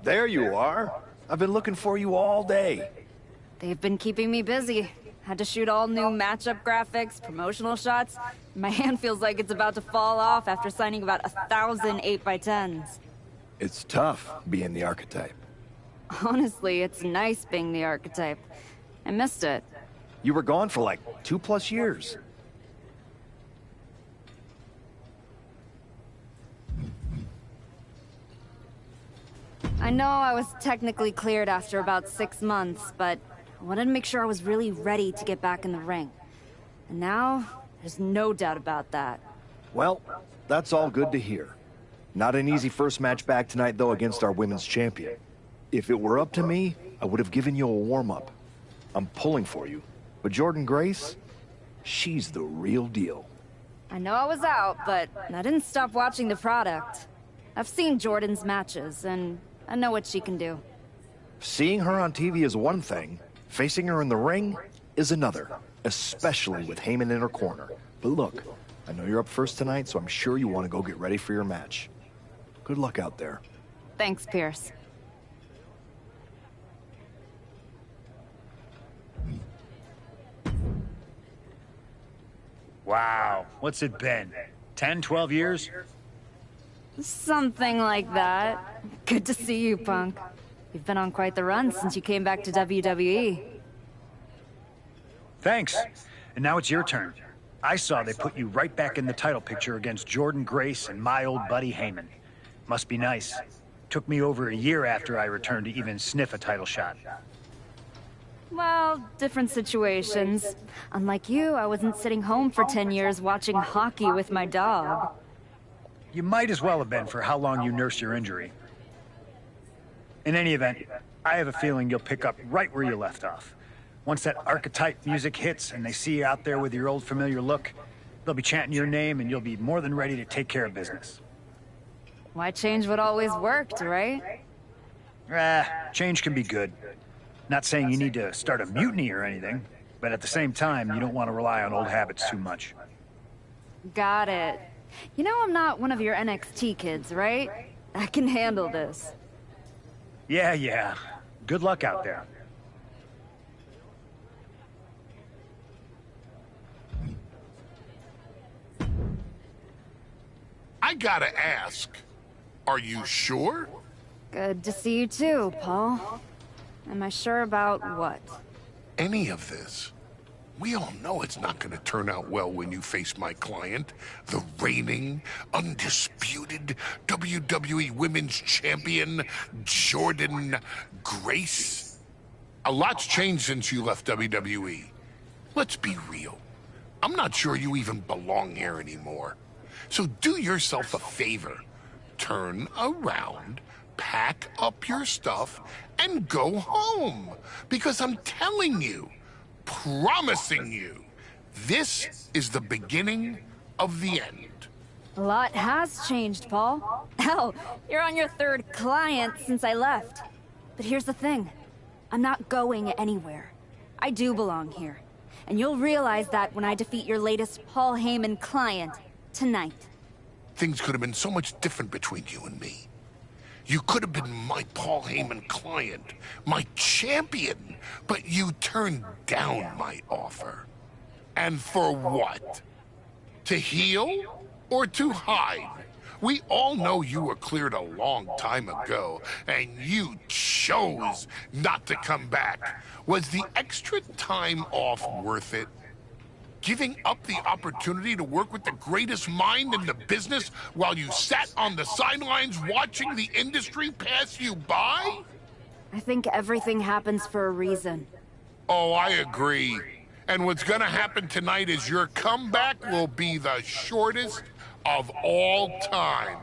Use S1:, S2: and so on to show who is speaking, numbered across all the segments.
S1: There you are. I've been looking for you all day.
S2: They've been keeping me busy. Had to shoot all new matchup graphics, promotional shots. My hand feels like it's about to fall off after signing about 1,000 8x10s.
S1: It's tough being the archetype.
S2: Honestly, it's nice being the archetype. I missed it.
S1: You were gone for like 2+ years.
S2: I know I was technically cleared after about 6 months, but I wanted to make sure I was really ready to get back in the ring. And now, there's no doubt about that.
S1: Well, that's all good to hear. Not an easy first match back tonight, though, against our women's champion. If it were up to me, I would have given you a warm-up. I'm pulling for you. But Jordan Grace, she's the real deal.
S2: I know I was out, but I didn't stop watching the product. I've seen Jordan's matches, and I know what she can do.
S1: Seeing her on TV is one thing. Facing her in the ring is another. Especially with Heyman in her corner. But look, I know you're up first tonight, so I'm sure you want to go get ready for your match. Good luck out there.
S2: Thanks, Pierce.
S3: Wow, what's it been? 10, 12 years?
S2: Something like that. Good to see you, Punk. You've been on quite the run since you came back to WWE.
S3: Thanks. And now it's your turn. I saw they put you right back in the title picture against Jordan Grace and my old buddy Heyman. Must be nice. Took me over a year after I returned to even sniff a title shot.
S2: Well, different situations. Unlike you, I wasn't sitting home for 10 years watching hockey with my dog.
S3: You might as well have been for how long you nursed your injury. In any event, I have a feeling you'll pick up right where you left off. Once that archetype music hits and they see you out there with your old familiar look, they'll be chanting your name and you'll be more than ready to take care of business.
S2: Why change what always worked, right?
S3: Change can be good. Not saying you need to start a mutiny or anything, but at the same time, you don't want to rely on old habits too much.
S2: Got it. You know I'm not one of your NXT kids, right? I can handle this.
S3: Yeah. Good luck out there.
S4: I gotta ask, are you sure?
S2: Good to see you too, Paul. Am I sure about what?
S4: Any of this? We all know it's not gonna turn out well when you face my client, the reigning, undisputed WWE Women's Champion, Jordan Grace. A lot's changed since you left WWE. Let's be real. I'm not sure you even belong here anymore. So do yourself a favor. Turn around, pack up your stuff, and go home. Because I'm telling you, promising you, this is the beginning of the end.
S2: A lot has changed, Paul. Hell, you're on your 3rd client since I left. But here's the thing. I'm not going anywhere. I do belong here. And you'll realize that when I defeat your latest Paul Heyman client tonight.
S4: Things could have been so much different between you and me. You could have been my Paul Heyman client, my champion, but you turned down my offer. And for what? To heal or to hide? We all know you were cleared a long time ago, and you chose not to come back. Was the extra time off worth it? Giving up the opportunity to work with the greatest mind in the business while you sat on the sidelines watching the industry pass you by?
S2: I think everything happens for a reason.
S4: Oh, I agree. And what's gonna happen tonight is your comeback will be the shortest of all time.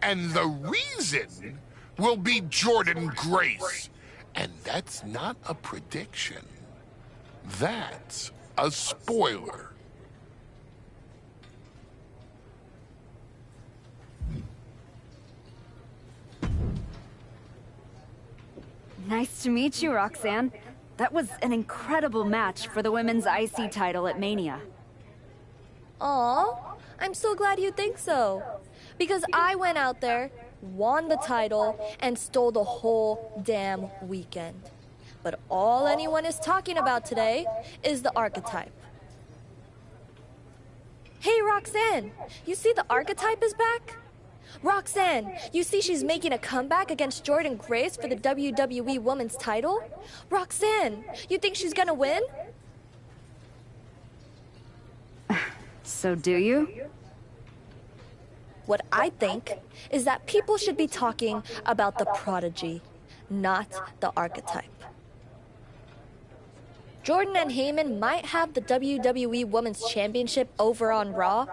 S4: And the reason will be Jordan Grace. And that's not a prediction. That's a spoiler.
S2: Nice to meet you, Roxanne. That was an incredible match for the women's IC title at Mania.
S5: Aw, I'm so glad you think so. Because I went out there, won the title, and stole the whole damn weekend. But all anyone is talking about today is the archetype. Hey, Roxanne, you see the archetype is back? Roxanne, you see she's making a comeback against Jordynne Grace for the WWE Women's title? Roxanne, you think she's gonna win?
S2: So do you?
S5: What I think is that people should be talking about the prodigy, not the archetype. Jordan and Heyman might have the WWE Women's Championship over on Raw,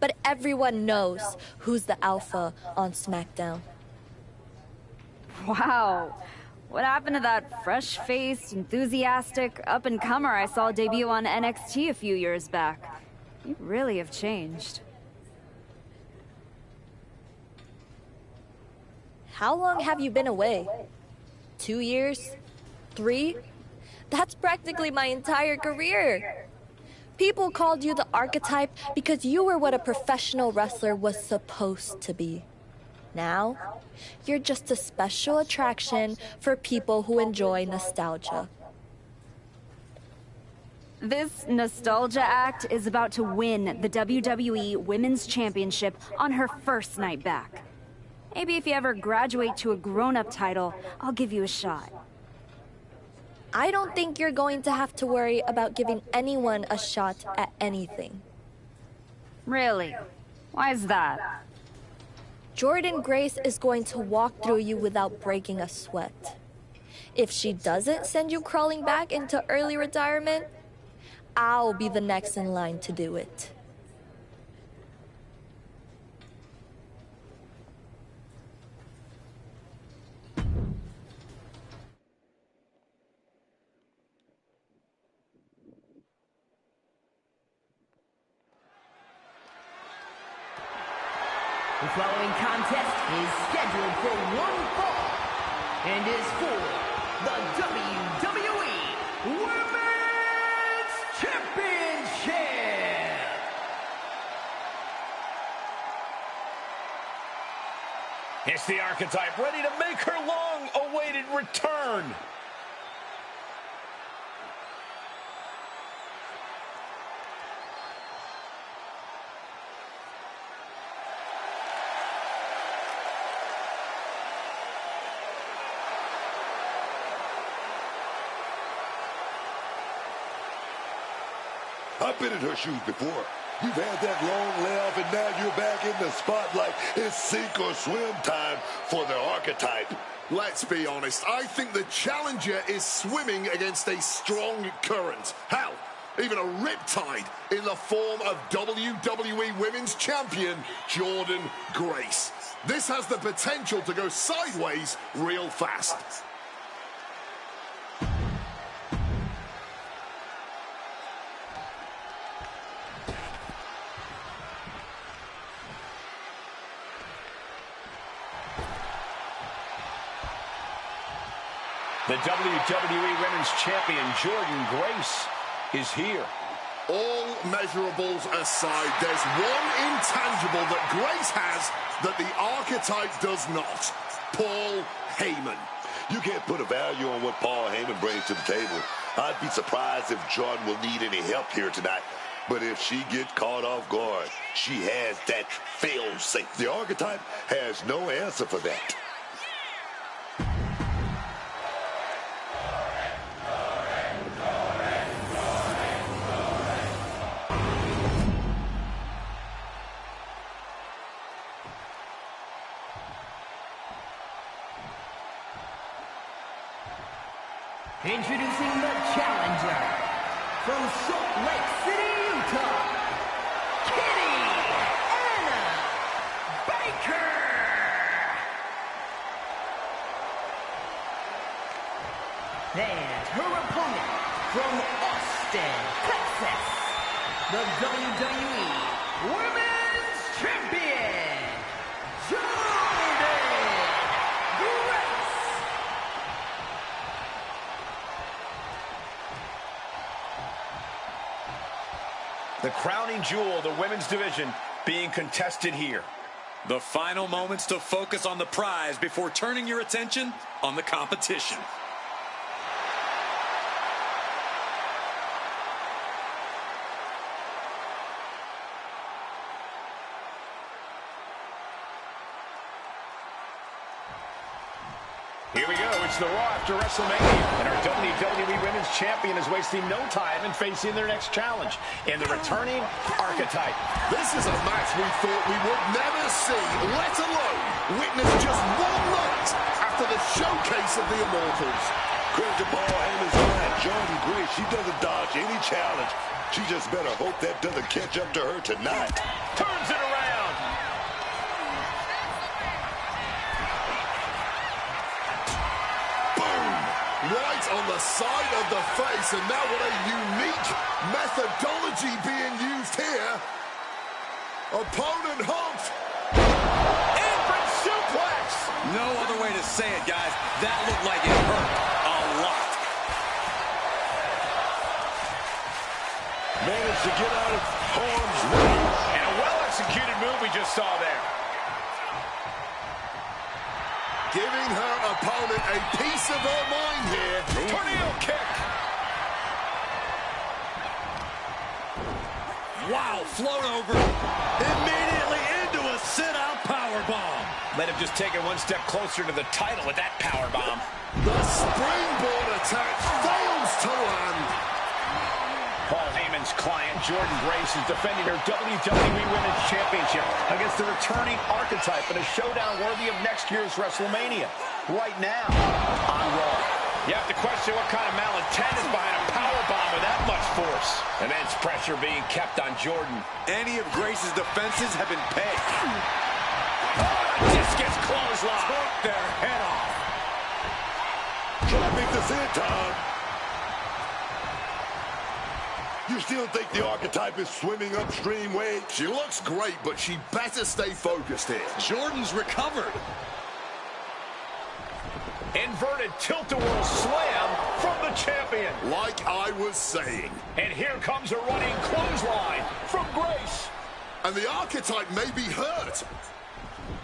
S5: but everyone knows who's the alpha on SmackDown.
S2: Wow. What happened to that fresh-faced, enthusiastic up-and-comer I saw debut on NXT a few years back? You really have changed.
S5: How long have you been away? 2 years? 3? That's practically my entire career. People called you the archetype because you were what a professional wrestler was supposed to be. Now, you're just a special attraction for people who enjoy nostalgia.
S2: This nostalgia act is about to win the WWE Women's Championship on her first night back. Maybe if you ever graduate to a grown-up title, I'll give you a shot.
S5: I don't think you're going to have to worry about giving anyone a shot at anything.
S2: Really? Why is that?
S5: Jordynne Grace is going to walk through you without breaking a sweat. If she doesn't send you crawling back into early retirement, I'll be the next in line to do it.
S6: The following contest is scheduled for one fall and is for the WWE Women's Championship.
S7: It's the archetype ready to make her long-awaited return.
S8: I've been in her shoes before. You've had that long layoff, and now you're back in the spotlight. It's sink or swim time for the archetype.
S9: Let's be honest. I think the challenger is swimming against a strong current. Hell, even a riptide in the form of WWE Women's Champion Jordynne Grace. This has the potential to go sideways real fast.
S7: The WWE Women's Champion, Jordynne Grace, is here.
S9: All measurables aside, there's one intangible that Grace has that the archetype does not. Paul Heyman.
S8: You can't put a value on what Paul Heyman brings to the table. I'd be surprised if Jordan will need any help here tonight. But if she gets caught off guard, she has that fail-safe. The archetype has no answer for that.
S6: Introducing the challenger from Salt Lake City, Utah, Kitty Anna Baker. And her opponent from Austin, Texas, the WWE Women's Champion, Jordynne Grace.
S7: The crowning jewel of the women's division being contested here.
S10: The final moments to focus on the prize before turning your attention on the competition.
S7: Here we go. It's the Raw after WrestleMania, and our WWE Women's Champion is wasting no time in facing their next challenge in the returning Archetype.
S9: This is a match we thought we would never see, let alone witness just 1 night after the showcase of the Immortals.
S8: Credit to Paul Heyman's line. Jordan Grace, she doesn't dodge any challenge. She just better hope that doesn't catch up to her tonight.
S7: Turns it around.
S9: Right on the side of the face, and now what a unique methodology being used here. Opponent humped.
S7: Inverted suplex.
S10: No other way to say it, guys. That looked like it hurt a lot.
S8: Managed to get out of harm's way.
S7: And a well-executed move we just saw there.
S9: Giving her opponent a piece of her mind here.
S7: Tornado kick.
S10: Wow, float over. Immediately into a sit-out powerbomb.
S7: Let him just take it one step closer to the title with that powerbomb.
S9: The springboard attack fails to land.
S7: Paul Heyman's client, Jordan Grace, is defending her WWE Women's Championship against the returning Archetype in a showdown worthy of next year's WrestleMania. Right now, on Raw. You have to question what kind of malintent is behind a powerbomb with that much force. Immense pressure being kept on Jordan.
S10: Any of Grace's defenses have been pegged.
S7: Oh, discus clothesline.
S10: Took their head off.
S8: Can I make this in, Tom? You still think the Archetype is swimming upstream, Wade?
S9: She looks great, but she better stay focused here.
S10: Jordan's recovered.
S7: Inverted tilt-a-whirl slam from the champion.
S9: Like I was saying.
S7: And here comes a running clothesline from Grace.
S9: And the Archetype may be hurt.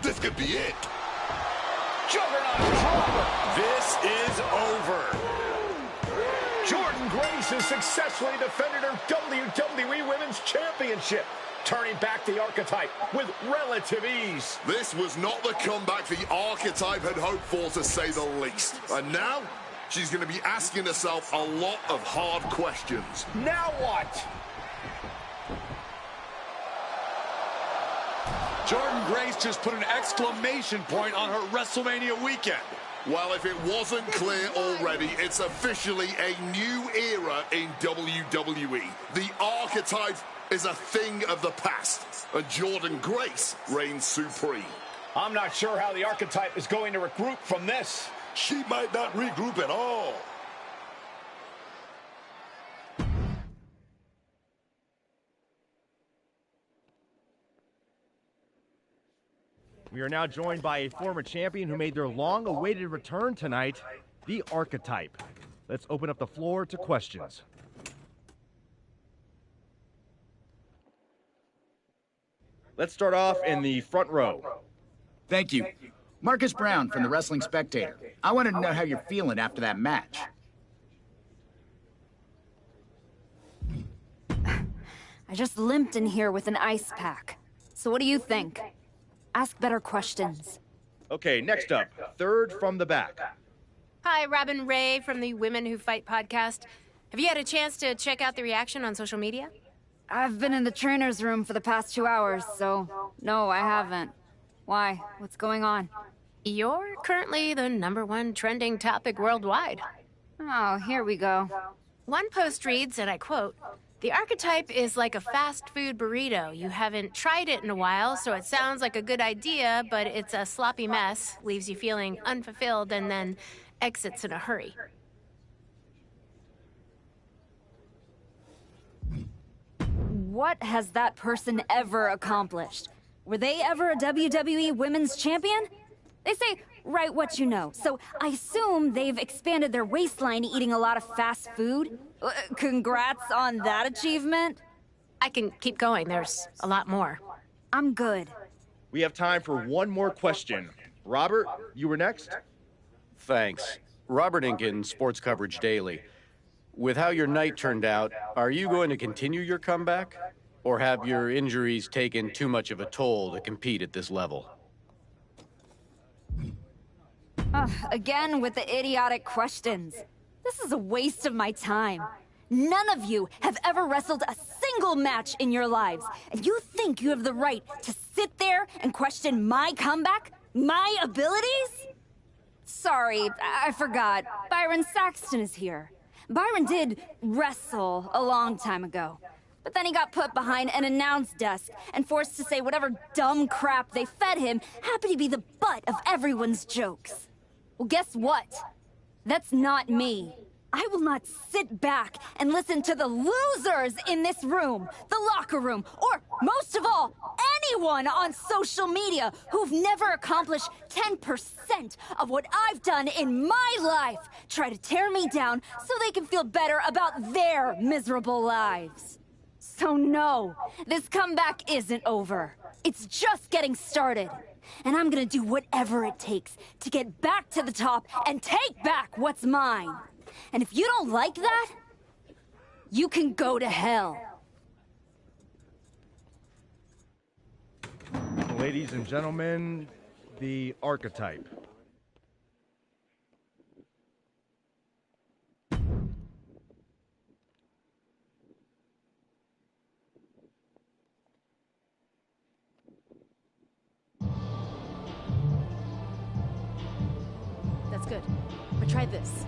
S8: This could be it.
S7: Juggernaut drop.
S10: This is over.
S7: Jordan Grace has successfully defended her WWE Women's Championship, turning back the Archetype with relative ease.
S9: This was not the comeback the Archetype had hoped for, to say the least. And now, she's going to be asking herself a lot of hard questions.
S7: Now what?
S10: Jordan Grace just put an exclamation point on her WrestleMania weekend.
S9: Well, if it wasn't clear already, it's officially a new era in WWE. The Archetype is a thing of the past, and Jordan Grace reigns supreme.
S7: I'm not sure how the Archetype is going to regroup from this.
S8: She might not regroup at all.
S11: We are now joined by a former champion who made their long-awaited return tonight, the Archetype. Let's open up the floor to questions. Let's start off in the front row.
S12: Thank you. Marcus Brown from the Wrestling Spectator. I wanted to know how you're feeling after that match.
S2: I just limped in here with an ice pack. So what do you think? Ask better questions.
S11: Okay, next up, third from the back.
S13: Hi, Robin Ray from the Women Who Fight podcast. Have you had a chance to check out the reaction on social media?
S2: I've been in the trainer's room for the past 2 hours, so no, I haven't. Why? What's going on?
S13: You're currently the #1 trending topic worldwide.
S2: Oh, here we go.
S13: One post reads, and I quote, "The Archetype is like a fast food burrito. You haven't tried it in a while, so it sounds like a good idea, but it's a sloppy mess, leaves you feeling unfulfilled, and then exits in a hurry."
S2: What has that person ever accomplished? Were they ever a WWE Women's Champion? They say, write what you know, so I assume they've expanded their waistline eating a lot of fast food? Congrats on that achievement.
S13: I can keep going. There's a lot more.
S2: I'm good.
S11: We have time for one more question. Robert, you were next?
S14: Thanks. Robert Inkin, Sports Coverage Daily. With how your night turned out, are you going to continue your comeback? Or have your injuries taken too much of a toll to compete at this level?
S2: Again with the idiotic questions. This is a waste of my time. None of you have ever wrestled a single match in your lives, and you think you have the right to sit there and question my comeback? My abilities? Sorry, I forgot. Byron Saxton is here. Byron did wrestle a long time ago, but then he got put behind an announce desk and forced to say whatever dumb crap they fed him happened to be the butt of everyone's jokes. Well, guess what? That's not me. I will not sit back and listen to the losers in this room, the locker room, or most of all, anyone on social media who've never accomplished 10% of what I've done in my life try to tear me down so they can feel better about their miserable lives. So no, this comeback isn't over. It's just getting started. And I'm gonna do whatever it takes to get back to the top and take back what's mine. And if you don't like that, you can go to hell.
S11: Ladies and gentlemen, the Archetype.
S2: That's good. But try this.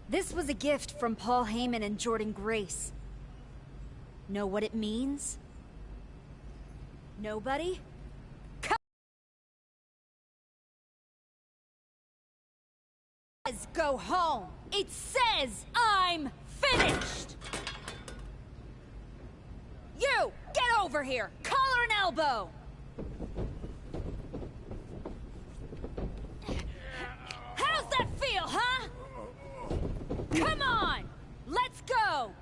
S2: This was a gift from Paul Heyman and Jordan Grace. Know what it means? Nobody? Go home. It says I'm finished. You, get over here. Collar and elbow. How's that feel, huh? Come on, let's go.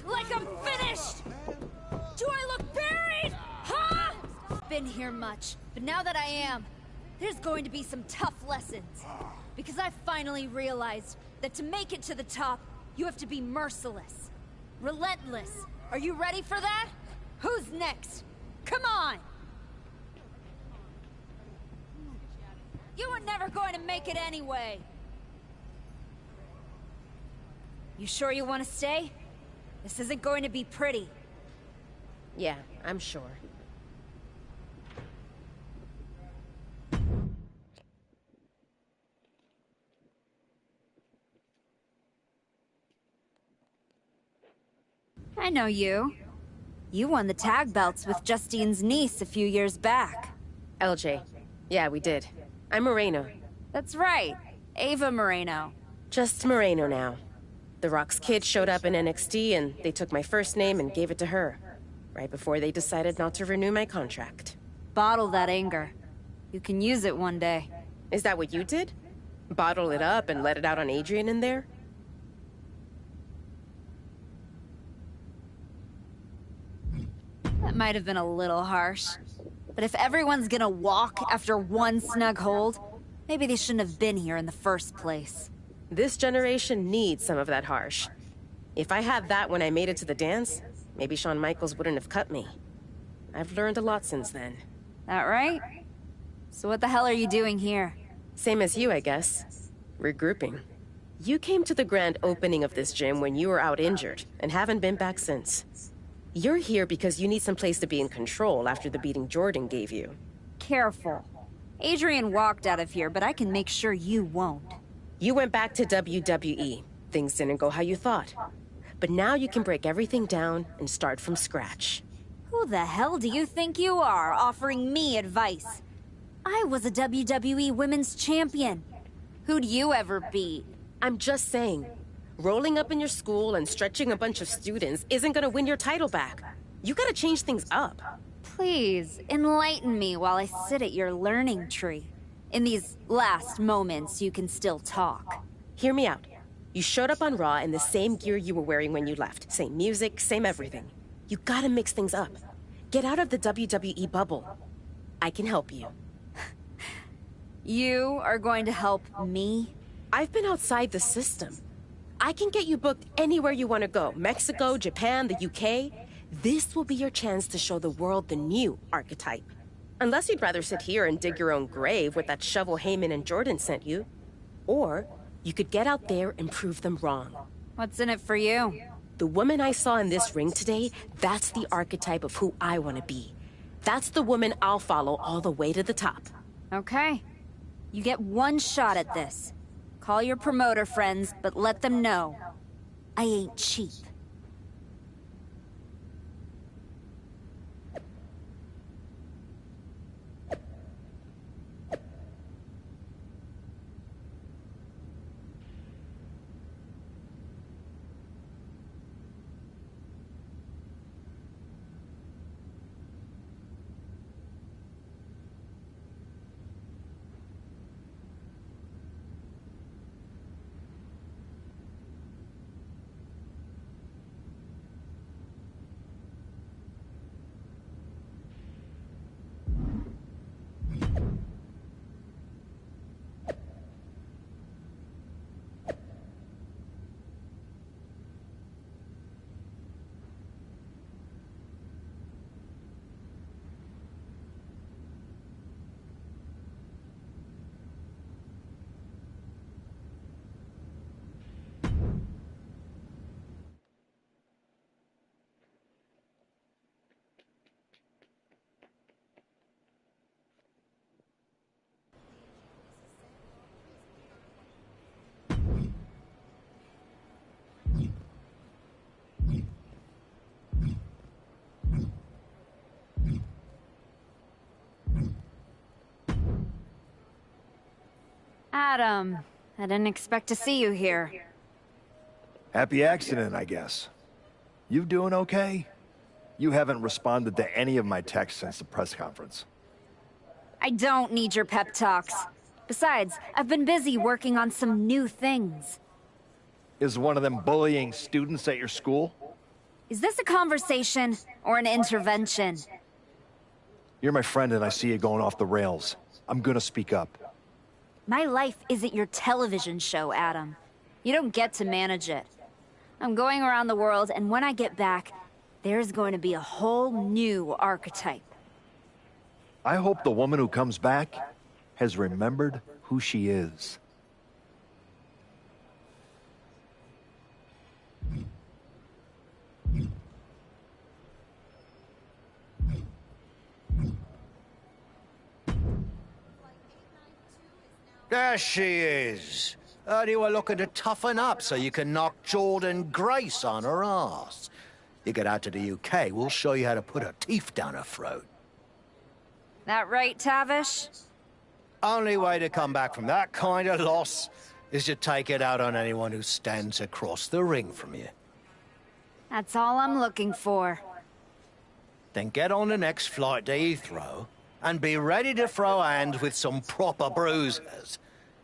S2: Like I'm finished! Do I look buried? Huh? Been here much, but now that I am, there's going to be some tough lessons. Because I finally realized that to make it to the top, you have to be merciless. Relentless. Are you ready for that? Who's next? Come on! You were never going to make it anyway. You sure you want to stay? This isn't going to be pretty.
S15: Yeah, I'm sure.
S2: I know you. You won the tag belts with Justine's niece a few years back.
S15: LJ. Yeah, we did. I'm Moreno.
S2: That's right. Ava Moreno.
S15: Just Moreno now. The Rock's kid showed up in NXT and they took my first name and gave it to her. Right before they decided not to renew my contract.
S2: Bottle that anger. You can use it one day.
S15: Is that what you did? Bottle it up and let it out on Adrian in there?
S2: That might have been a little harsh. But if everyone's gonna walk after one snug hold, maybe they shouldn't have been here in the first place.
S15: This generation needs some of that harsh. If I had that when I made it to the dance, maybe Shawn Michaels wouldn't have cut me. I've learned a lot since then.
S2: That right? So what the hell are you doing here?
S15: Same as you, I guess. Regrouping. You came to the grand opening of this gym when you were out injured, and haven't been back since. You're here because you need some place to be in control after the beating Jordan gave you.
S2: Careful. Adrian walked out of here, but I can make sure you won't.
S15: You went back to WWE. Things didn't go how you thought. But now you can break everything down and start from scratch.
S2: Who the hell do you think you are, offering me advice? I was a WWE Women's Champion. Who'd you ever beat?
S15: I'm just saying, rolling up in your school and stretching a bunch of students isn't gonna win your title back. You gotta change things up.
S2: Please, enlighten me while I sit at your learning tree. In these last moments, you can still talk.
S15: Hear me out. You showed up on Raw in the same gear you were wearing when you left. Same music, same everything. You gotta mix things up. Get out of the WWE bubble. I can help you.
S2: You are going to help me?
S15: I've been outside the system. I can get you booked anywhere you want to go. Mexico, Japan, the UK. This will be your chance to show the world the new archetype. Unless you'd rather sit here and dig your own grave with that shovel Heyman and Jordan sent you. Or you could get out there and prove them wrong.
S2: What's in it for you?
S15: The woman I saw in this ring today, that's the archetype of who I want to be. That's the woman I'll follow all the way to the top.
S2: Okay. You get one shot at this. Call your promoter friends, but let them know I ain't cheap. Adam, I didn't expect to see you here.
S1: Happy accident, I guess. You doing okay? You haven't responded to any of my texts since the press conference.
S2: I don't need your pep talks. Besides, I've been busy working on some new things.
S1: Is one of them bullying students at your school?
S2: Is this a conversation or an intervention?
S1: You're my friend and I see you going off the rails. I'm gonna speak up.
S2: My life isn't your television show, Adam. You don't get to manage it. I'm going around the world, and when I get back, there's going to be a whole new archetype.
S1: I hope the woman who comes back has remembered who she is.
S16: There she is. Heard you were looking to toughen up so you can knock Jordan Grace on her ass. You get out to the UK, we'll show you how to put her teeth down her throat.
S2: That right, Tavish?
S16: Only way to come back from that kind of loss is to take it out on anyone who stands across the ring from you.
S2: That's all I'm looking for.
S16: Then get on the next flight to Heathrow and be ready to throw hands with some proper bruisers.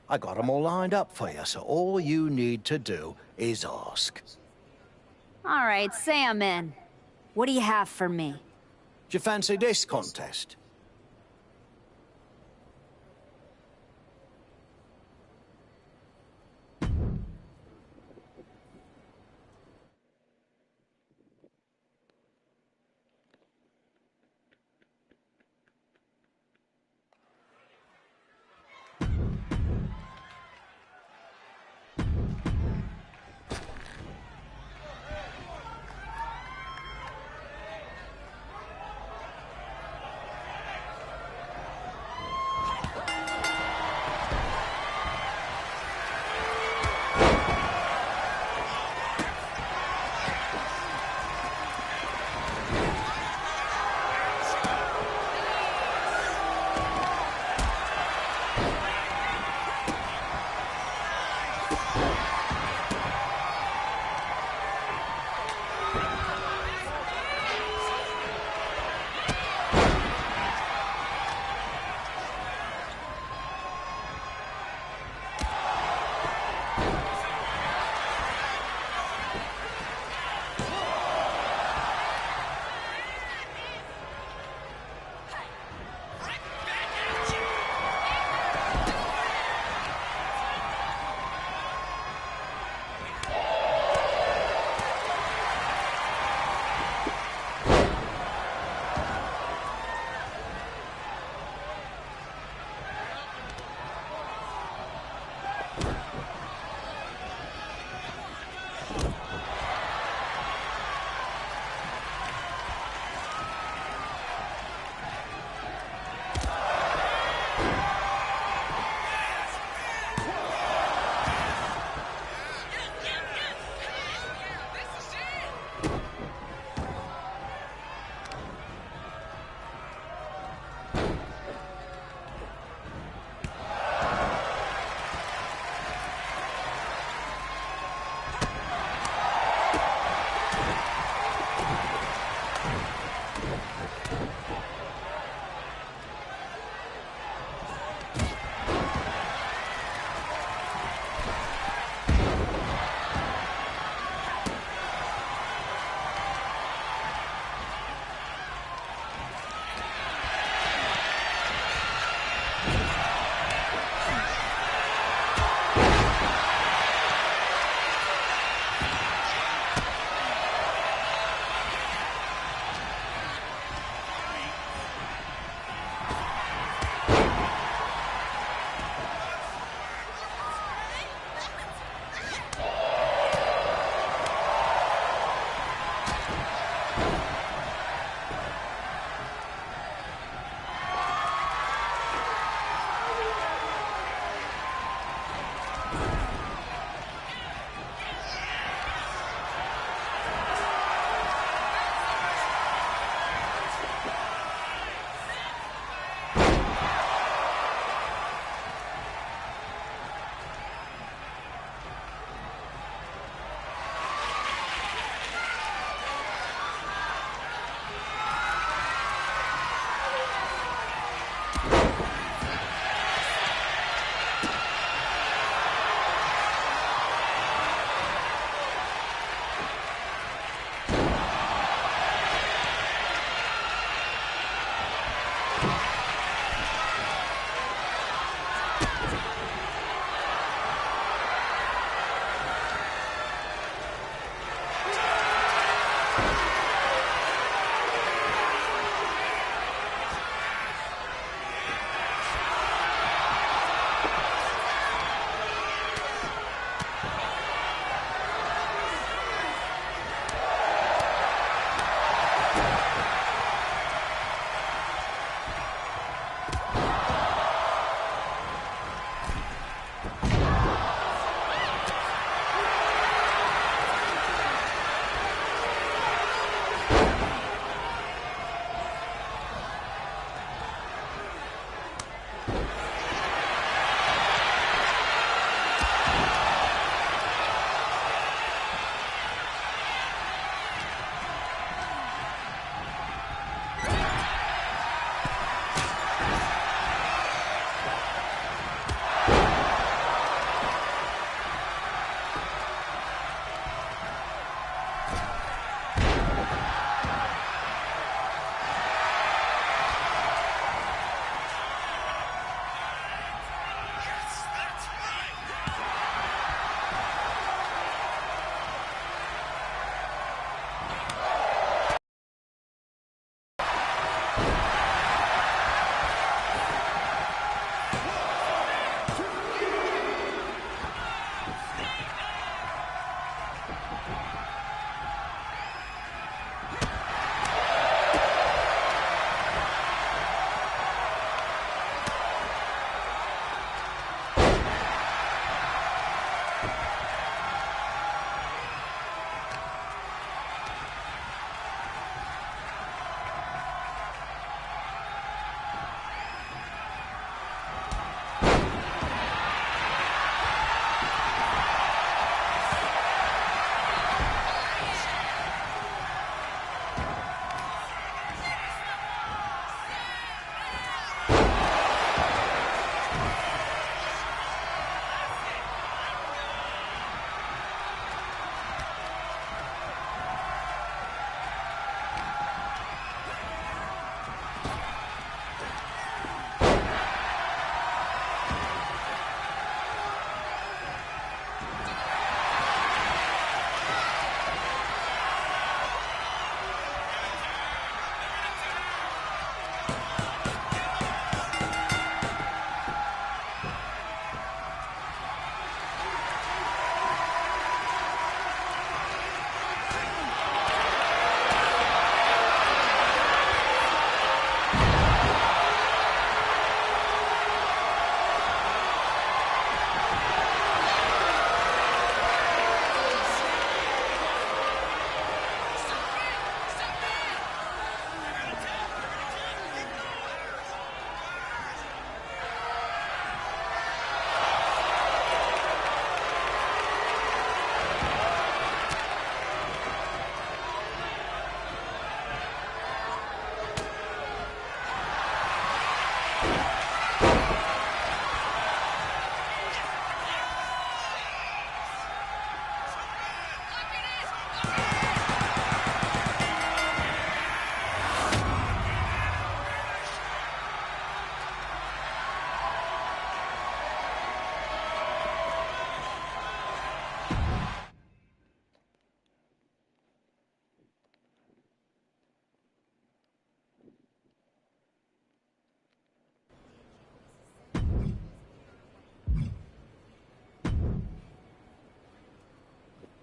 S16: I got them all lined up for you, so all you need to do is ask.
S2: All right, say I'm in. What do you have for me?
S16: Do you fancy this contest?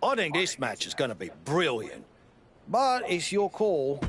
S16: I think this match is going to be brilliant. But it's your call.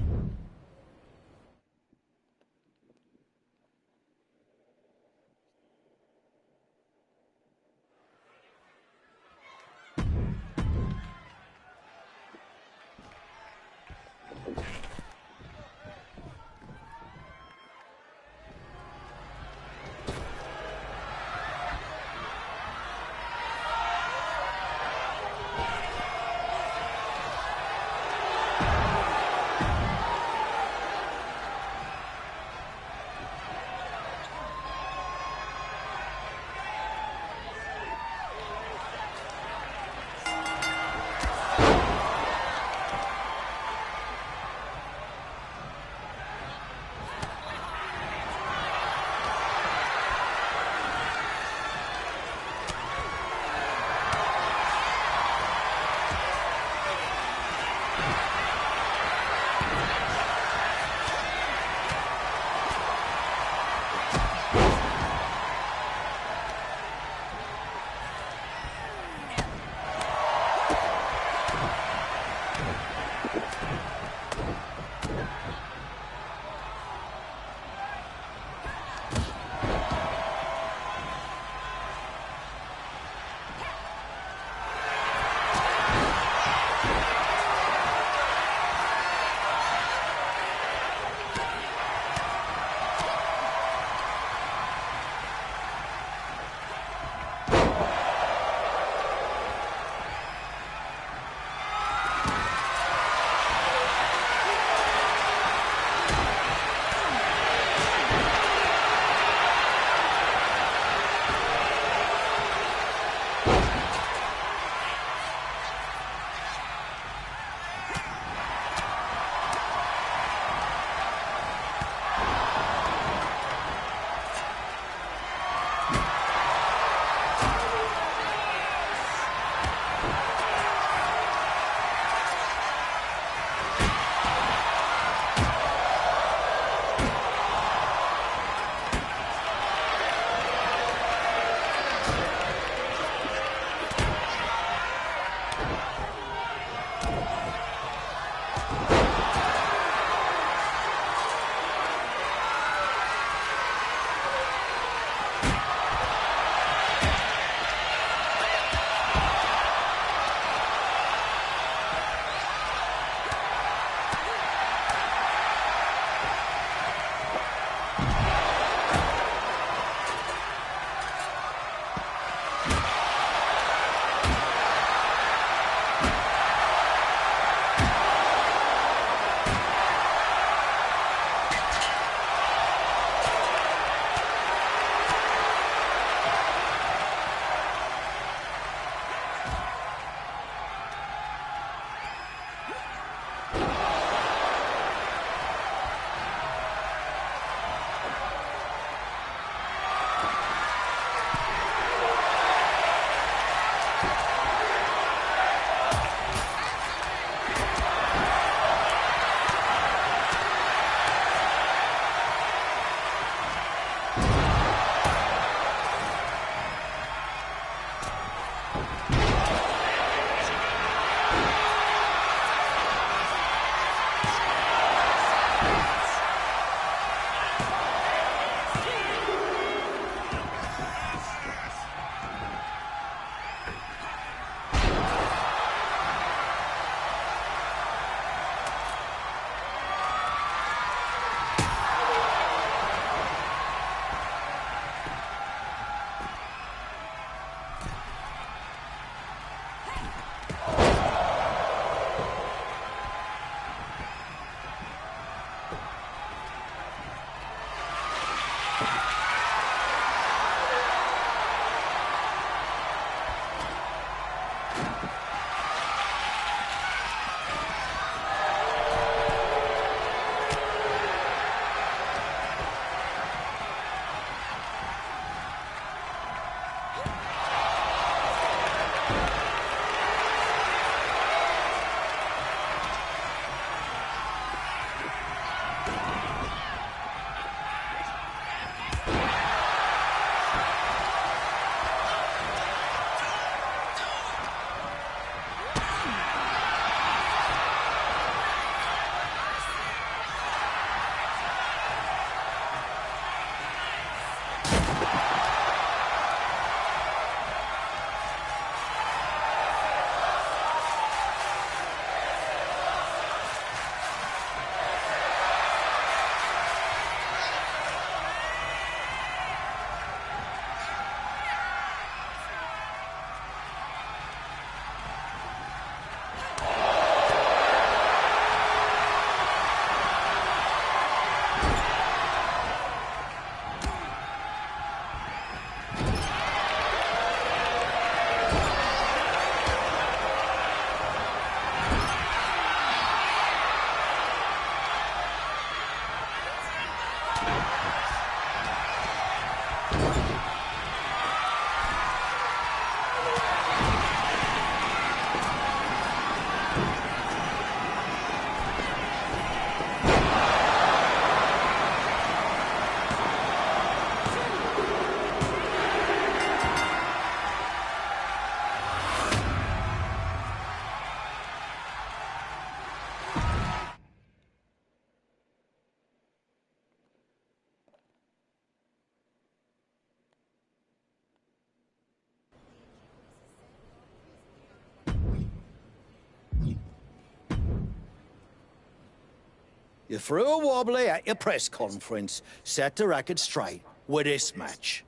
S16: You threw a wobbly at your press conference, set the record straight with this match.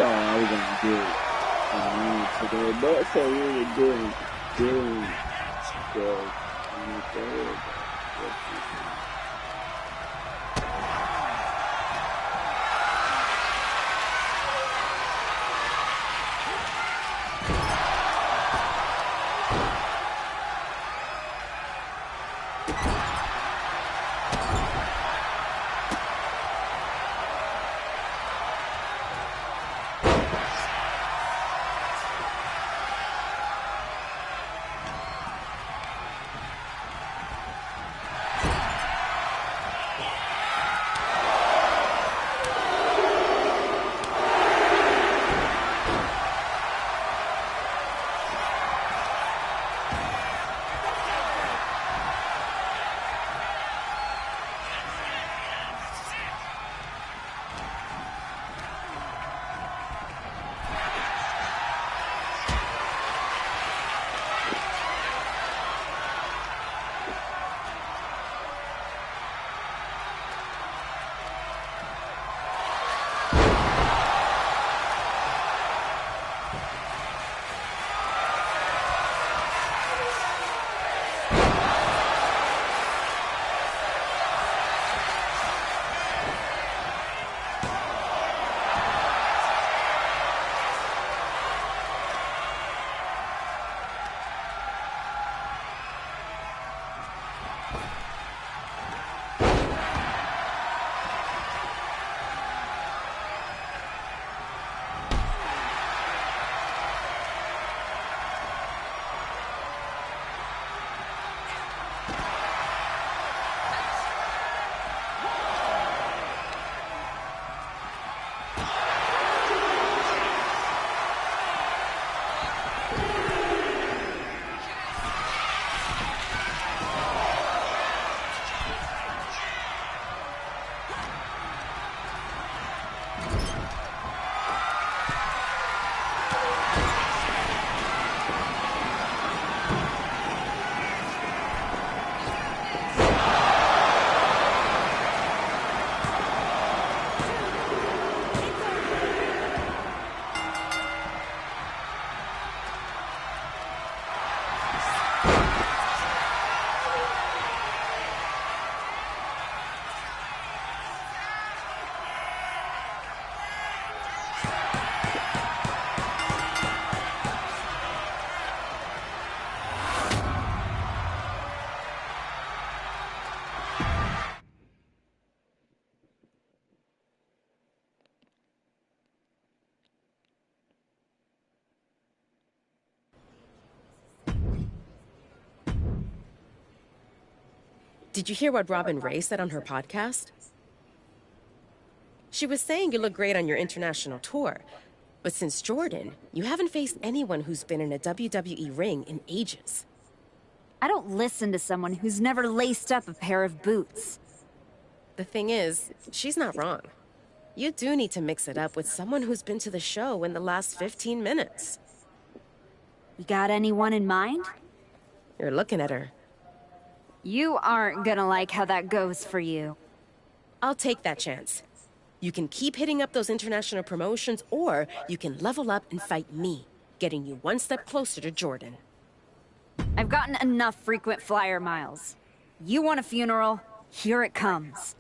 S17: thought I was gonna get today, but so really doing the
S15: Did you hear what Robin Ray said on her podcast? She was saying you look great on your international tour, but since Jordan, you haven't faced anyone who's been in a WWE ring in ages.
S2: I don't listen to someone who's never laced up a pair of boots.
S15: The thing is, she's not wrong. You do need to mix it up with someone who's been to the show in the last 15 minutes.
S2: You got anyone in mind?
S15: You're looking at her.
S2: You aren't gonna like how that goes for you.
S15: I'll take that chance. You can keep hitting up those international promotions, or you can level up and fight me, getting you one step closer to Jordan.
S2: I've gotten enough frequent flyer miles. You want a funeral? Here it comes.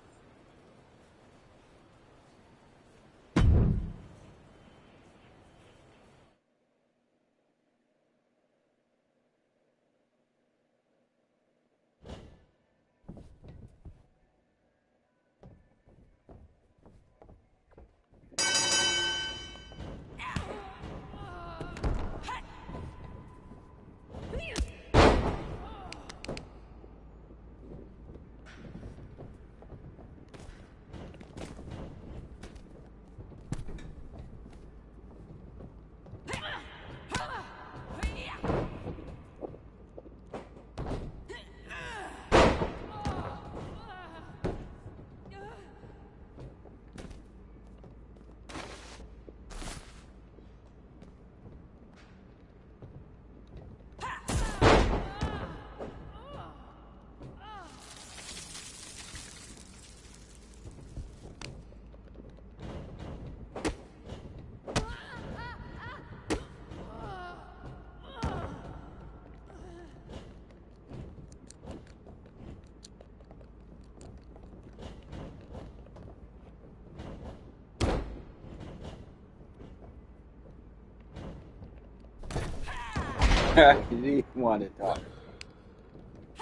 S17: He didn't want to talk.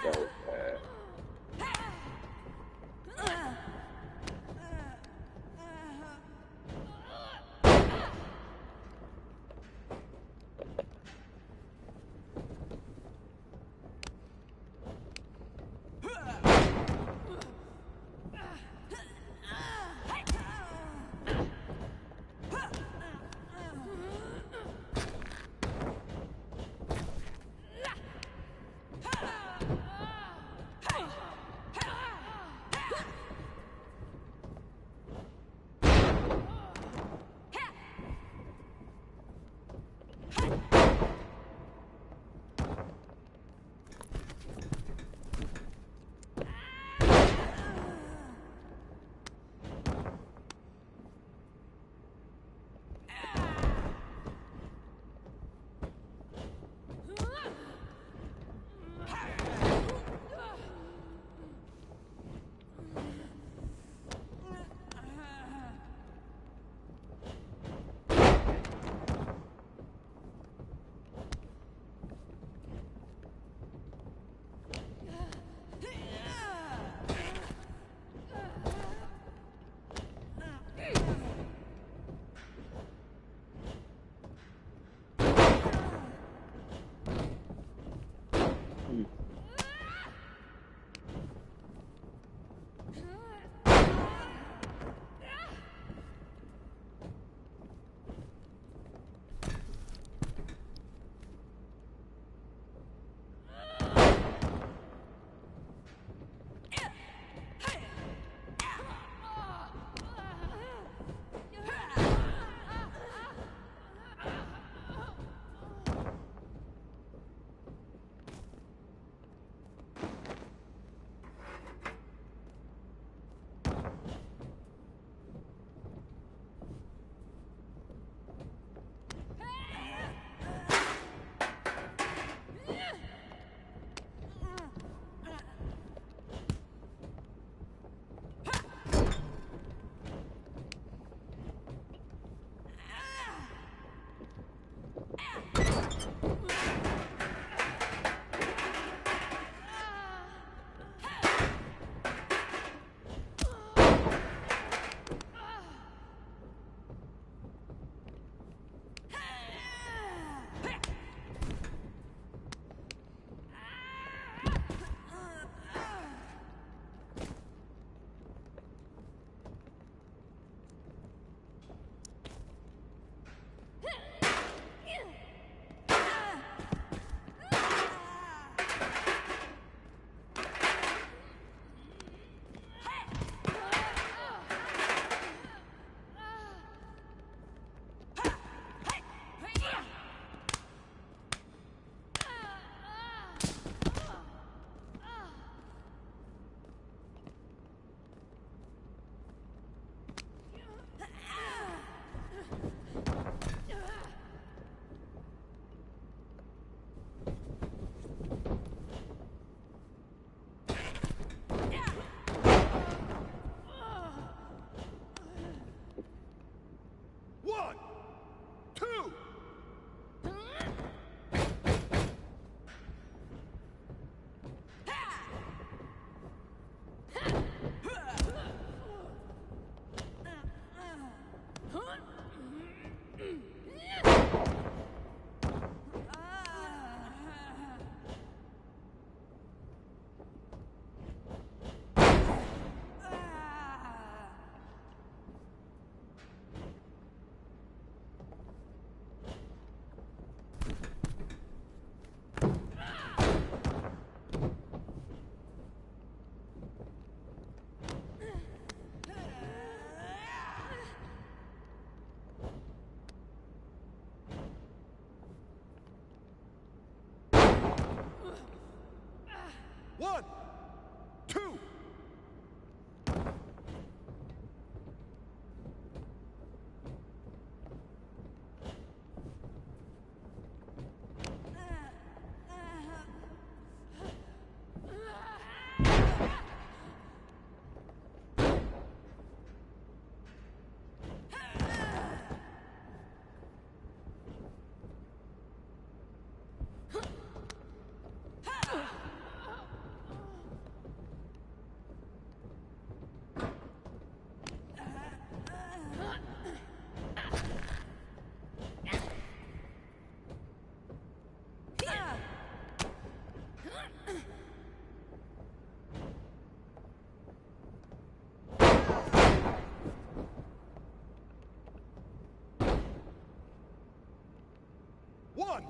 S17: So bad.
S9: One.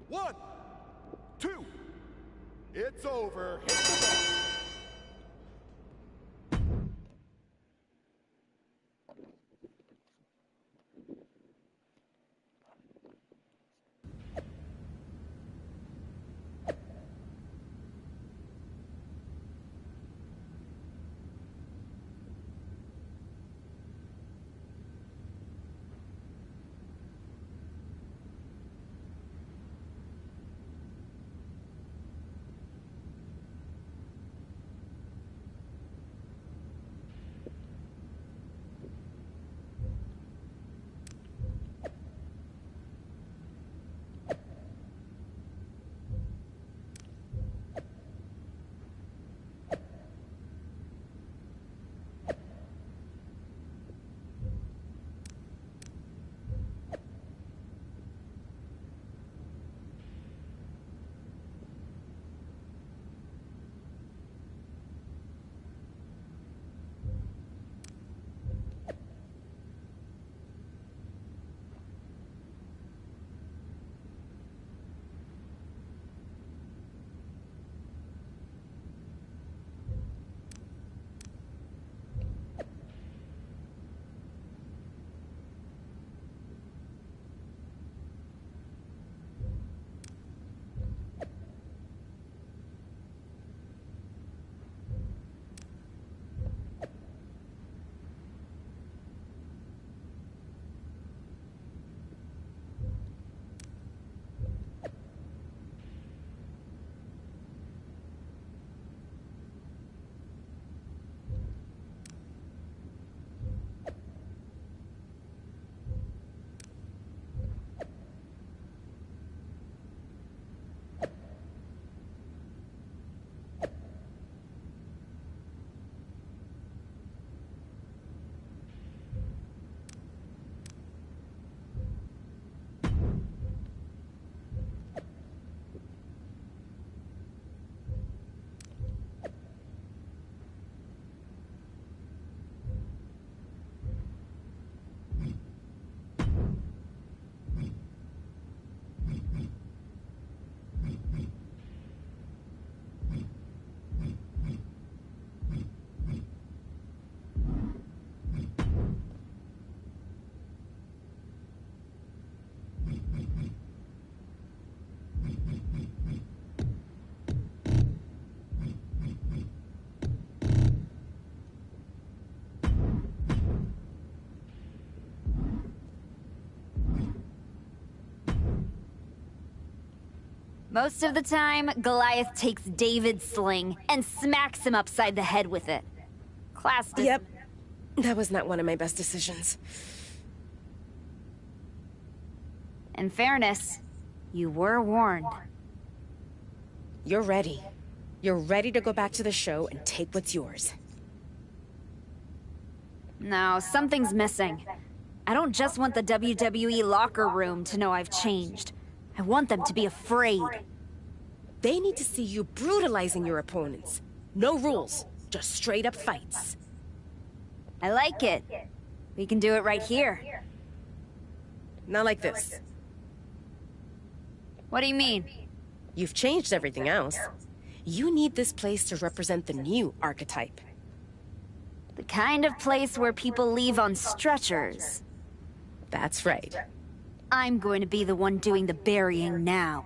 S9: One, two, it's over. Hit the ball.
S2: Most of the time, Goliath takes David's sling and smacks him upside the head with it.
S15: Yep. That was not one of my best decisions.
S2: In fairness, you were warned.
S15: You're ready. You're ready to go back to the show and take what's yours.
S2: No, something's missing. I don't just want the WWE locker room to know I've changed. I want them to be afraid.
S15: They need to see you brutalizing your opponents. No rules, just straight up fights.
S2: I like it. We can do it right here.
S15: Not like this.
S2: What do you mean?
S15: You've changed everything else. You need this place to represent the new archetype.
S2: The kind of place where people leave on stretchers.
S15: That's right.
S2: I'm going to be the one doing the burying now.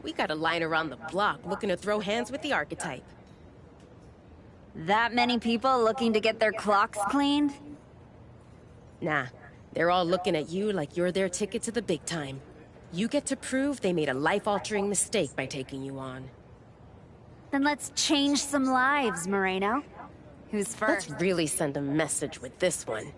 S15: We got a line around the block looking to throw hands with the archetype.
S2: That many people looking to get their clocks cleaned?
S15: Nah, they're all looking at you like you're their ticket to the big time. You get to prove they made a life-altering mistake by taking you on.
S2: Then let's change some lives, Moreno. Who's first?
S15: Let's really send a message with this one.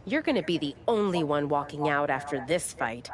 S15: You're gonna be the only one walking out after this fight.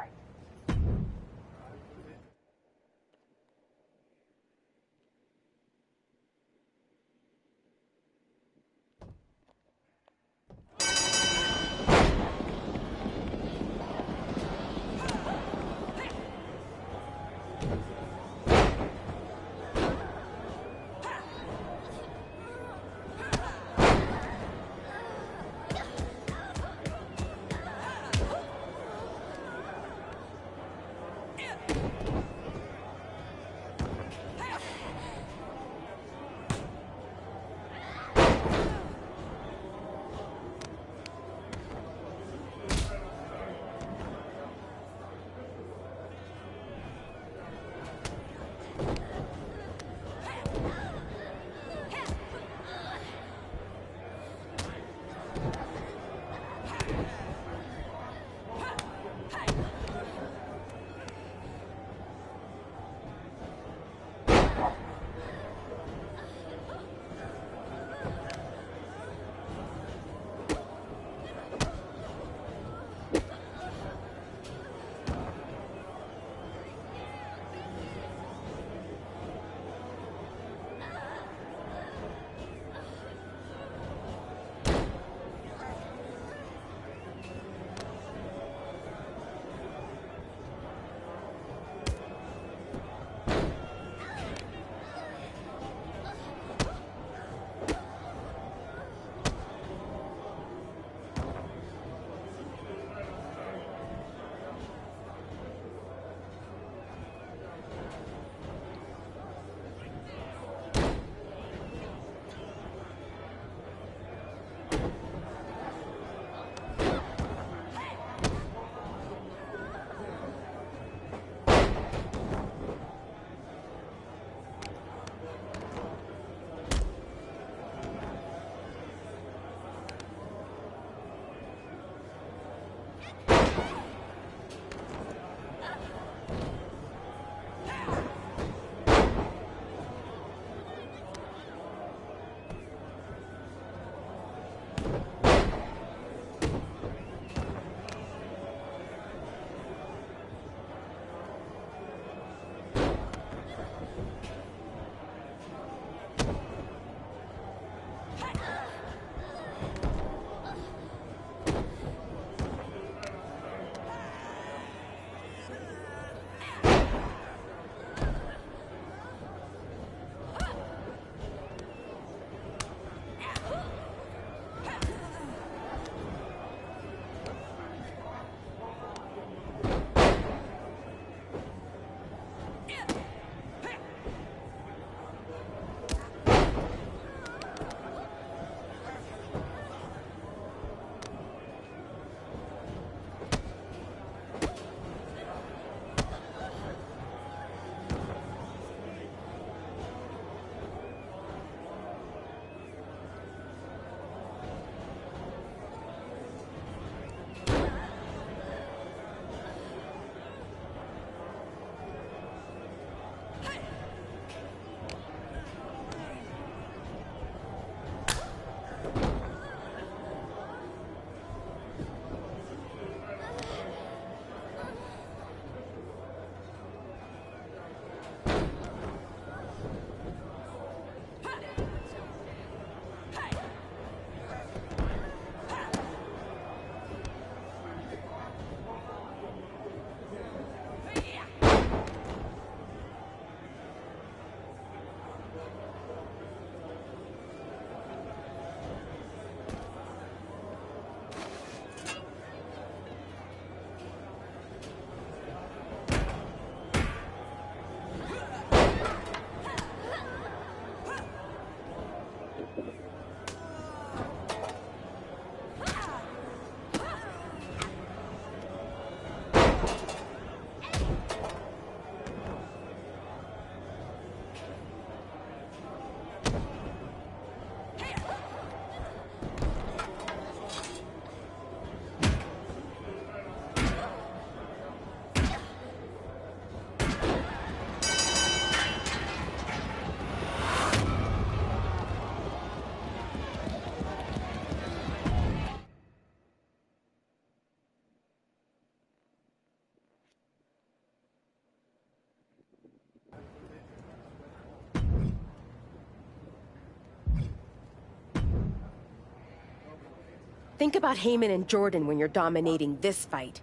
S15: Think about Heyman and Jordan when you're dominating this fight.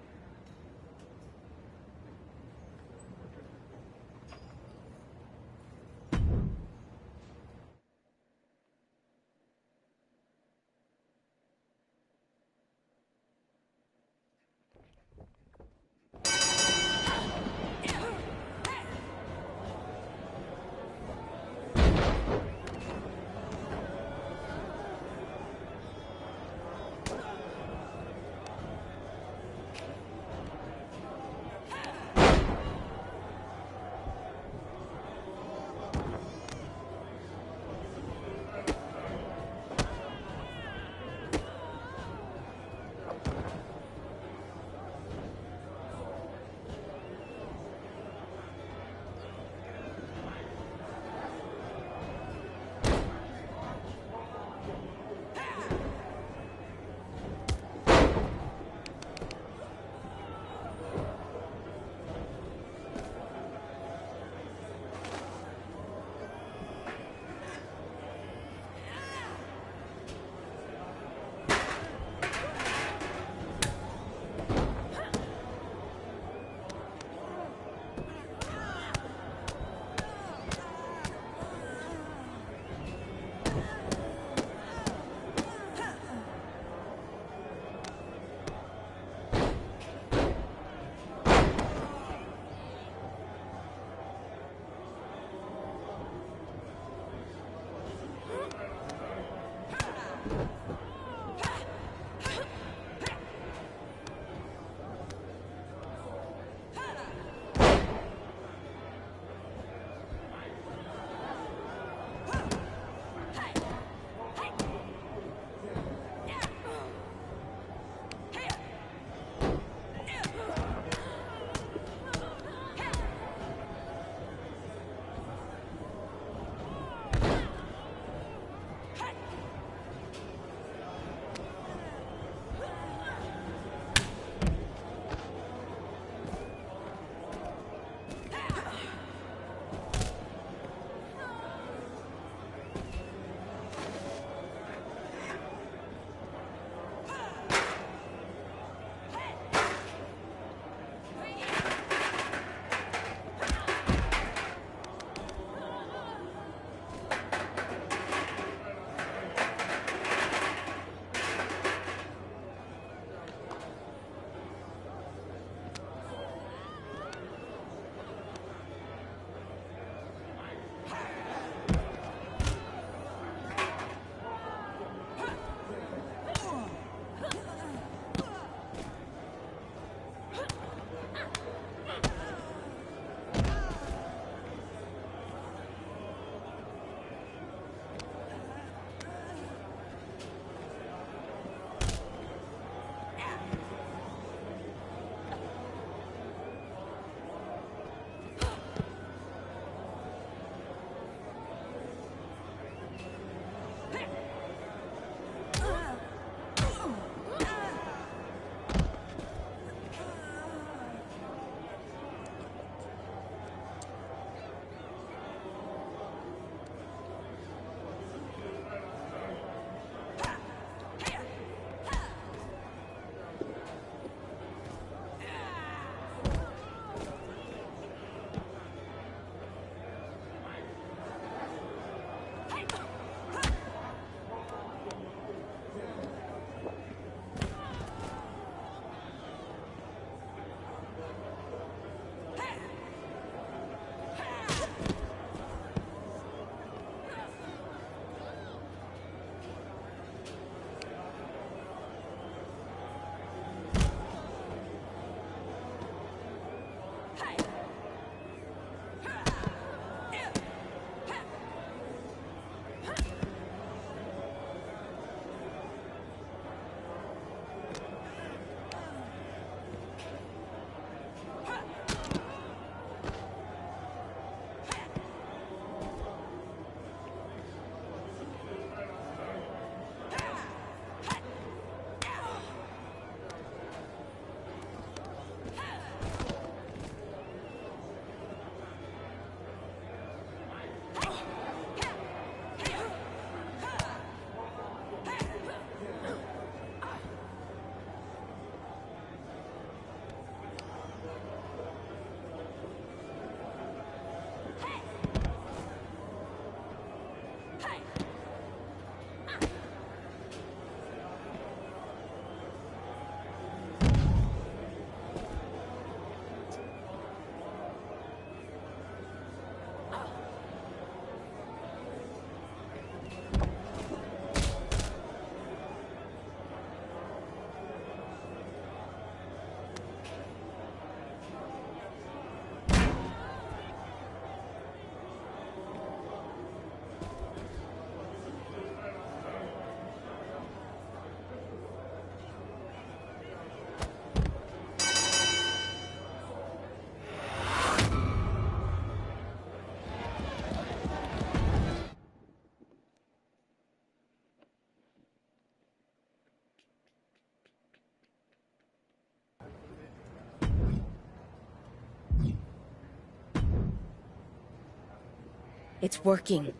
S15: It's working.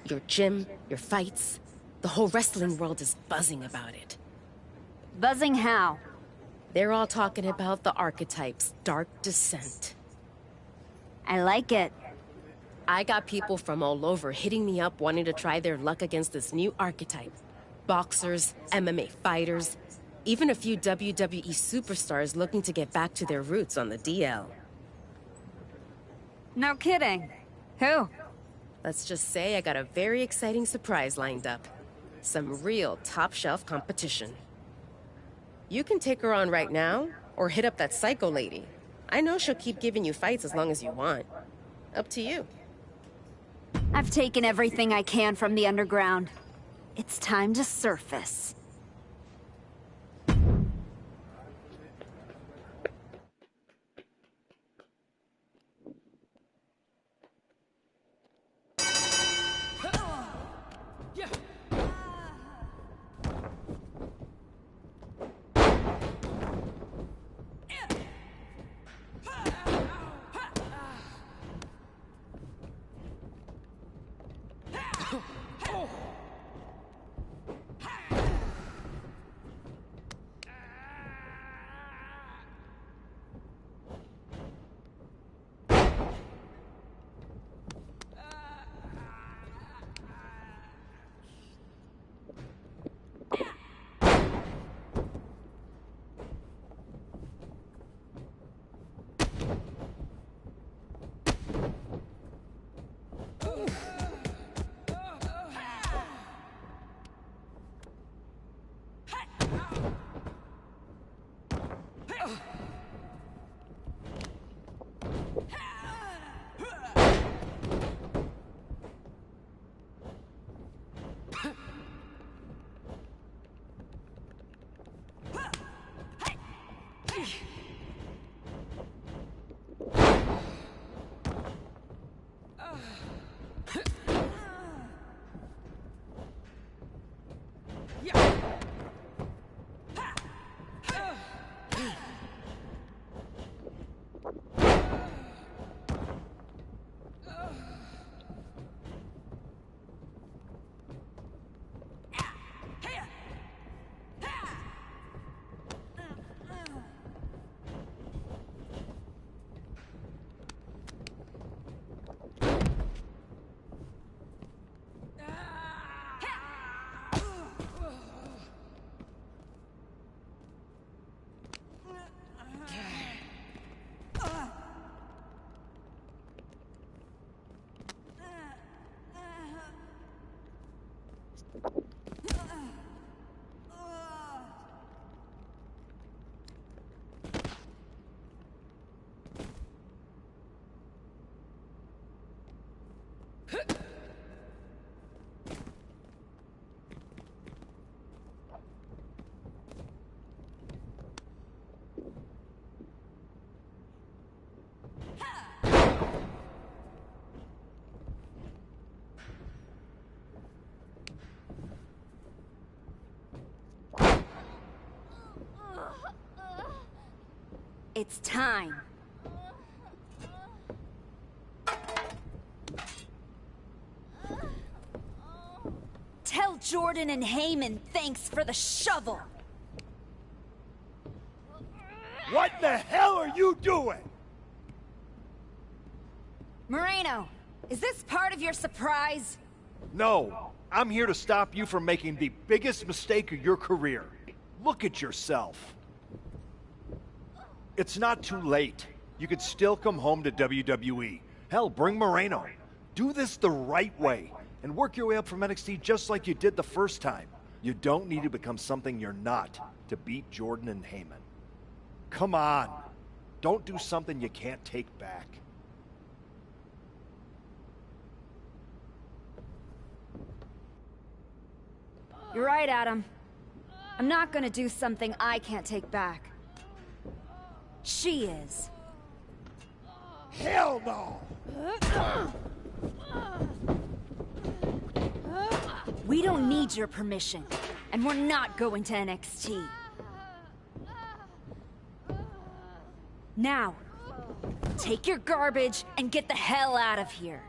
S15: Your gym, your fights, the whole wrestling world is buzzing about it.
S2: Buzzing how?
S15: They're all talking about the Archetype's dark descent.
S2: I like it.
S15: I got people from all over hitting me up wanting to try their luck against this new Archetype. Boxers, MMA fighters, even a few WWE superstars looking to get back to their roots on the DL.
S2: No kidding. Who?
S15: Let's just say I got a very exciting surprise lined up. Some real top-shelf competition. You can take her on right now, or hit up that psycho lady. I know she'll keep giving you fights as long as you want. Up to you.
S2: I've taken everything I can from the underground. It's time to surface. It's time. Tell Jordan and Heyman thanks for the shovel.
S11: What the hell are you doing?
S2: Moreno, is this part of your surprise?
S1: No, I'm here to stop you from making the biggest mistake of your career. Look at yourself. It's not too late. You could still come home to WWE. Hell, bring Moreno. Do this the right way, and work your way up from NXT just like you did the first time. You don't need to become something you're not to beat Jordan and Heyman. Come on. Don't do something you can't take back.
S2: You're right, Adam. I'm not gonna do something I can't take back. She is.
S11: Hell no!
S2: We don't need your permission, and we're not going to NXT. Now, take your garbage and get the hell out of here.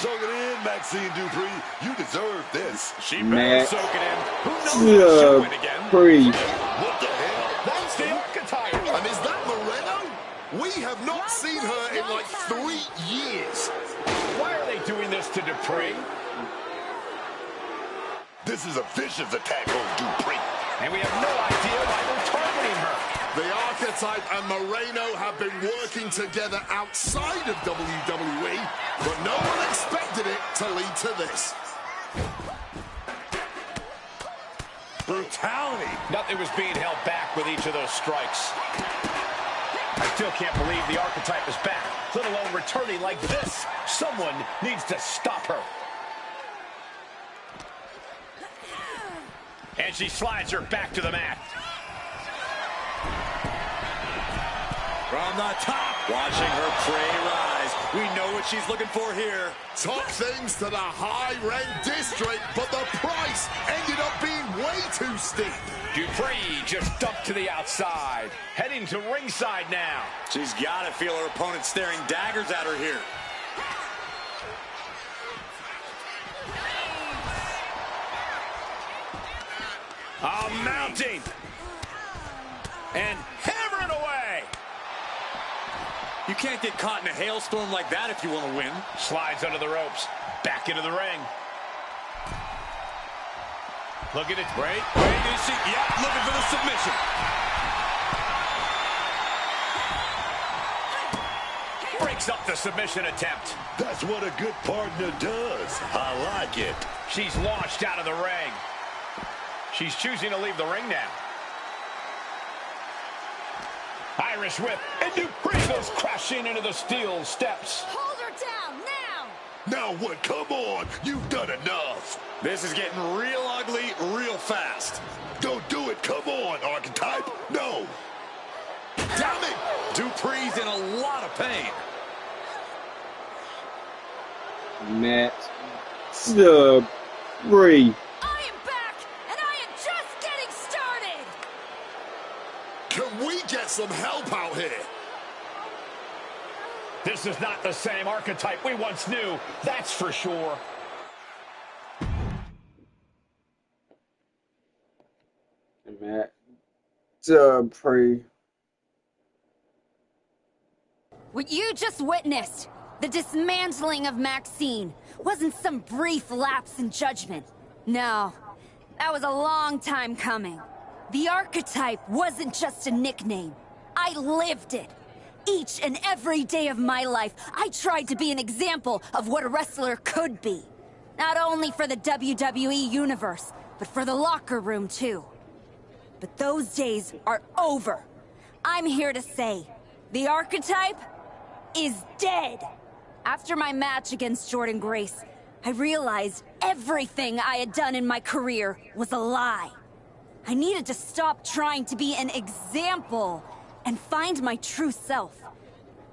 S8: Soak it in, Maxine Dupree. You deserve this.
S10: She better soak it in. Who knows if she'll win again?
S8: What the hell?
S10: That's the archetype.
S9: And is that Moreno? We have not seen her in like 3 years.
S7: Why are they doing this to Dupree?
S8: This is a vicious attack on Dupree.
S7: And we have no idea why they're targeting her.
S9: The Archetype and Moreno have been working together outside of WWE, but no one expected it to lead to this.
S7: Brutality. Nothing was being held back with each of those strikes. I still can't believe the Archetype is back, let alone returning like this. Someone needs to stop her. And she slides her back to the mat.
S10: From the top, watching her prey rise. We know what she's looking for here.
S9: Top things to the high-rent district, but the price ended up being way too steep.
S7: Dupree just dumped to the outside, heading to ringside now.
S10: She's got to feel her opponent staring daggers at her here.
S7: Mounting. And hammering away.
S10: You can't get caught in a hailstorm like that if you want to win.
S7: Slides under the ropes. Back into the ring. Look at it.
S10: Wait, is she? Yeah, looking for the submission.
S7: Breaks up the submission attempt.
S8: That's what a good partner does. I like it.
S7: She's launched out of the ring. She's choosing to leave the ring now. Irish whip, and Dupree goes crashing into the steel steps.
S2: Hold her down, now!
S8: Now what? Come on. You've done enough.
S10: This is getting real ugly real fast.
S8: Don't do it. Come on, Archetype. No.
S10: Damn it! Dupree's in a lot of pain.
S17: Matt Dupree.
S2: I am back, and I am just getting started!
S9: Can we get some help out here?
S7: This is not the same Archetype we once knew, that's for sure.
S17: Matt Dupree.
S2: What you just witnessed, the dismantling of Maxine, wasn't some brief lapse in judgment. No, that was a long time coming. The Archetype wasn't just a nickname. I lived it. Each and every day of my life, I tried to be an example of what a wrestler could be. Not only for the WWE Universe, but for the locker room too. But those days are over. I'm here to say, the Archetype is dead. After my match against Jordan Grace, I realized everything I had done in my career was a lie. I needed to stop trying to be an example and find my true self.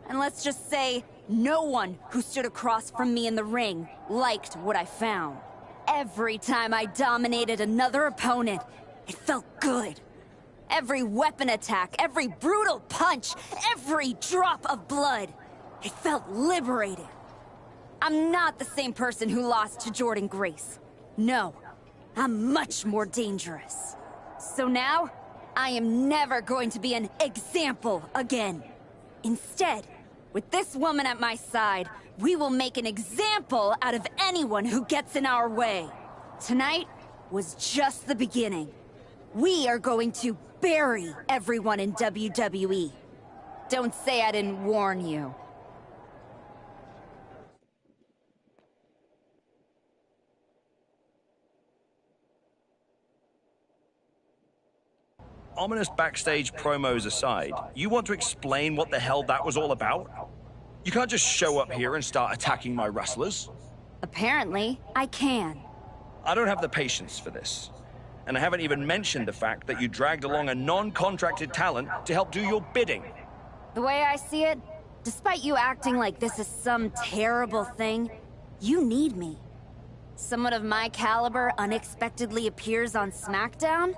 S2: And let's just say, no one who stood across from me in the ring liked what I found. Every time I dominated another opponent, it felt good. Every weapon attack, every brutal punch, every drop of blood, it felt liberated. I'm not the same person who lost to Jordan Grace. No, I'm much more dangerous. So now, I am never going to be an example again. Instead, with this woman at my side, we will make an example out of anyone who gets in our way. Tonight was just the beginning. We are going to bury everyone in WWE. Don't say I didn't warn you.
S18: Ominous backstage promos aside, you want to explain what the hell that was all about? You can't just show up here and start attacking my wrestlers.
S2: Apparently, I can.
S18: I don't have the patience for this. And I haven't even mentioned the fact that you dragged along a non-contracted talent to help do your bidding.
S2: The way I see it, despite you acting like this is some terrible thing, you need me. Someone of my caliber unexpectedly appears on SmackDown?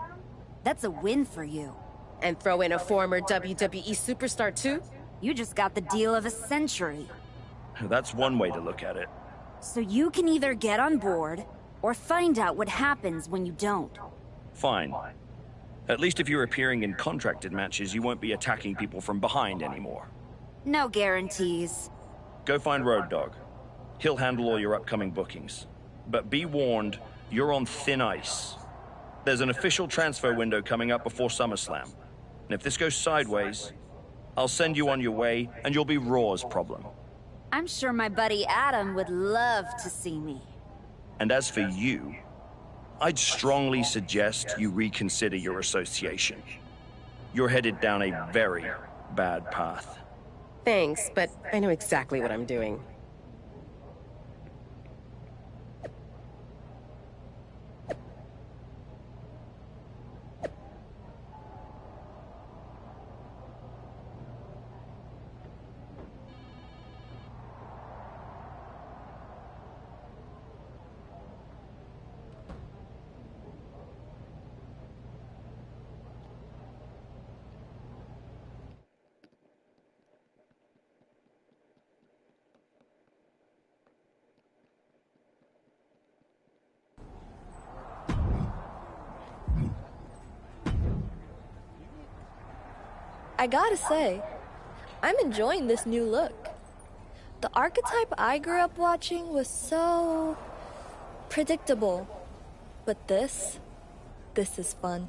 S2: That's a win for you.
S15: And throw in a former WWE superstar too?
S2: You just got the deal of a century.
S18: That's one way to look at it.
S2: So you can either get on board, or find out what happens when you don't.
S18: Fine. At least if you're appearing in contracted matches, you won't be attacking people from behind anymore.
S2: No guarantees.
S18: Go find Road Dogg. He'll handle all your upcoming bookings. But be warned, you're on thin ice. There's an official transfer window coming up before SummerSlam. And if this goes sideways, I'll send you on your way, and you'll be Raw's problem.
S2: I'm sure my buddy Adam would love to see me.
S18: And as for you, I'd strongly suggest you reconsider your association. You're headed down a very bad path.
S15: Thanks, but I know exactly what I'm doing.
S5: I gotta say, I'm enjoying this new look. The archetype I grew up watching was so predictable. But this is fun.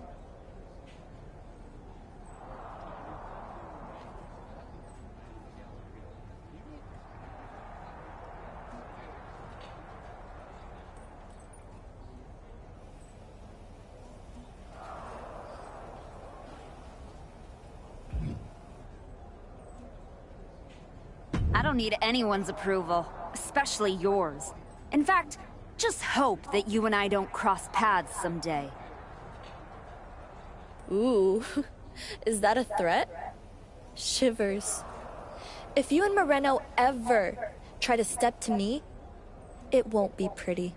S2: I don't need anyone's approval, especially yours. In fact, just hope that you and I don't cross paths someday.
S5: Ooh, is that a threat? Shivers. If you and Moreno ever try to step to me, it won't be pretty.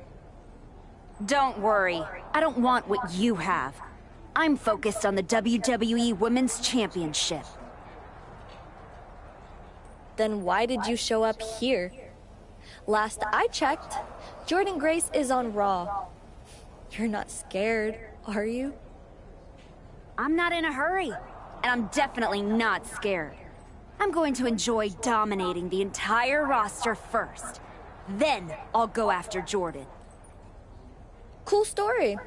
S2: Don't worry. I don't want what you have. I'm focused on the WWE Women's Championship.
S5: Then why did you show up here? Last I checked, Jordynne Grace is on Raw. You're not scared, are you?
S2: I'm not in a hurry, and I'm definitely not scared. I'm going to enjoy dominating the entire roster first. Then I'll go after Jordynne.
S5: Cool story.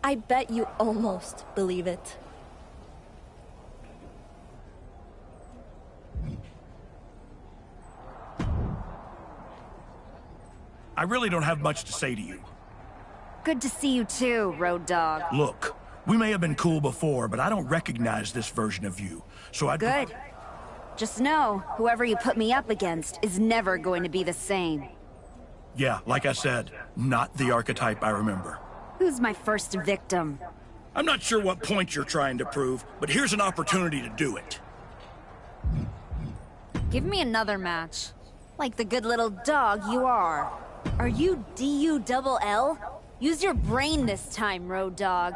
S5: I bet you almost believe it.
S19: I really don't have much to say to you.
S2: Good to see you too, Road Dogg.
S19: Look, we may have been cool before, but I don't recognize this version of you, so I...
S2: Good. Just know, whoever you put me up against is never going to be the same.
S19: Yeah, like I said, not the archetype I remember.
S2: Who's my first victim?
S19: I'm not sure what point you're trying to prove, but here's an opportunity to do it.
S2: Give me another match. Like the good little dog you are. Are you D-U-double-L? Use your brain this time, Road Dogg.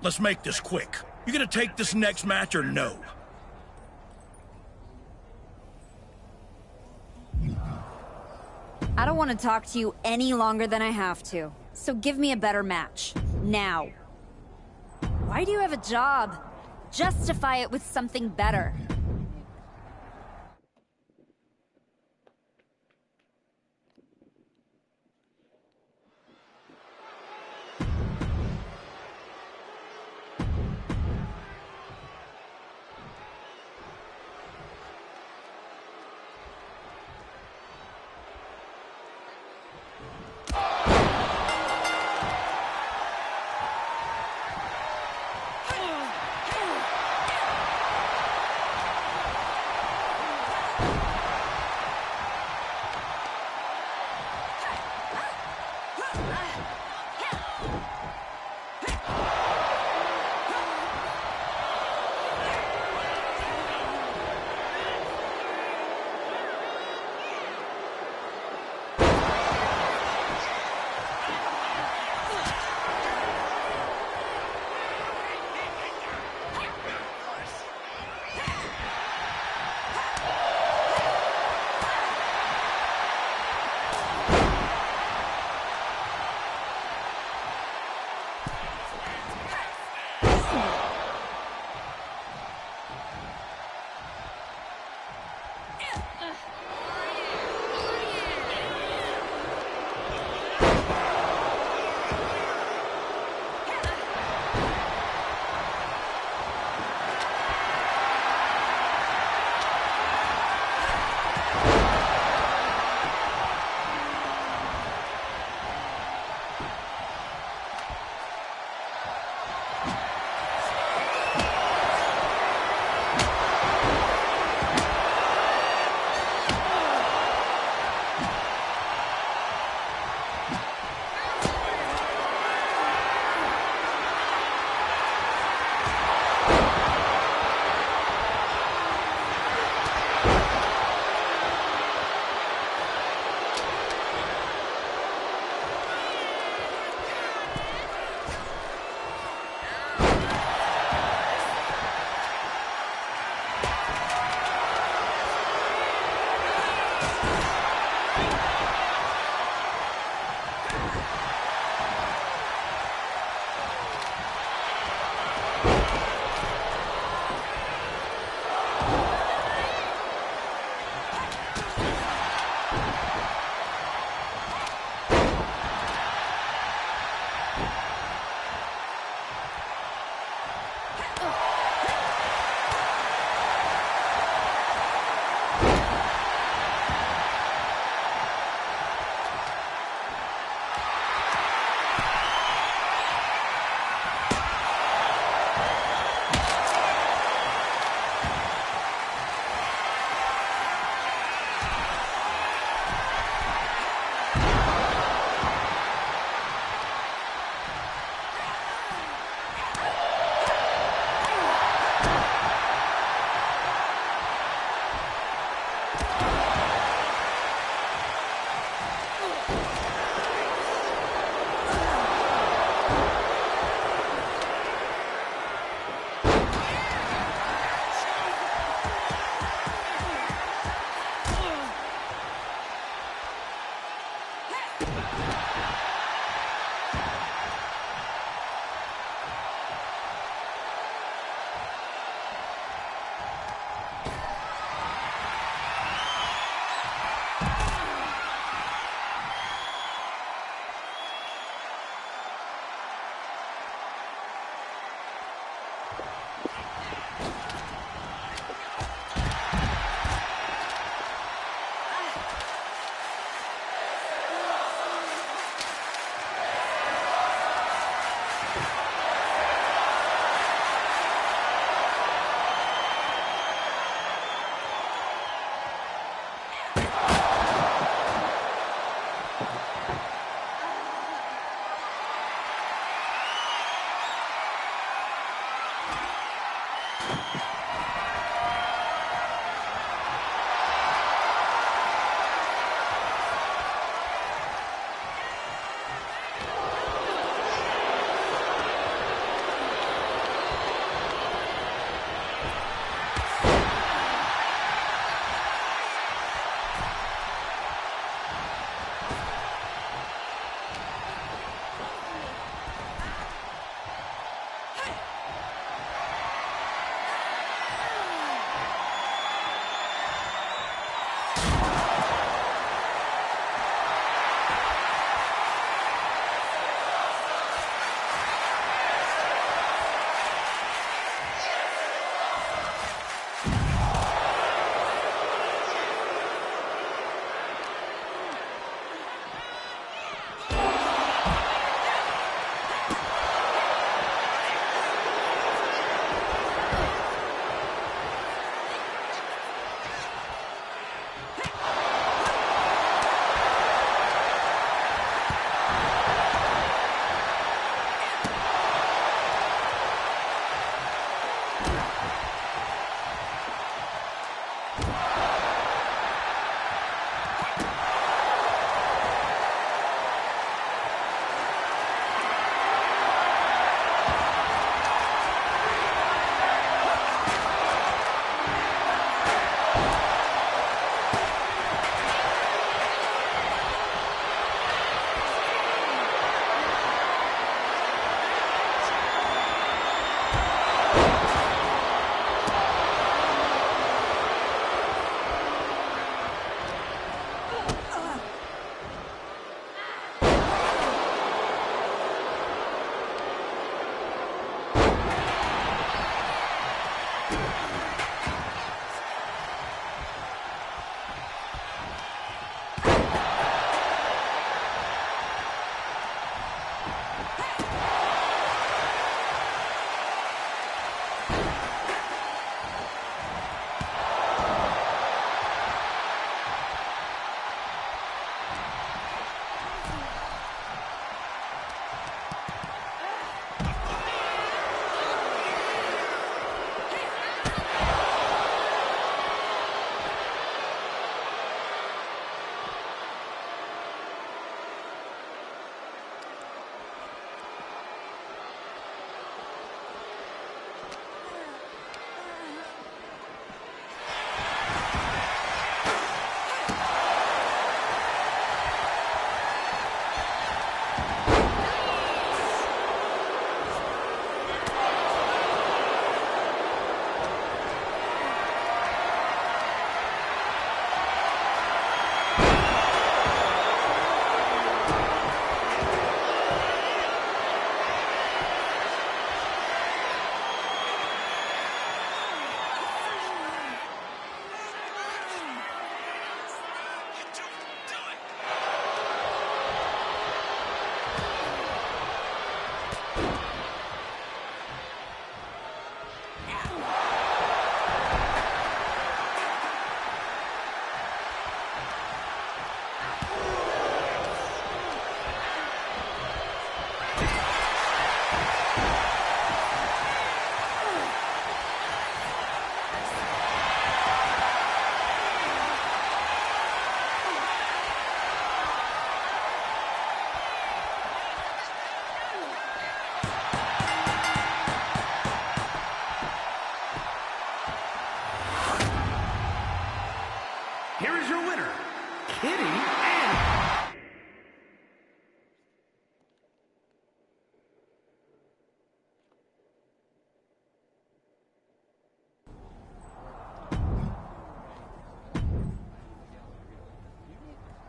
S19: Let's make this quick. You gonna take this next match or no?
S2: I don't want to talk to you any longer than I have to. So give me a better match. Now. Why do you have a job? Justify it with something better.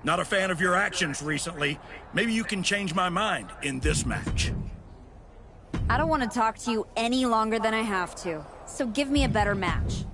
S19: Not a fan of your actions recently. Maybe you can change my mind in this match.
S2: I don't want to talk to you any longer than I have to. So give me a better match.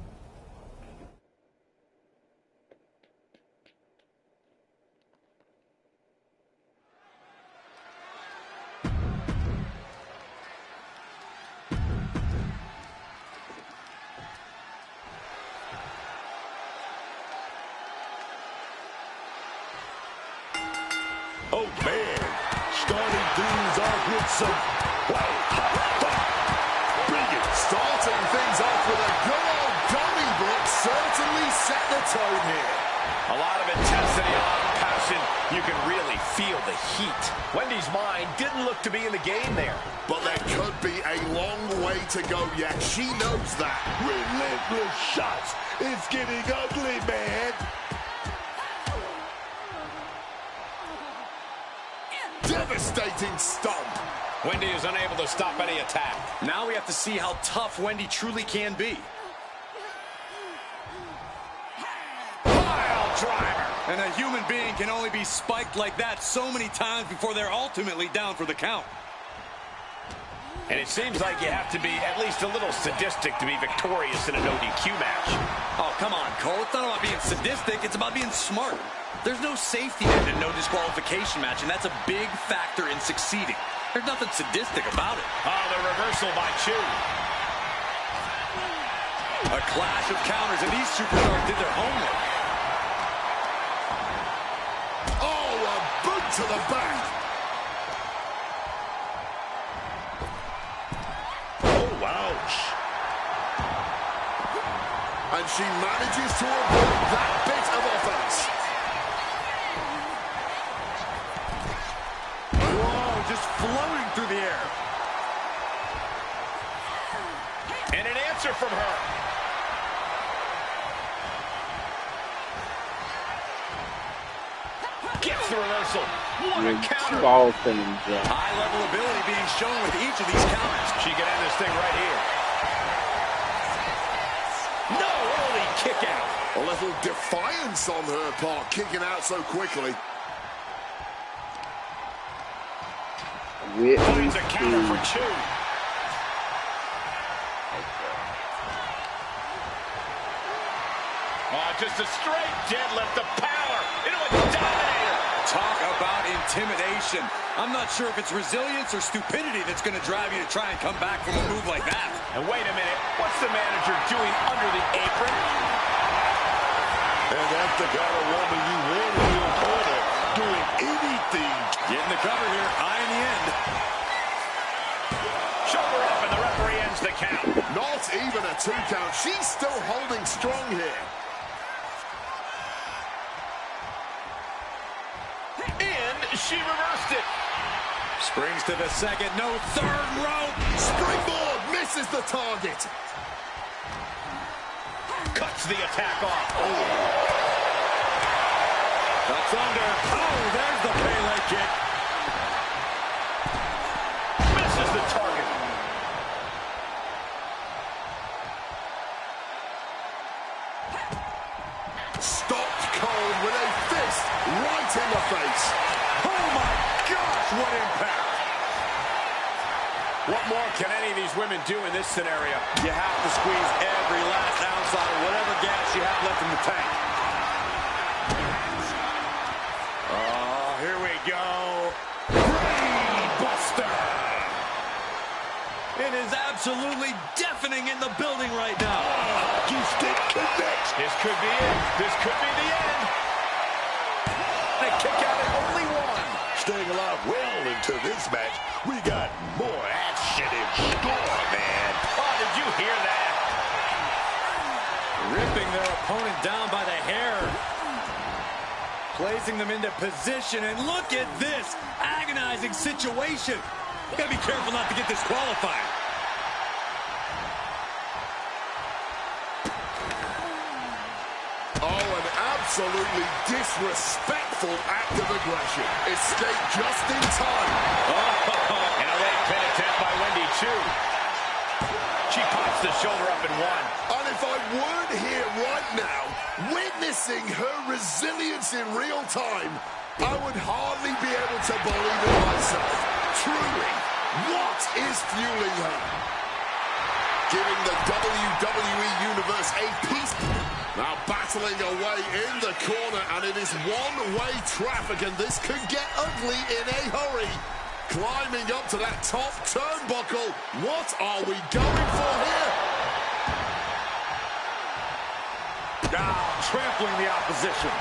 S8: Oh, man. Starting things off with some white-hot fire. Brilliant.
S9: Starting things off with a good old Donnybrook certainly set the tone here.
S7: A lot of intensity, a lot of passion. You can really feel the heat. Wendy's mind didn't look to be in the game there.
S9: But there could be a long way to go yet. She knows that.
S8: Relentless shots. It's getting ugly, man.
S9: Devastating stomp.
S10: Wendy is unable to stop any attack. Now we have to see how tough Wendy truly can be. Pile driver. And a human being can only be spiked like that so many times before they're ultimately down for the count.
S7: And it seems like you have to be at least a little sadistic to be victorious in a no-DQ match.
S10: Oh, come on, Cole. It's not about being sadistic. It's about being smart. There's no safety net and no disqualification match, and that's a big factor in succeeding. There's nothing sadistic about it.
S7: Oh, the reversal by Chu.
S10: A clash of counters, and these superstars did their homework.
S9: Oh, a boot to the back.
S8: Oh, ouch.
S9: And she manages to avoid that bit of offense.
S10: Just floating through the air.
S7: And an answer from her. Gets the reversal. What a counter.
S10: High-level ability being shown with each of these counters.
S7: She can end this thing right here. No, early kick out.
S9: A little defiance on her part, kicking out so quickly.
S7: Finds a counter for Chu. Oh, just a straight deadlift of power into a dominator.
S10: Talk about intimidation. I'm not sure if it's resilience or stupidity that's going to drive you to try and come back from a move like that.
S7: And wait a minute, what's the manager doing under the apron?
S8: And that's the kind of woman you want in your corner, doing anything.
S10: Getting the cover here, eye in the end.
S7: Shoulder up, and the referee ends the count.
S9: Not even a 2 count. She's still holding strong here.
S7: And she reversed it.
S10: Springs to the second, no third rope.
S9: Springboard misses the target.
S7: Cuts the attack off.
S10: That's under. Oh, there's the Pele kick.
S7: Misses the target.
S9: Stopped cold with a fist right in the face.
S10: Oh my gosh, what impact.
S7: What more can any of these women do in this scenario?
S10: You have to squeeze every last ounce out of whatever gas you have left in the tank. Oh, here we go. Brain Buster. It is absolutely deafening in the building right now.
S8: Houston connects.
S7: This could be it. This could be the end. They kick out at only one.
S8: Staying alive well into this match. We got more action in store, man.
S7: Oh, did you hear that?
S10: Ripping their opponent down by the hair. Placing them into position, and look at this agonizing situation. You gotta be careful not to get disqualified.
S9: Oh, an absolutely disrespectful act of aggression. Escaped just in time.
S7: Oh, and a late pin attempt by Wendy Chu. She pops the shoulder up and one.
S9: And if I weren't here right now, witnessing her resilience in real time, I would hardly be able to believe it myself. Truly, what is fueling her? Giving the WWE Universe a piece. Now battling away in the corner, and it is one-way traffic, and this could get ugly in a hurry. Climbing up to that top turnbuckle. What are we going for here?
S7: Trampling the opposition.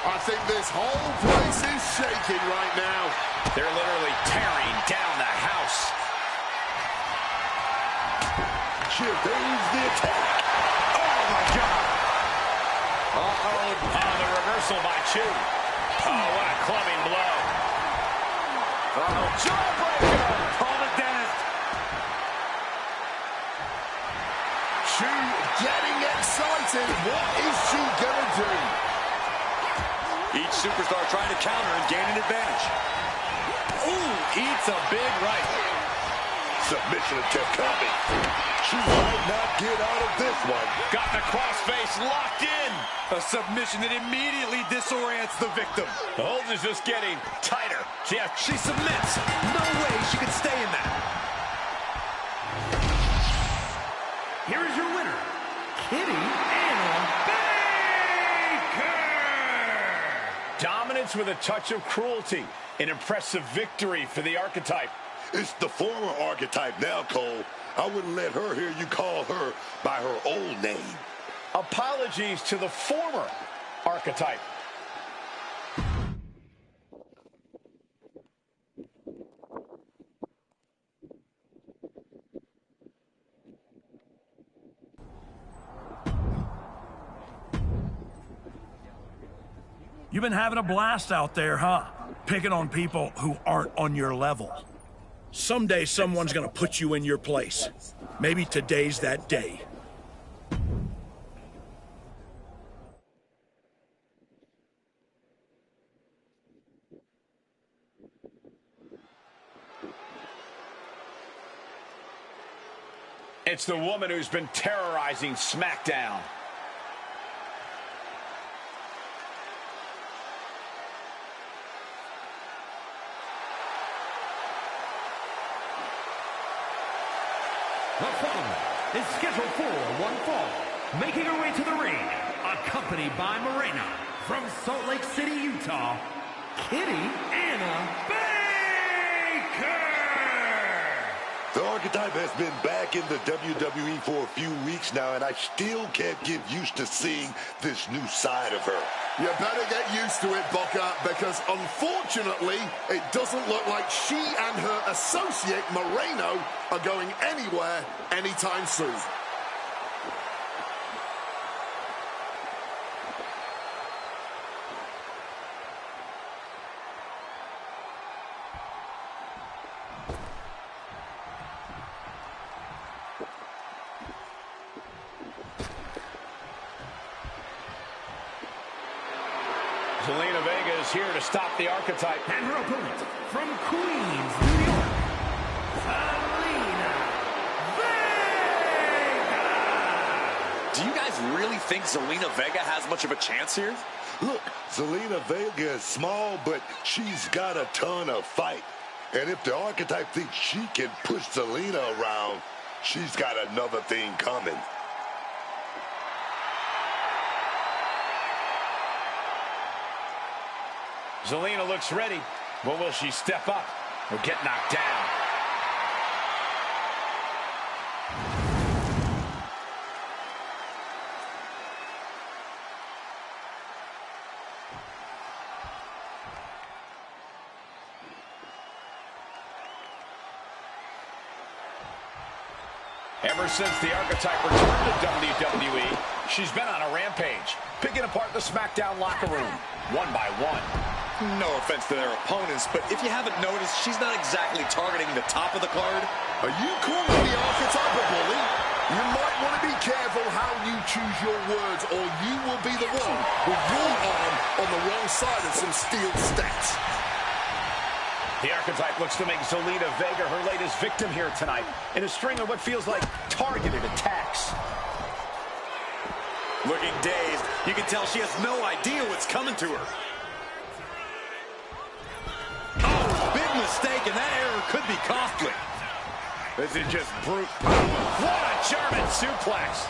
S9: I think this whole place is shaking right now.
S7: They're literally tearing down the house.
S8: She evades the attack.
S7: Oh, my God. The reversal by Chu. Oh, what a clubbing blow. Jawbreaker. Call the dentist.
S9: Chu getting excited. What is she gonna do?
S10: Each superstar trying to counter and gain an advantage. Ooh, eats a big right.
S8: Submission attempt coming. She might not get out of this one.
S7: Got the crossface locked in.
S10: A submission that immediately disorients the victim.
S7: The hold is just getting tighter.
S10: She submits. No way she could stay in that.
S6: Here is your winner, Kitty Anna Baker!
S7: Dominance with a touch of cruelty. An impressive victory for the Archetype.
S8: It's the former Archetype now, Cole. I wouldn't let her hear you call her by her old name.
S7: Apologies to the former Archetype.
S19: You've been having a blast out there, huh? Picking on people who aren't on your level. Someday someone's gonna put you in your place. Maybe today's that day.
S7: It's the woman who's been terrorizing SmackDown.
S6: The following is scheduled for one fall, making her way to the ring, accompanied by Morena from Salt Lake City, Utah, Kitty Anna Baker!
S8: The Archetype has been back in the WWE for a few weeks now, and I still can't get used to seeing this new side of her.
S9: You better get used to it, Booker, because unfortunately, it doesn't look like she and her associate, Moreno, are going anywhere anytime soon.
S7: Zelina Vega is here to stop the Archetype.
S6: And her opponent from Queens, New York, Zelina Vega!
S10: Do you guys really think Zelina Vega has much of a chance here?
S8: Look, Zelina Vega is small, but she's got a ton of fight. And if the Archetype thinks she can push Zelina around, she's got another thing coming.
S7: Zelina looks ready, but will she step up or get knocked down? Ever since the Archetype returned to WWE, she's been on a rampage, picking apart the SmackDown locker room, one by one.
S10: No offense to their opponents, but if you haven't noticed, she's not exactly targeting the top of the card.
S9: Are you calling the Archetype a bully? You might want to be careful how you choose your words, or you will be the one with your arm on the wrong side of some steel steps.
S7: The Archetype looks to make Zelina Vega her latest victim here tonight in a string of what feels like targeted attacks.
S10: Looking dazed. You can tell she has no idea what's coming to her. Oh, big mistake, and that error could be costly.
S7: This is just brute power. What a German suplex.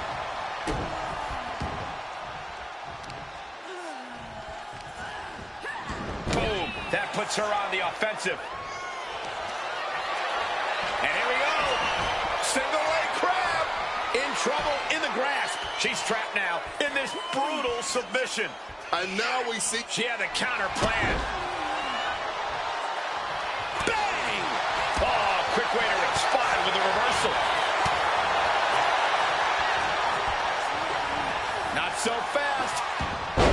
S7: Boom. That puts her on the offensive. And here we go. Single leg crab. In trouble in the grasp. She's trapped now in this brutal submission.
S9: And now we see...
S7: She had the counter plan. Bang! Oh, quick way to respond with the reversal. Not so fast.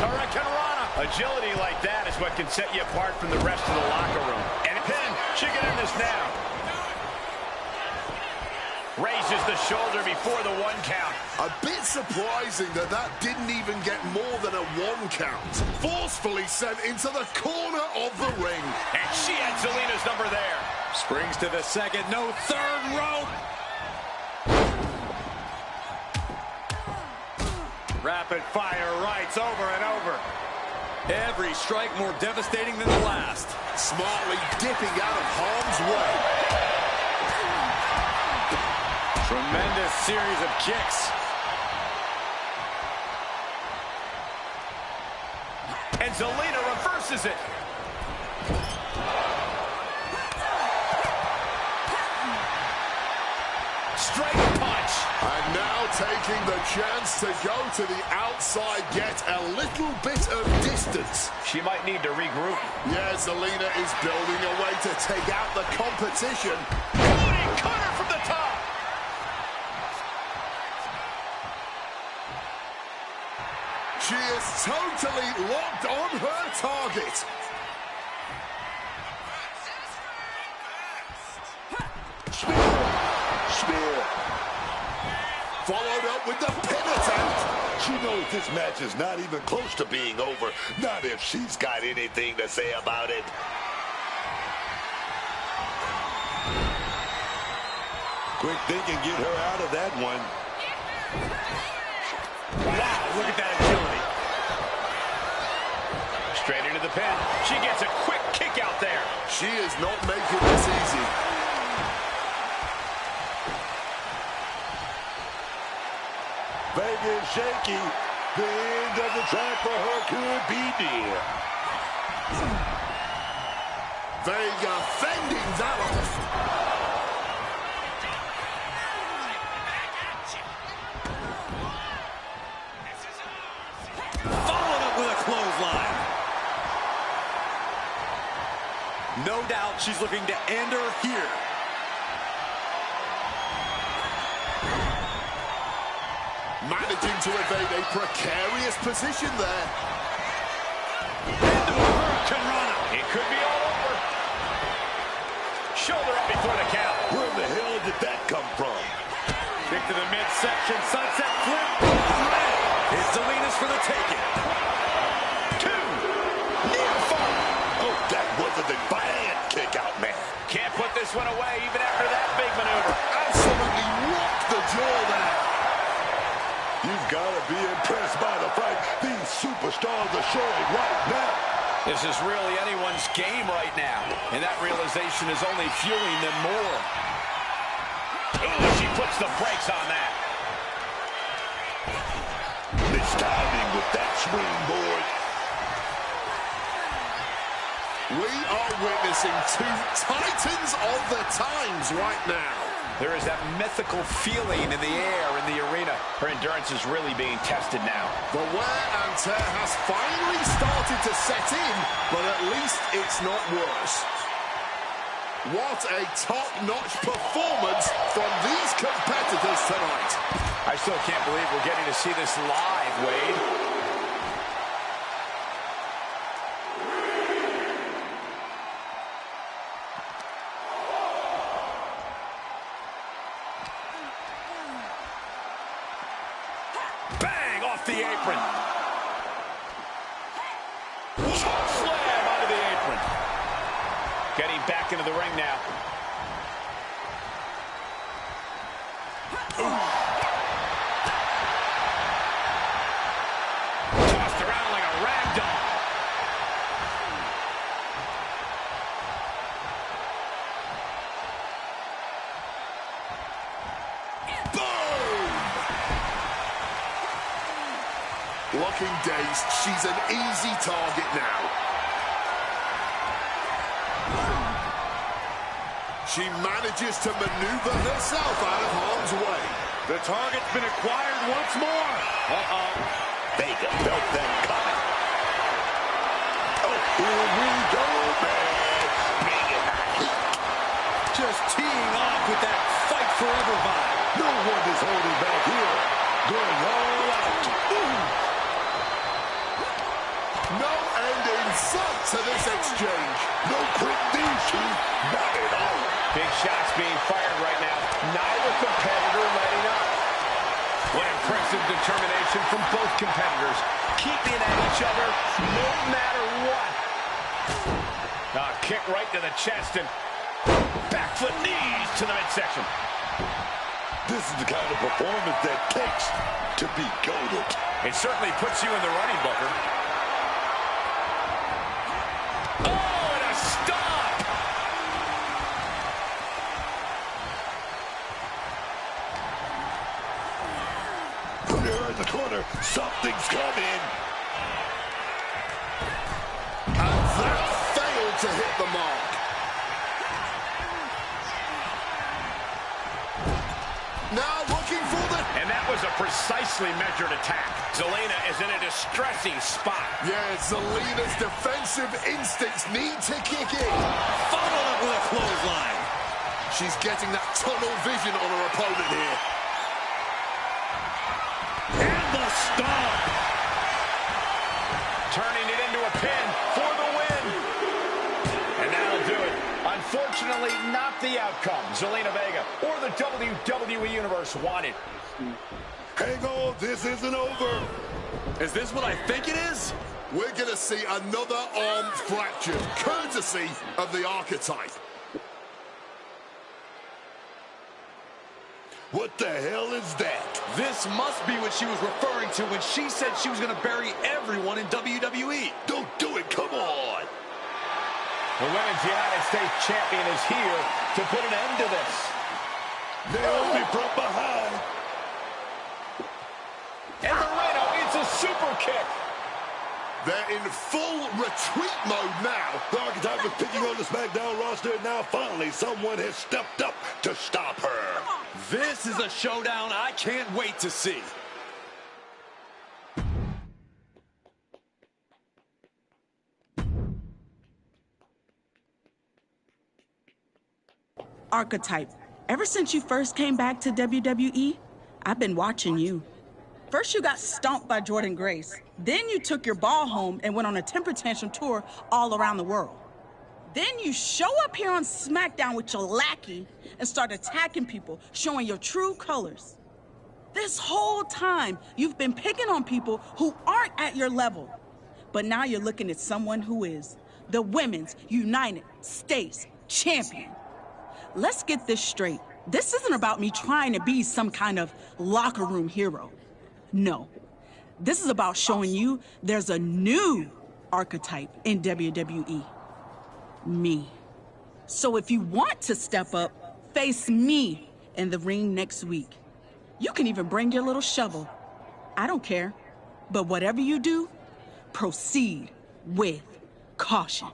S7: Hurricane Rana. Agility like that is what can set you apart from the rest of the locker room. And pin. She can end this now. Raises the shoulder before the 1 count.
S9: A bit surprising that that didn't even get more than a 1 count. Forcefully sent into the corner of the ring.
S7: And she had Zelina's number there.
S10: Springs to the second, no third rope. Rapid fire rights over and over. Every strike more devastating than the last.
S9: Smartly dipping out of harm's way.
S10: Tremendous series of kicks.
S7: And Zelina reverses it. Straight punch.
S9: And now taking the chance to go to the outside, get a little bit of distance.
S7: She might need to regroup.
S9: Yeah, Zelina is building a way to take out the competition.
S7: Floating cutter from the top.
S9: She is totally locked on her target.
S8: Spear.
S9: Followed up with the pin attempt.
S8: She knows this match is not even close to being over. Not if she's got anything to say about it. Quick thinking, get her out of that one.
S7: Wow, look at that agility. Straight into the pin. She gets a quick kick out there.
S9: She is not making this easy.
S8: Vega's shaky. The end of the track for her could be near.
S9: Vega fending that off.
S10: Followed up with a clothesline. No doubt she's looking to end her here.
S9: Managing to evade a precarious position there.
S10: Into a Hurricane Rana.
S7: It could be all over. Shoulder up before the count.
S8: Where the hell did that come from?
S10: Kick to the midsection, sunset flip. It's Zelina's for the taking.
S7: 2. Near fall.
S8: Oh, that was a bad kick out, man.
S7: Can't put this one away even after that big maneuver.
S9: Absolutely rocked the jaw there.
S8: You've got to be impressed by the fight these superstars are showing right now.
S7: This is really anyone's game right now, and that realization is only fueling them more. Ooh, she puts the brakes on that.
S8: Mistiming with that springboard.
S9: We are witnessing 2 titans of the times right now.
S7: There is that mythical feeling in the air in the arena. Her endurance is really being tested now.
S9: The wear and tear has finally started to set in, but at least it's not worse. What a top-notch performance from these competitors tonight.
S7: I still can't believe we're getting to see this live, Wade. Bang! Off the apron. Slam onto the apron. Getting back into the ring now.
S9: working days, she's an easy target now. She manages to maneuver herself out of harm's way.
S6: The target's been acquired once more. Uh-oh.
S8: Vega felt that coming. Oh, here we go, man. Bringing that heat.
S10: Just teeing off with that fight forever vibe.
S8: No one is holding back here. Going all out.
S9: No end in sight to this exchange.
S8: No quick D-shoot. Not at all.
S7: Big shots being fired right now. Neither competitor letting up. What impressive determination from both competitors. Keeping at each other no matter what. Kick right to the chest and back foot knees to the midsection.
S8: This is the kind of performance that takes to be goated.
S7: It certainly puts you in the running, Booker. Oh, and a stop!
S8: There in the corner, something's coming.
S9: And that failed to hit the mark. Now looking for the...
S7: And that was a precisely measured attack. Zelina is in a distressing spot.
S9: Yeah, Zelina's defensive instincts need to kick in.
S10: Followed up with a clothesline.
S9: She's getting that tunnel vision on her opponent here.
S19: And the stomp.
S7: Turning it into a pin for the win. And that'll do it. Unfortunately, not the outcome Zelina Vega or the WWE Universe wanted.
S8: Hang on, this isn't over.
S10: Is this what I think it is?
S9: We're going to see another arm fractured, courtesy of the Archetype.
S8: What the hell is that?
S10: This must be what she was referring to when she said she was going to bury everyone in WWE.
S8: Don't do it, come on.
S7: The Women's United States Champion is here to put an end to this.
S8: Naomi from behind.
S7: And Moreno, it's a super kick.
S9: They're in full retreat mode now.
S8: The Archetype was picking on the SmackDown roster, and now finally someone has stepped up to stop her.
S10: This is a showdown I can't wait to see.
S20: Archetype, ever since you first came back to WWE, I've been watching you. First you got stomped by Jordan Grace. Then you took your ball home and went on a temper tantrum tour all around the world. Then you show up here on SmackDown with your lackey and start attacking people, showing your true colors. This whole time, you've been picking on people who aren't at your level. But now you're looking at someone who is. The Women's United States Champion. Let's get this straight. This isn't about me trying to be some kind of locker room hero. No. This is about showing you there's a new archetype in WWE. Me. So if you want to step up, face me in the ring next week. You can even bring your little shovel. I don't care. But whatever you do, proceed with caution.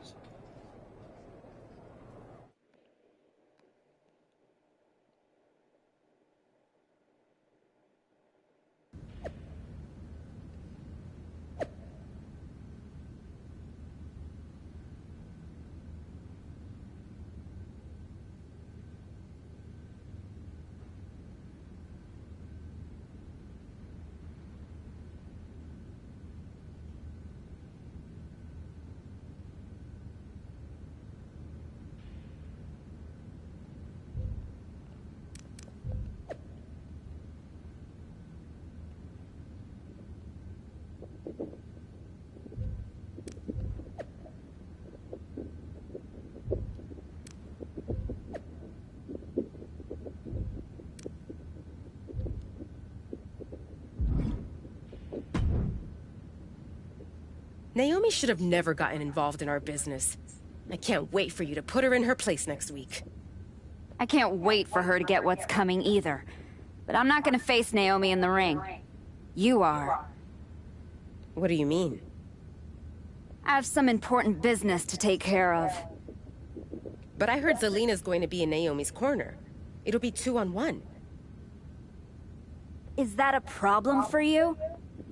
S15: Naomi should have never gotten involved in our business. I can't wait for you to put her in her place next week.
S2: I can't wait for her to get what's coming either. But I'm not gonna face Naomi in the ring. You are.
S15: What do you mean?
S2: I have some important business to take care of.
S15: But I heard Zelina's going to be in Naomi's corner. It'll be 2-on-1.
S2: Is that a problem for you?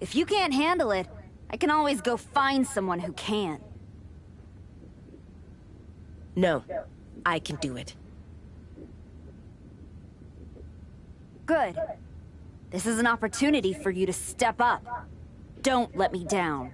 S2: If you can't handle it, I can always go find someone who can.
S15: No, I can do it.
S2: Good. This is an opportunity for you to step up. Don't let me down.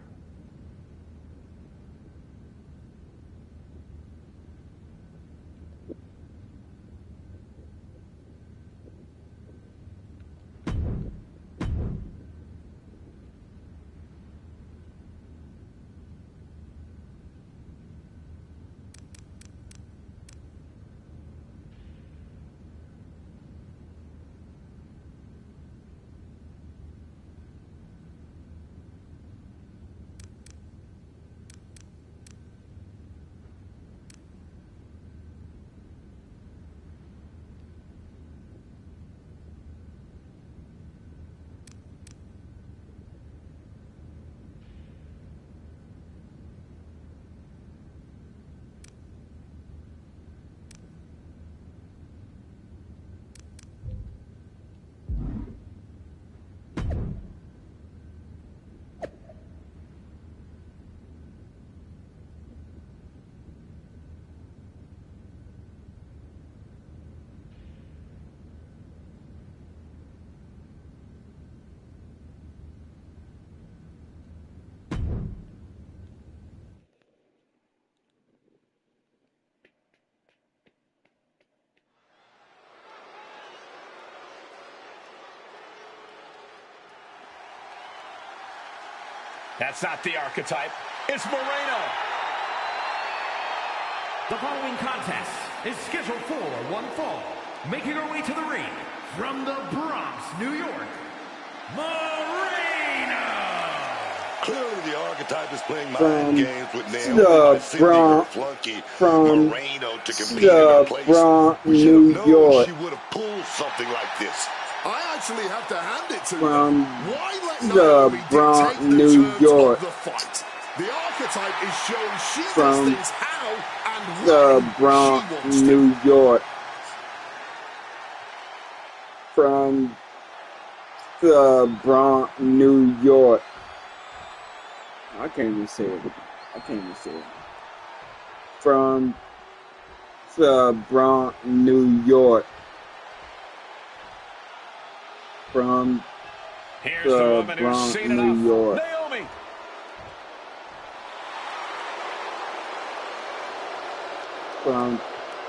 S7: That's not the archetype. It's Moreno.
S6: The following contest is scheduled for one fall. Making her way to the ring from the Bronx, New York, Moreno.
S8: Clearly the archetype is playing mind games with Naomi by sending her flunky Moreno to compete in her place. We should have known she would have pulled something like this.
S9: I actually have to hand it to
S17: From
S9: her. Why let Naomi
S17: Bronx,
S9: dictate the
S17: New
S9: terms
S17: York.
S9: of the fight? The archetype is showing she
S17: From
S9: does things how and
S17: the
S9: when
S17: Bronx,
S9: she wants to.
S17: New York. From the Bronx, New York. I can't even say it. I can't even say it. From the Bronx, New York. From
S7: Here's
S17: the
S7: the woman who's
S17: Bronx,
S7: seen
S17: New
S7: enough.
S17: York.
S7: Naomi.
S17: From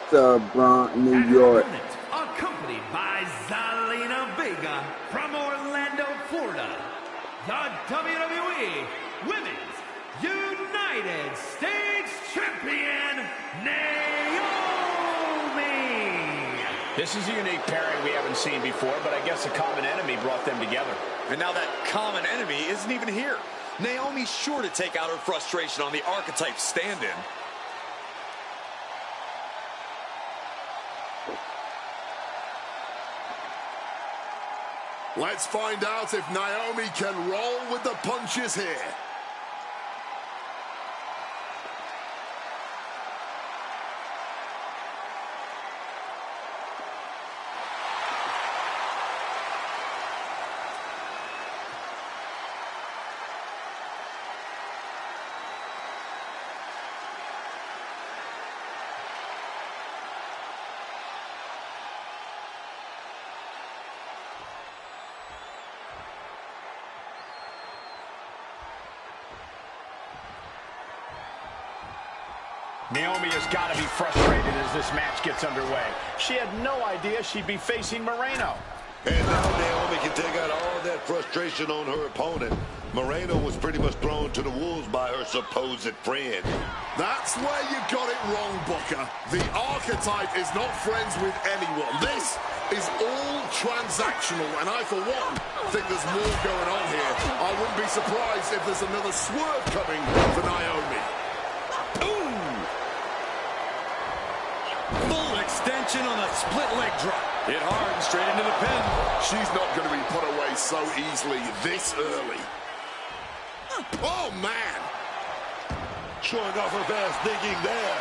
S17: the Bronx, New York.
S6: Accompanied by Zelina Vega from Orlando, Florida. The WWE Women's United States Champion, Naomi.
S7: This is a unique pairing we haven't seen before, but I guess a common enemy brought them together.
S10: And now that common enemy isn't even here. Naomi's sure to take out her frustration on the archetype stand-in.
S9: Let's find out if Naomi can roll with the punches here.
S7: Naomi has got to be frustrated as this match gets underway. She had no idea she'd be facing Moreno.
S8: And now Naomi can take out all that frustration on her opponent. Moreno was pretty much thrown to the wolves by her supposed friend.
S9: That's where you got it wrong, Booker. The archetype is not friends with anyone. This is all transactional, and I, for one, think there's more going on here. I wouldn't be surprised if there's another swerve coming for Naomi.
S10: Full extension on a split leg drop. Hit hard and straight into the pin.
S9: She's not going to be put away so easily this early. Oh, man.
S8: Showing off her fast thinking there.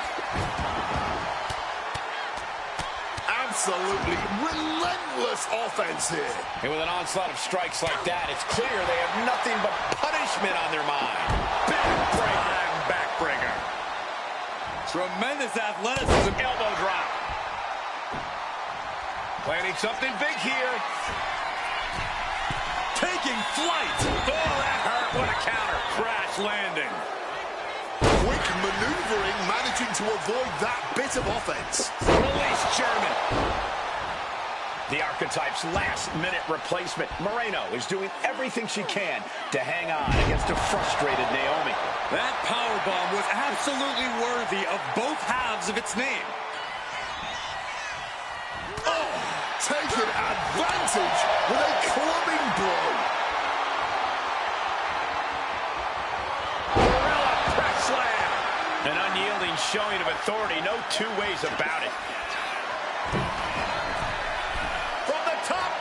S9: Absolutely relentless offense here.
S7: And with an onslaught of strikes like that, it's clear they have nothing but punishment on their mind.
S10: Backbreaker. Tremendous athleticism.
S7: Elbow drop. Planning something big here.
S10: Taking flight.
S7: Oh, that hurt. What a counter.
S10: Crash landing.
S9: Quick maneuvering, managing to avoid that bit of offense.
S7: Release German. The Archetype's last-minute replacement. Moreno is doing everything she can to hang on against a frustrated Naomi.
S10: That powerbomb was absolutely worthy of both halves of its name.
S9: Oh, taking advantage with a clubbing blow.
S7: Gorilla press slam. An unyielding showing of authority. No two ways about it. From the top.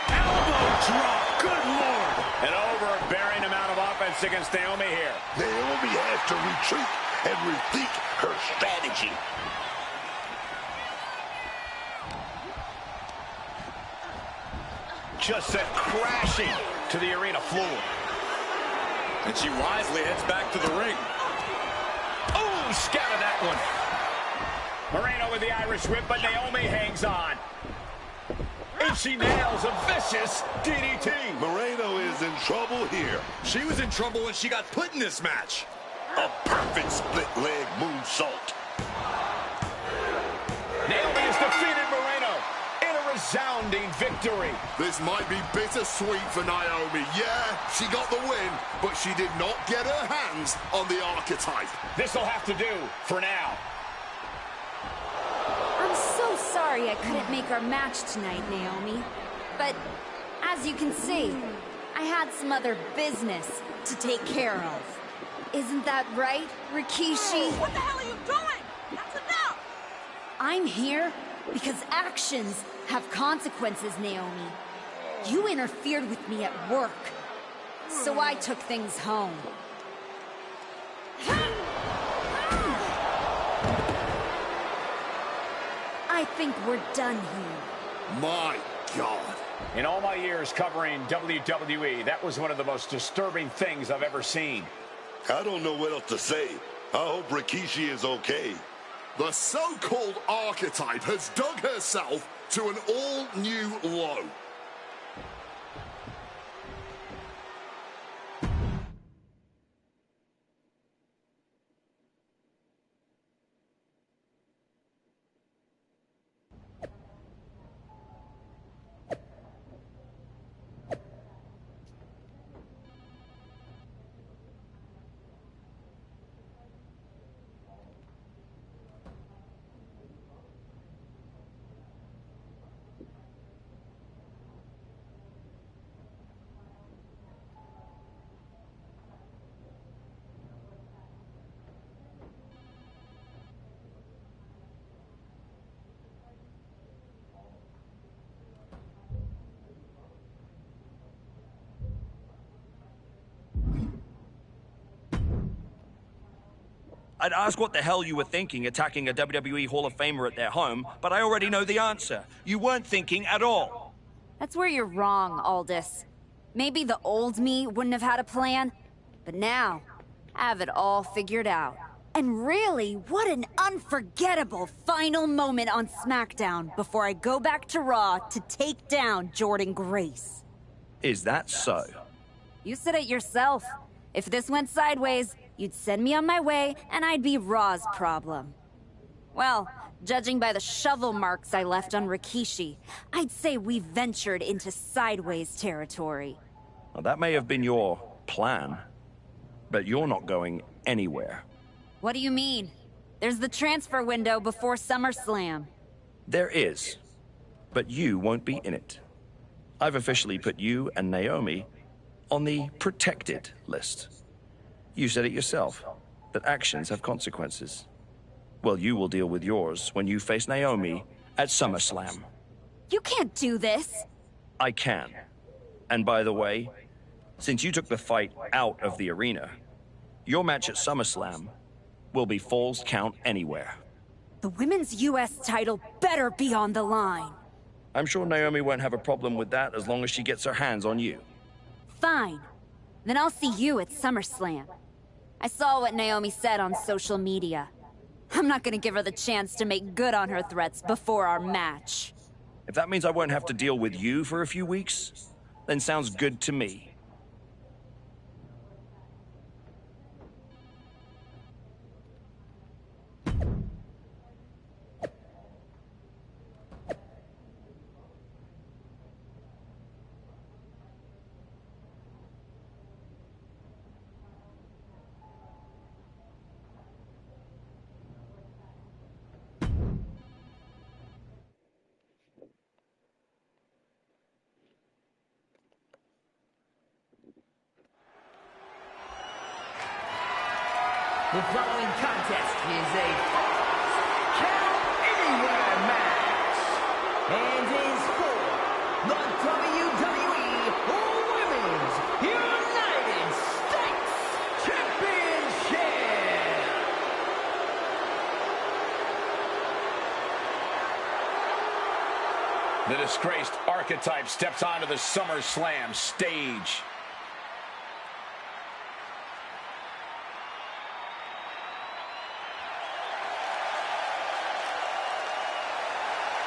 S7: Elbow drop. Good Lord. An overbearing amount of offense against Naomi here.
S8: Naomi has to retreat and rethink her strategy.
S7: Just sent crashing to the arena floor.
S10: And she wisely heads back to the ring.
S7: Oh, scattered that one. Moreno with the Irish whip, but Naomi hangs on. And she nails a vicious DDT.
S8: Moreno is in trouble here.
S10: She was in trouble when she got put in this match.
S8: A perfect split leg moonsault.
S7: Naomi has defeated Moreno in a resounding victory.
S9: This might be bittersweet for Naomi. Yeah, she got the win, but she did not get her hands on the Archetype.
S7: This'll have to do for now.
S2: I'm so sorry I couldn't make our match tonight, Naomi. But as you can see, I had some other business to take care of. Isn't that right, Rikishi?
S20: What the hell are you doing? That's enough!
S2: I'm here because actions have consequences, Naomi. You interfered with me at work, so I took things home. I think we're done here.
S9: My God.
S7: In all my years covering WWE, that was one of the most disturbing things I've ever seen.
S8: I don't know what else to say. I hope Rikishi is okay.
S9: The so-called Archetype has dug herself to an all-new low.
S18: I'd ask what the hell you were thinking attacking a WWE Hall of Famer at their home, but I already know the answer. You weren't thinking at all.
S2: That's where you're wrong, Aldous. Maybe the old me wouldn't have had a plan, but now I have it all figured out. And really, what an unforgettable final moment on SmackDown before I go back to Raw to take down Jordynne Grace.
S18: Is that so?
S2: You said it yourself. If this went sideways, you'd send me on my way, and I'd be Raw's problem. Well, judging by the shovel marks I left on Rikishi, I'd say we ventured into sideways territory.
S18: Well, that may have been your plan, but you're not going anywhere.
S2: What do you mean? There's the transfer window before SummerSlam.
S18: There is, but you won't be in it. I've officially put you and Naomi on the protected list. You said it yourself, that actions have consequences. Well, you will deal with yours when you face Naomi at SummerSlam.
S2: You can't do this.
S18: I can. And by the way, Since you took the fight out of the arena, your match at SummerSlam will be Falls Count Anywhere.
S2: The women's U.S. title better be on the line.
S18: I'm sure Naomi won't have a problem with that as long as she gets her hands on you.
S2: Fine. Then I'll see you at SummerSlam. I saw what Naomi said on social media. I'm not gonna give her the chance to make good on her threats before our match.
S18: If that means I won't have to deal with you for a few weeks, then sounds good to me.
S6: The following contest is a Falls Count Anywhere match and is for the WWE Women's United States Championship.
S7: The disgraced Archetype steps onto the SummerSlam stage.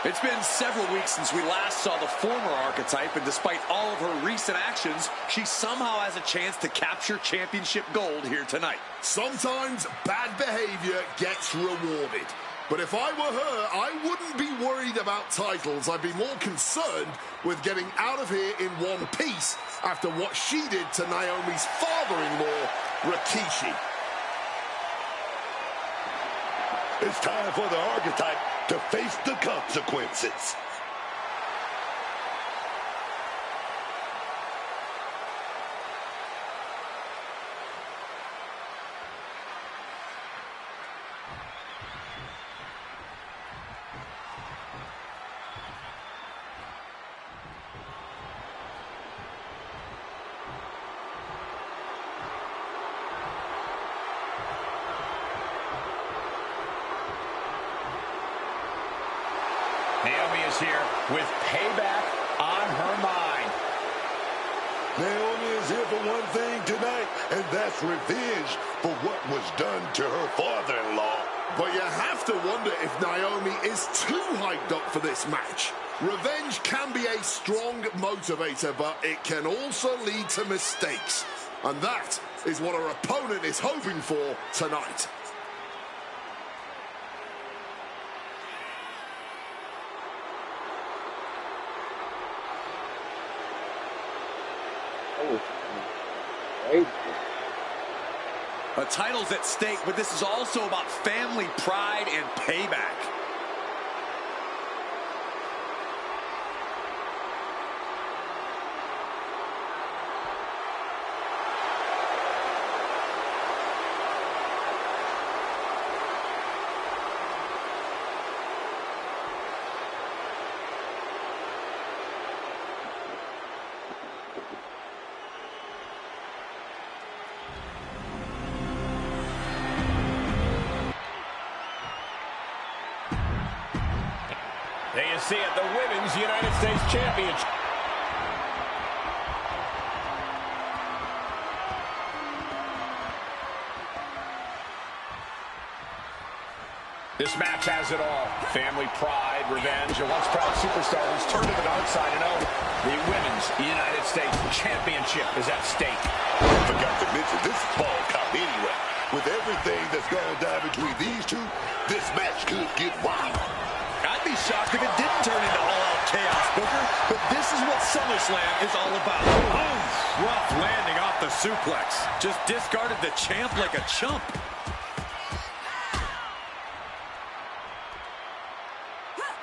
S10: It's been several weeks since we last saw the former Archetype, and despite all of her recent actions, she somehow has a chance to capture championship gold here tonight.
S9: Sometimes bad behavior gets rewarded. But if I were her, I wouldn't be worried about titles. I'd be more concerned with getting out of here in one piece after what she did to Naomi's father-in-law, Rikishi.
S8: It's time for the Archetype to face the consequences.
S7: Naomi is here with payback on her mind.
S8: Naomi is here for one thing tonight, and that's revenge for what was done to her father-in-law.
S9: But you have to wonder if Naomi is too hyped up for this match. Revenge can be a strong motivator, but it can also lead to mistakes. And that is what her opponent is hoping for tonight.
S10: A title's at stake, but this is also about family pride and payback.
S7: There you see it, the Women's United States Championship. This match has it all. Family pride, revenge, a once proud superstar who's turned to the dark side. And the Women's United States Championship is at stake.
S8: I forgot to mention, this is Fall Count Anywhere. With everything that's gone down between these two, this match could get wild.
S10: I'd be shocked if it didn't turn into all-out chaos, Booker, but this is what SummerSlam is all about. Oh, rough landing off the suplex. Just discarded the champ like a chump.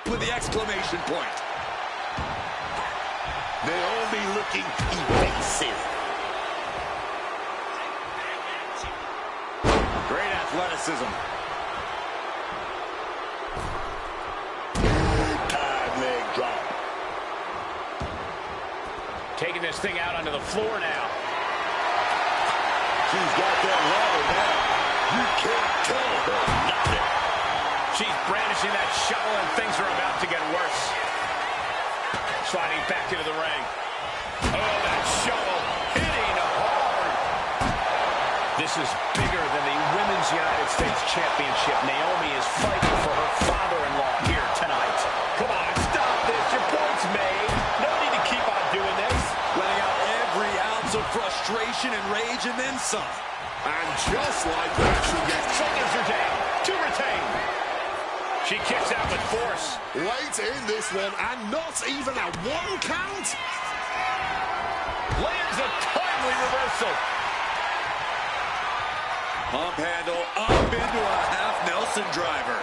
S10: With the exclamation point.
S8: Naomi looking evasive.
S10: Great athleticism.
S7: Taking this thing out onto the floor now.
S8: She's got that ladder now. You can't tell her nothing.
S7: She's brandishing that shovel, and things are about to get worse. Sliding back into the ring. Oh, that shovel hitting hard. This is bigger than the Women's United States Championship. Naomi is fighting for her father-in-law here tonight. Come on, stop this. Your point's made. No need to keep on doing this.
S10: Letting out every ounce of frustration and rage and then some.
S9: And just like that, she gets...
S7: Shoulders are down. To retain. She kicks out with force.
S9: Late in this one, and not even a 1 count.
S7: Lands a timely reversal.
S10: Pump handle up into a half Nelson driver.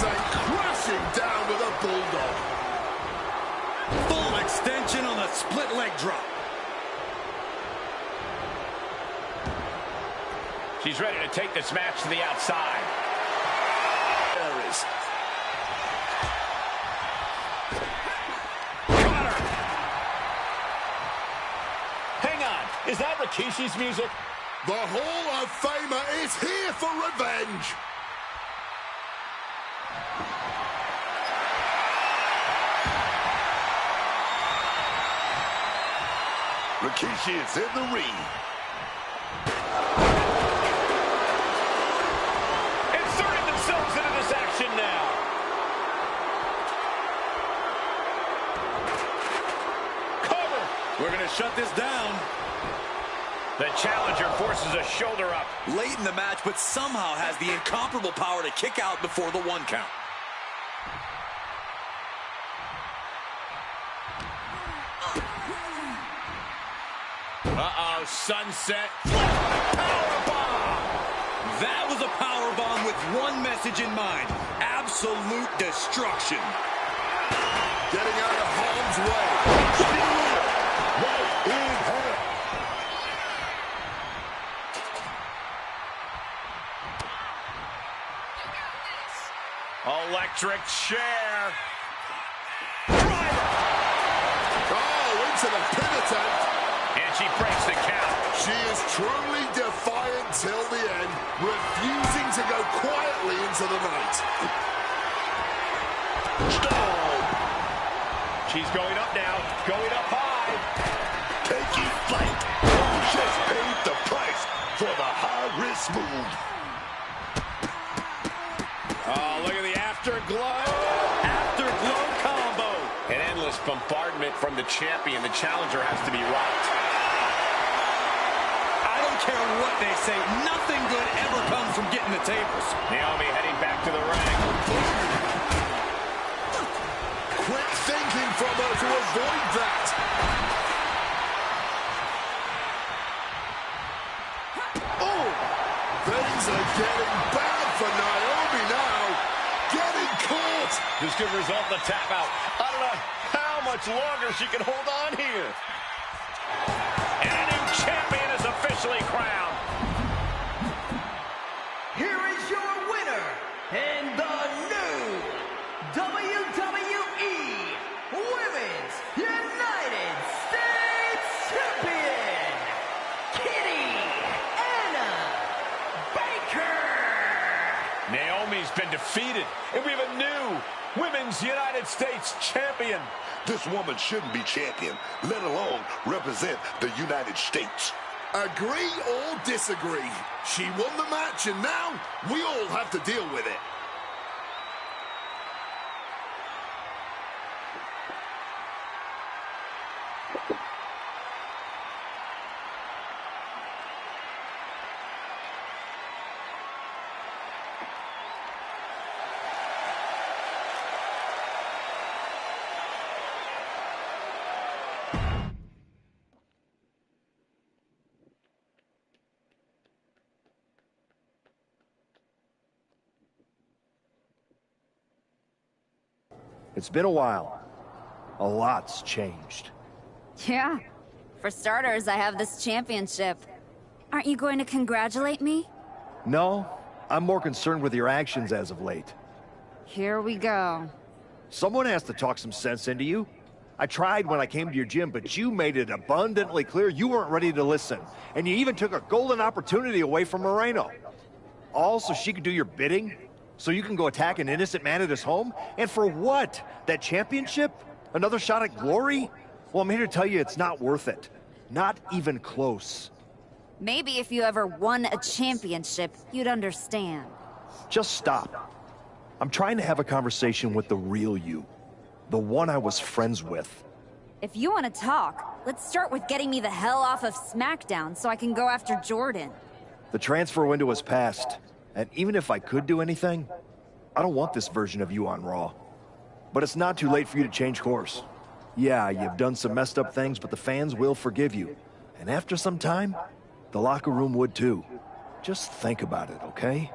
S9: Sent crashing down with a bulldog.
S10: Full extension on the split leg drop.
S7: She's ready to take this match to the outside.
S9: There is.
S7: Hang on, is that Rikishi's music?
S9: The Hall of Famer is here for revenge.
S8: Rikishi is in the ring.
S7: Inserting themselves into this action now. Cover.
S10: We're going to shut this down.
S7: The challenger forces a shoulder up.
S10: Late in the match, but somehow has the incomparable power to kick out before the 1 count.
S7: Uh-oh, sunset. Powerbomb!
S10: That was a powerbomb with one message in mind. Absolute destruction.
S9: Getting out of harm's way.
S8: Right in her.
S7: Electric chair.
S9: Oh, into the pin attempt.
S7: And she breaks the count.
S9: She is truly defiant till the end, refusing to go quietly into the night.
S8: Stone.
S7: She's going up now, going up high.
S8: Taking flight. Just paid the price for the high-risk move.
S7: Oh, look at the afterglow. Afterglow combo. An endless bombardment from the champion. The challenger has to be rocked.
S10: I don't care what they say. Nothing good ever comes from getting the tables.
S7: Naomi heading back to the ring.
S9: Quick thinking from her to avoid that. Oh, things are getting bad for Naomi now. Getting caught.
S7: This could result in a tap out. I don't know how much longer she can hold on here. And a new champion is officially crowned.
S6: Here is your winner, and the new WWE Women's United States Champion, Kitty Anna Baker.
S7: Naomi's been defeated, and we have a new Women's United States Champion.
S8: This woman shouldn't be champion, let alone represent the United States.
S9: Agree or disagree? She won the match, and now we all have to deal with it.
S1: It's been a while. A lot's changed.
S2: Yeah. For starters, I have this championship. Aren't you going to congratulate me?
S1: No, I'm more concerned with your actions as of late.
S2: Here we go.
S1: Someone has to talk some sense into you. I tried when I came to your gym, but you made it abundantly clear you weren't ready to listen. And you even took a golden opportunity away from Moreno. All so she could do your bidding? So you can go attack an innocent man at his home? And for what? That championship? Another shot at glory? Well, I'm here to tell you it's not worth it. Not even close.
S2: Maybe if you ever won a championship, you'd understand.
S1: Just stop. I'm trying to have a conversation with the real you. The one I was friends with.
S2: If you want to talk, let's start with getting me the hell off of SmackDown so I can go after Jordan.
S1: The transfer window has passed, and even if I could do anything, I don't want this version of you on Raw. But it's not too late for you to change course. Yeah, you've done some messed up things, but the fans will forgive you. And after some time, the locker room would too. Just think about it, okay?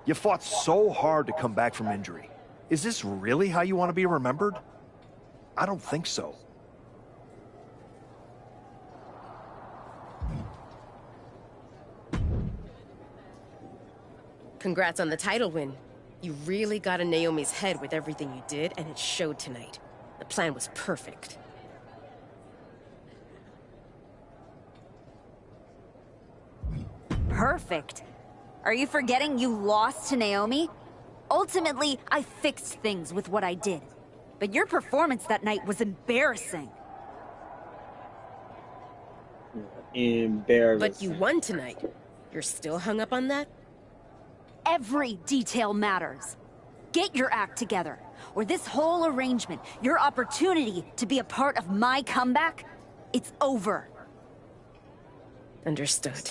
S1: You fought so hard to come back from injury. Is this really how you want to be remembered? I don't think so.
S15: Congrats on the title win. You really got in Naomi's head with everything you did, and it showed tonight. The plan was perfect.
S2: Perfect. Are you forgetting you lost to Naomi? Ultimately, I fixed things with what I did. But your performance that night was embarrassing.
S17: Embarrassing.
S15: But you won tonight. You're still hung up on that?
S2: Every detail matters. Get your act together, or this whole arrangement, your opportunity to be a part of my comeback, it's over.
S15: Understood.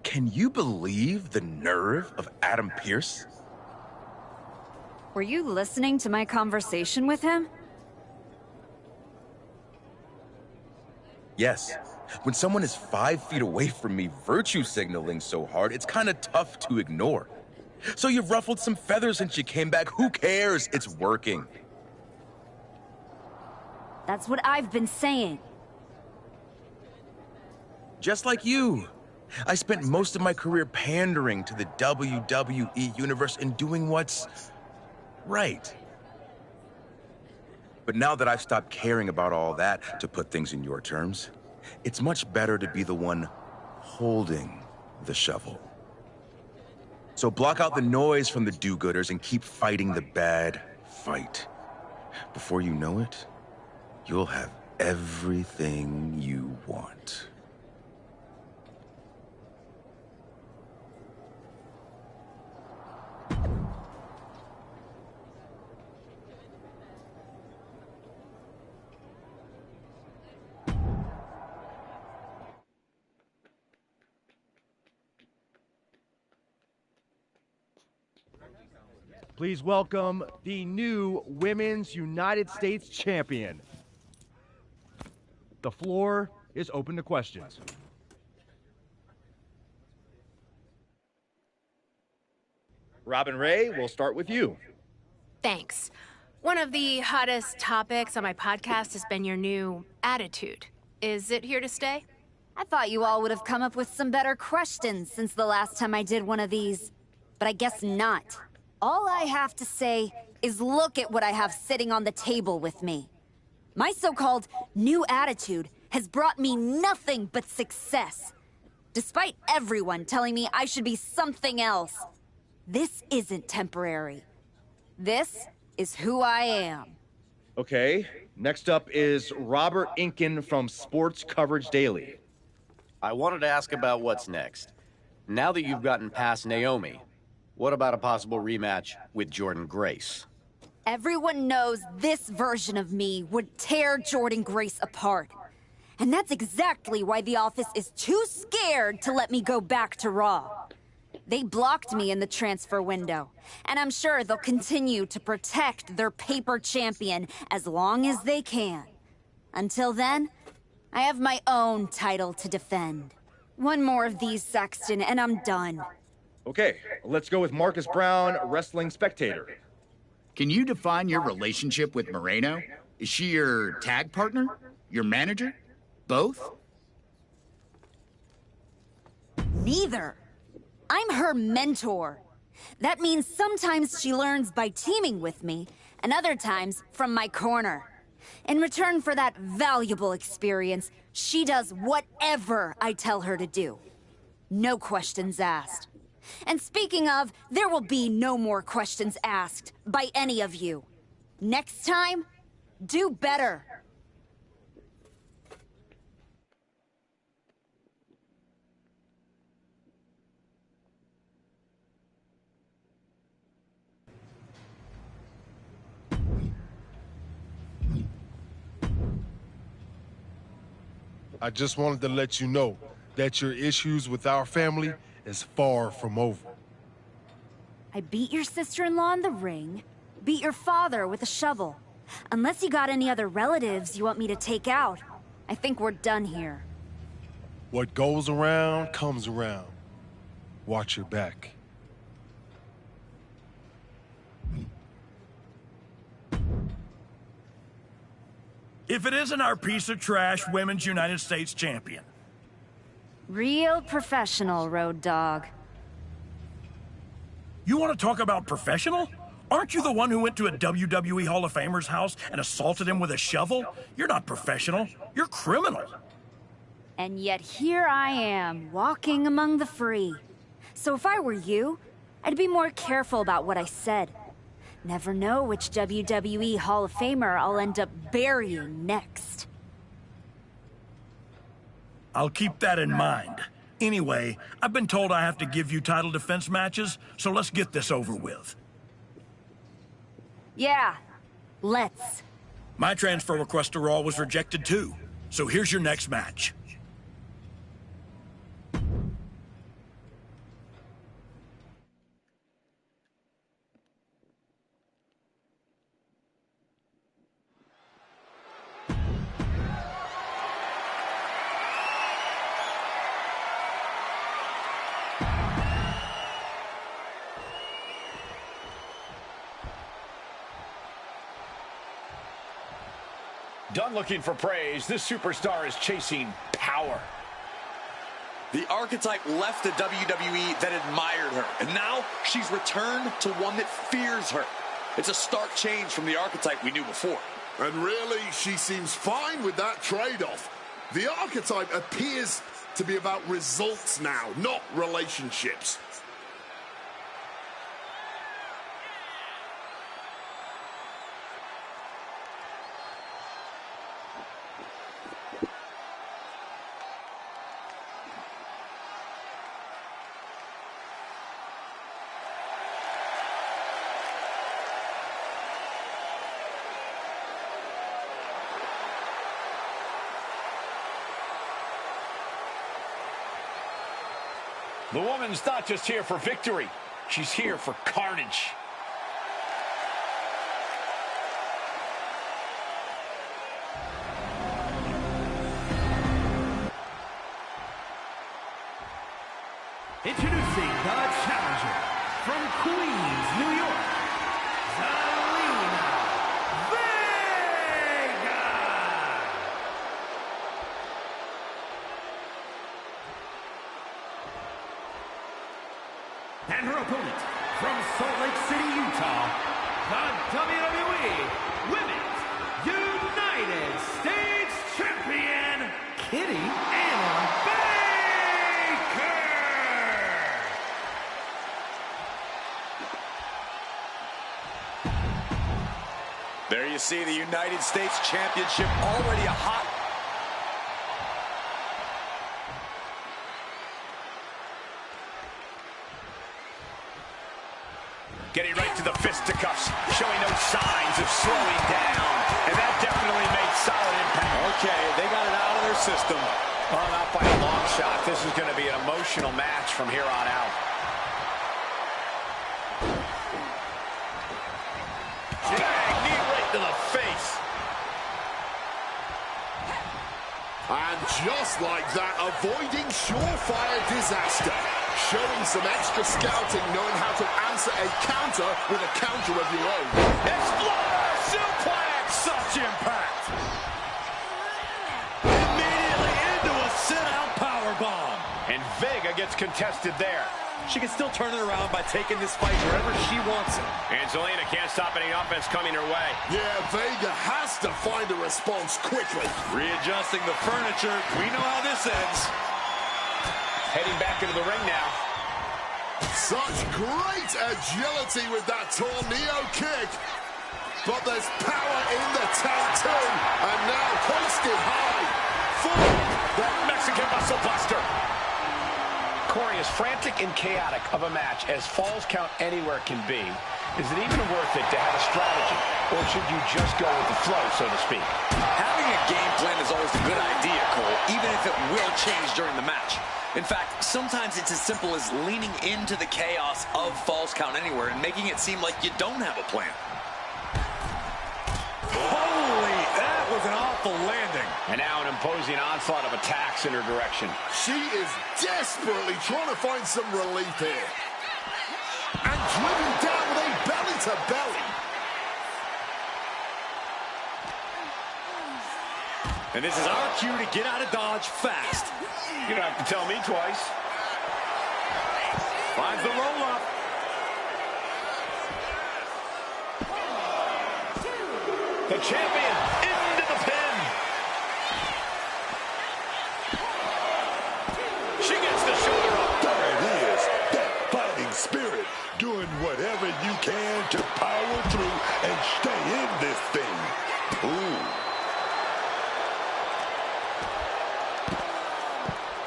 S21: Can you believe the nerve of Adam Pearce?
S2: Were you listening to my conversation with him?
S21: Yes. When someone is 5 feet away from me virtue signaling so hard, it's kind of tough to ignore. So you've ruffled some feathers since you came back. Who cares? It's working.
S2: That's what I've been saying.
S21: Just like you. I spent most of my career pandering to the WWE universe and doing what's right. But now that I've stopped caring about all that, to put things in your terms, it's much better to be the one holding the shovel. So block out the noise from the do-gooders and keep fighting the bad fight. Before you know it, you'll have everything you want.
S11: Please welcome the new Women's United States Champion. The floor is open to questions. Robin Ray, we'll start with you.
S13: Thanks. One of the hottest topics on my podcast has been your new attitude. Is it here to stay?
S2: I thought you all would have come up with some better questions since the last time I did one of these. But I guess not. All I have to say is look at what I have sitting on the table with me. My so-called new attitude has brought me nothing but success. Despite everyone telling me I should be something else. This isn't temporary. This is who I am.
S11: Okay, next up is Robert Inkin from Sports Coverage Daily.
S14: I wanted to ask about what's next. Now that you've gotten past Naomi, what about a possible rematch with Jordan Grace?
S2: Everyone knows this version of me would tear Jordan Grace apart. And that's exactly why the office is too scared to let me go back to Raw. They blocked me in the transfer window, and I'm sure they'll continue to protect their paper champion as long as they can. Until then, I have my own title to defend. One more of these, Saxton, and I'm done.
S11: Okay, let's go with Marcus Brown, Wrestling Spectator.
S12: Can you define your relationship with Moreno? Is she your tag partner? Your manager? Both?
S2: Neither. I'm her mentor. That means sometimes she learns by teaming with me, and other times from my corner. In return for that valuable experience, she does whatever I tell her to do. No questions asked. And speaking of, there will be no more questions asked by any of you. Next time, do better.
S3: I just wanted to let you know that your issues with our family is far from over.
S2: I beat your sister-in-law in the ring, beat your father with a shovel. Unless you got any other relatives you want me to take out, I think we're done here.
S3: What goes around comes around. Watch your back.
S19: If it isn't our piece of trash Women's United States champion.
S2: Real professional, Road Dogg.
S19: You want to talk about professional? Aren't you the one who went to a WWE Hall of Famer's house and assaulted him with a shovel? You're not professional. You're criminal.
S2: And yet here I am, walking among the free. So if I were you, I'd be more careful about what I said. Never know which WWE Hall of Famer I'll end up burying next.
S19: I'll keep that in mind. Anyway, I've been told I have to give you title defense matches, so let's get this over with.
S2: Yeah, let's.
S19: My transfer request to Raw was rejected too, so here's your next match.
S7: Done looking for praise, this superstar is chasing power.
S10: The archetype left the WWE that admired her, and now she's returned to one that fears her. It's a stark change from the archetype we knew before.
S9: And really, she seems fine with that trade-off. The archetype appears to be about results now, not relationships.
S7: The woman's not just here for victory, she's here for carnage.
S6: Introducing the challenger from Queens, New York, Zelina Vega. And her opponent from Salt Lake City, Utah, the WWE Women's United States Champion, Kitty Anna Baker.
S10: There you see the United States Championship, already a hot...
S7: Getting right to the fisticuffs, showing no signs of slowing down. And that definitely made solid impact.
S10: Okay, they got it out of their system.
S7: Well, not by a long shot. This is going to be an emotional match from here on out. Bang, knee right to the face.
S9: And just like that, avoiding surefire disaster. Showing some extra scouting, knowing how to answer a counter with a counter of your own.
S7: Exploder suplex! Such impact!
S10: Immediately into a sit-out powerbomb.
S7: And Vega gets contested there.
S10: She can still turn it around by taking this fight wherever she wants it.
S7: Angelina can't stop any offense coming her way.
S9: Yeah, Vega has to find a response quickly.
S10: Readjusting the furniture. We know how this ends.
S7: Heading back into the ring now.
S9: Such great agility with that tornado kick. But there's power in the tank too. And now hoisted high for the
S7: Mexican muscle buster. Corey, as frantic and chaotic of a match as Falls Count Anywhere can be, is it even worth it to have a strategy? Or should you just go with the flow, so to speak?
S10: Having a game plan is always a good idea, Cole, even if it will change during the match. In fact, sometimes it's as simple as leaning into the chaos of Falls Count Anywhere and making it seem like you don't have a plan. Holy, that was an awful landing.
S7: And now an imposing onslaught of attacks in her direction.
S9: She is desperately trying to find some relief here. And driven down with a belly-to-belly.
S10: And this is our cue to get out of Dodge fast.
S7: You don't have to tell me twice.
S10: Finds the roll-up.
S7: The champion into the pin. She gets the shoulder up.
S8: There it is. That fighting spirit. Doing whatever you can to power through and stay in this thing. Ooh.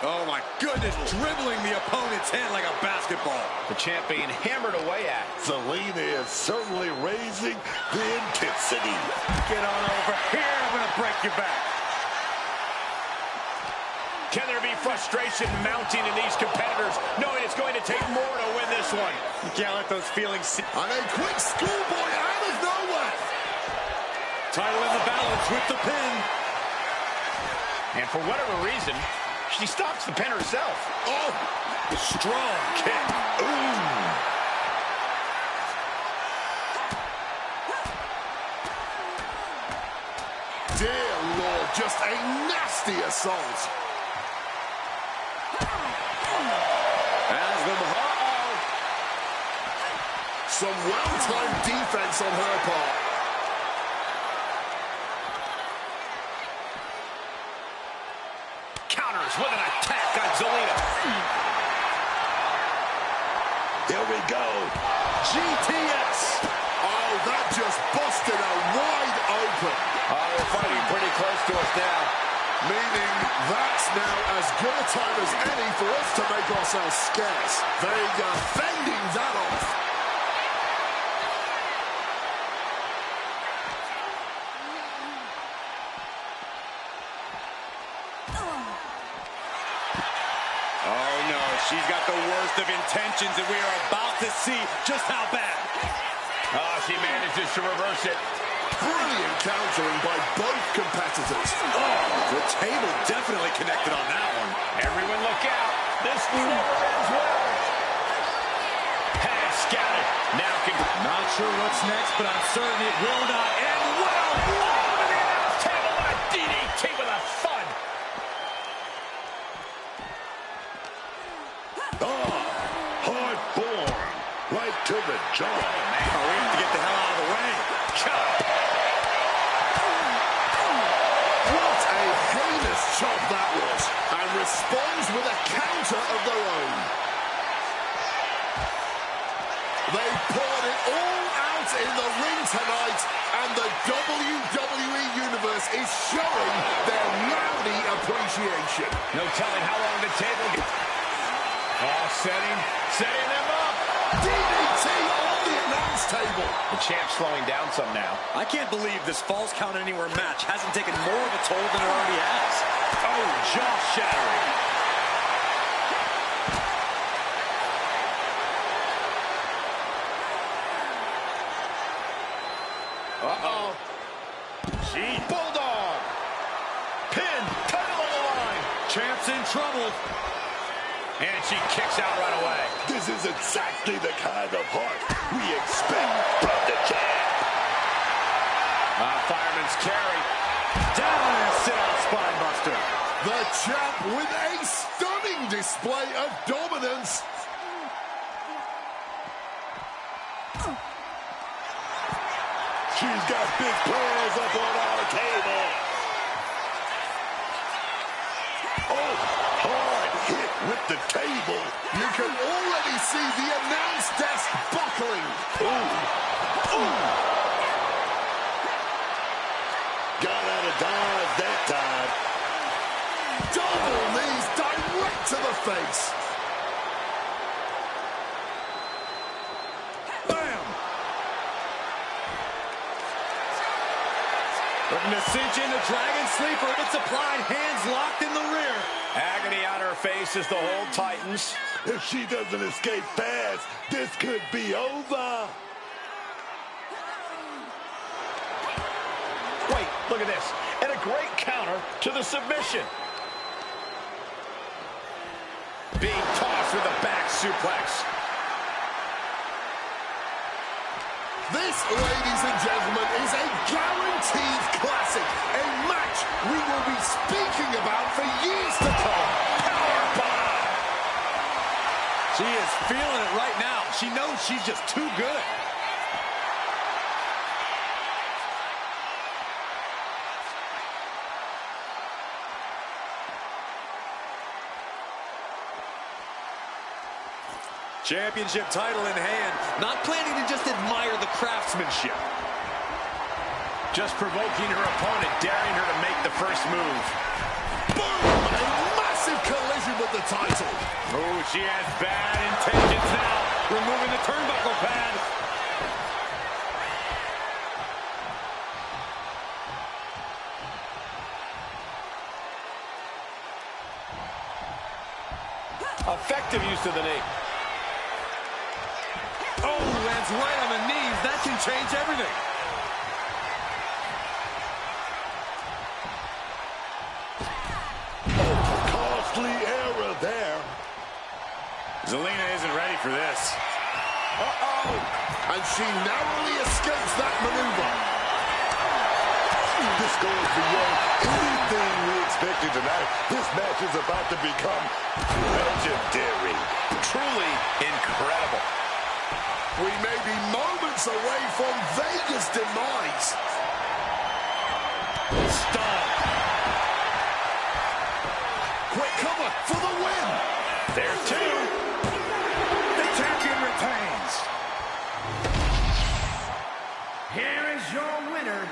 S10: Oh my goodness, dribbling the opponent's head like a basketball.
S7: The champion hammered away at.
S8: Selena is certainly raising the intensity.
S10: Get on over here, I'm gonna break your back.
S7: Can there be frustration mounting in these competitors, knowing it's going to take more to win this one?
S10: You can't let those feelings see.
S9: And a quick schoolboy out of nowhere.
S10: Title in the balance with the pin.
S7: And for whatever reason, she stops the pin herself.
S9: Oh,
S10: strong kick.
S8: Ooh.
S9: Dear Lord, just a nasty assault. Some well-timed defense on her part.
S7: Counters with an attack on Zelina.
S8: Here we go.
S9: GTS. Oh, that just busted her wide open.
S7: They're fighting pretty close to us now.
S9: Meaning that's now as good a time as any for us to make ourselves scarce. Vega fending that off.
S10: Oh no, she's got the worst of intentions, and we are about to see just how bad.
S7: Oh, she manages to reverse it.
S9: Brilliant countering by both competitors.
S10: Oh, the table definitely connected on that one.
S7: Everyone look out. This never ends well. Has scouted. Now can...
S10: Not sure what's next, but I'm certain it will not end well.
S7: Blow to the announce table. What a DDT with a thud.
S8: Hard form. Right to the jaw.
S10: Oh, we have to get the hell out of the way.
S7: Chop.
S9: What a heinous chop that was. And responds with a counter of their own. They poured it all out in the ring tonight, and the WWE Universe is showing their rowdy appreciation.
S7: No telling how long the table gets. Oh, setting them up.
S9: DDT on the announce table.
S7: The champ's slowing down some now.
S10: I can't believe this Falls Count Anywhere match hasn't taken more of a toll than it already has. Oh, jaw-shattering.
S7: Uh-oh. Gee. Bulldog. Pin. Title on the line.
S10: Champ's in trouble.
S7: And she kicks out right away.
S8: This is exactly the kind of heart we expect from the champ.
S7: Fireman's carry.
S10: Down and sit-out spine buster.
S9: The champ with a stunning display of dominance.
S8: She's got big plans up on our table. Oh, hard hit with the table.
S9: You can already see the announce desk buckling.
S8: Ooh. Ooh. Got out of dodge that time.
S9: Double knees direct to the face.
S10: Bam! Looking to cinch in the Dragon Sleeper. It's applied, hands locked in the rear.
S7: Agony on her face as the hold tightens.
S8: If she doesn't escape fast, this could be over.
S7: Wait, look at this. And a great counter to the submission. Being tossed with a back suplex.
S9: This, ladies and gentlemen, is a guaranteed classic. A match we will be speaking about for years to come. Powerbomb!
S10: She is feeling it right now. She knows she's just too good. Championship title in hand. Not planning to just admire the craftsmanship.
S7: Just provoking her opponent, daring her to make the first move.
S9: Boom! A massive collision with the title.
S7: Oh, she has bad intentions now. Removing the turnbuckle pad. Effective use of the knee.
S10: Oh, lands right on the knees. That can change everything.
S8: Costly error there.
S7: Zelina isn't ready for this.
S9: Uh-oh. And she narrowly escapes that maneuver.
S8: This goes beyond anything we expected tonight. This match is about to become legendary.
S7: Truly incredible.
S9: We may be moments away from Vega's demise.
S7: Stop.
S9: Quick cover for the win.
S7: There two.
S6: The champion retains. Here is your winner.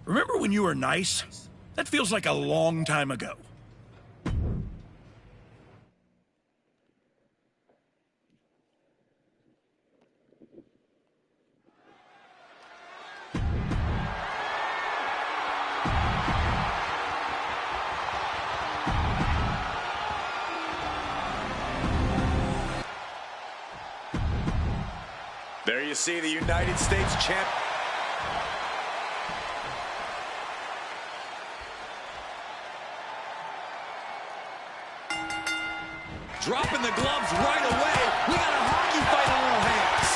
S19: Remember when you were nice? That feels like a long time ago.
S10: There you see the United States champ. Dropping the gloves right away. We got a hockey fight on our hands.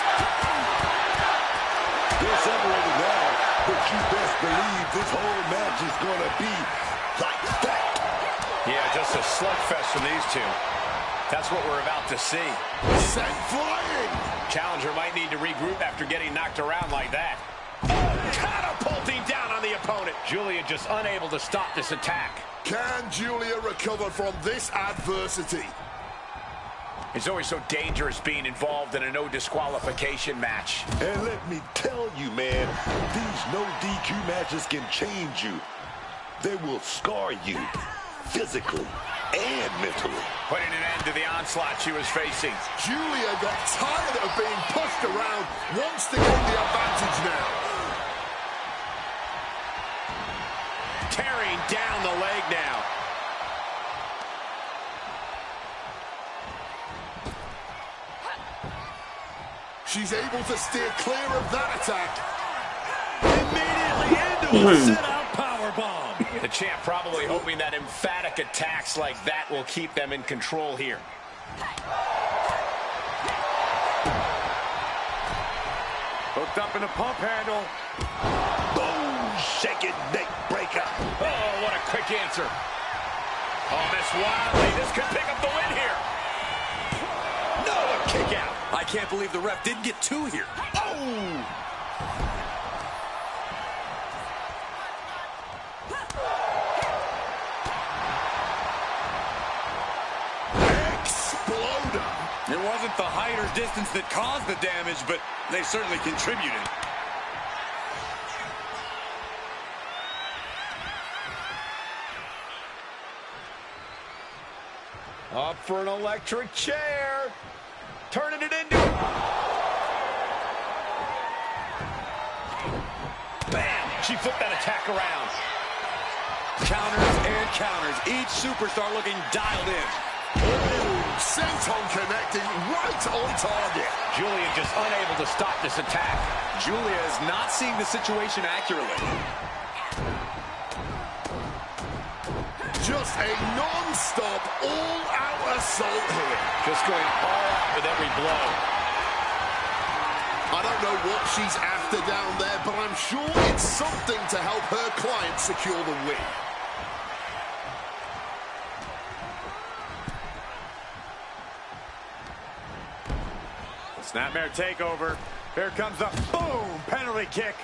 S8: They're separated now, but you best believe this whole match is going to be like that.
S7: Yeah, just a slugfest from these two. That's what we're about to see.
S9: Sent flying.
S7: Challenger might need to regroup after getting knocked around like that. Catapulting down on the opponent. Julia just unable to stop this attack.
S9: Can Julia recover from this adversity?
S7: It's always so dangerous being involved in a no disqualification match.
S8: And let me tell you, man, these no DQ matches can change you. They will scar you physically and mentally.
S7: Putting an end to the onslaught she was facing.
S9: Julia got tired of being pushed around, wants to gain the advantage now.
S7: Tearing down the leg now.
S9: She's able to steer clear of that attack.
S10: Immediately into a sit-out powerbomb.
S7: The champ probably hoping that emphatic attacks like that will keep them in control here. Hooked up
S10: dropping the pump handle.
S8: Boom! Shaking neck breaker.
S10: Oh, what a quick answer. Oh, Miss Wildly, this could pick up the win here. No, a kick out. I can't believe the ref didn't get two here. Oh! It wasn't the height or distance that caused the damage, but they certainly contributed.
S7: Up for an electric chair. Turning it into... Bam! She flipped that attack around.
S10: Counters and counters. Each superstar looking dialed in.
S9: Senton connecting right on target.
S7: Julia just unable to stop this attack.
S10: Julia is not seeing the situation accurately.
S9: Just a non-stop, all-out assault here.
S7: Just going all out with every blow.
S9: I don't know what she's after down there, but I'm sure it's something to help her client secure the win.
S10: Snapmare takeover. Here comes the boom penalty kick.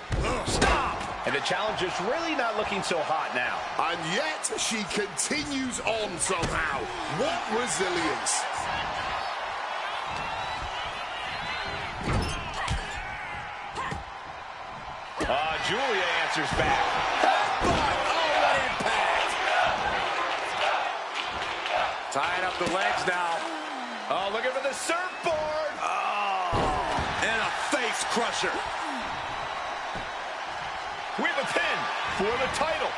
S10: Stop!
S7: And the challenger's really not looking so hot now.
S9: And yet she continues on somehow. What resilience.
S7: Julia answers back.
S10: Oh, what impact! Tying up the legs now.
S7: Oh, looking for the surfboard.
S10: And a face crusher.
S7: We have a pin for the title.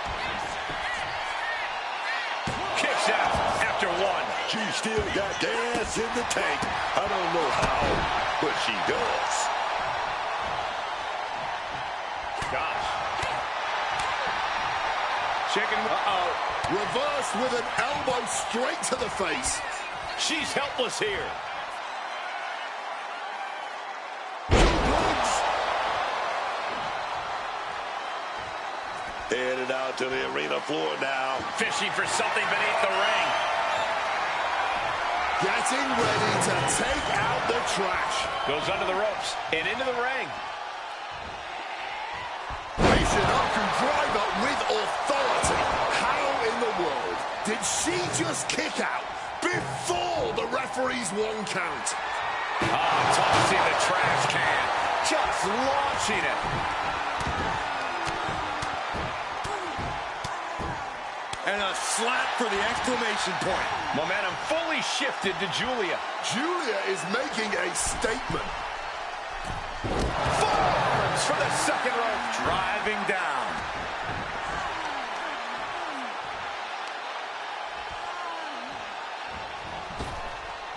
S7: Kicks out after one.
S8: She still got gas in the tank. I don't know how, but she does.
S7: Gosh.
S9: Chicken. Reversed with an elbow straight to the face.
S7: She's helpless here.
S8: Headed out to the arena floor now.
S7: Fishing for something beneath the ring.
S9: Getting ready to take out the trash.
S7: Goes under the ropes and into the ring.
S9: Michinoku driver with authority. How in the world did she just kick out before the referee's one count?
S7: Tossing the trash can. Just launching it.
S10: And a slap for the exclamation point.
S7: Momentum fully shifted to Julia.
S9: Julia is making a statement.
S7: Forearms from the second rope.
S10: Driving down.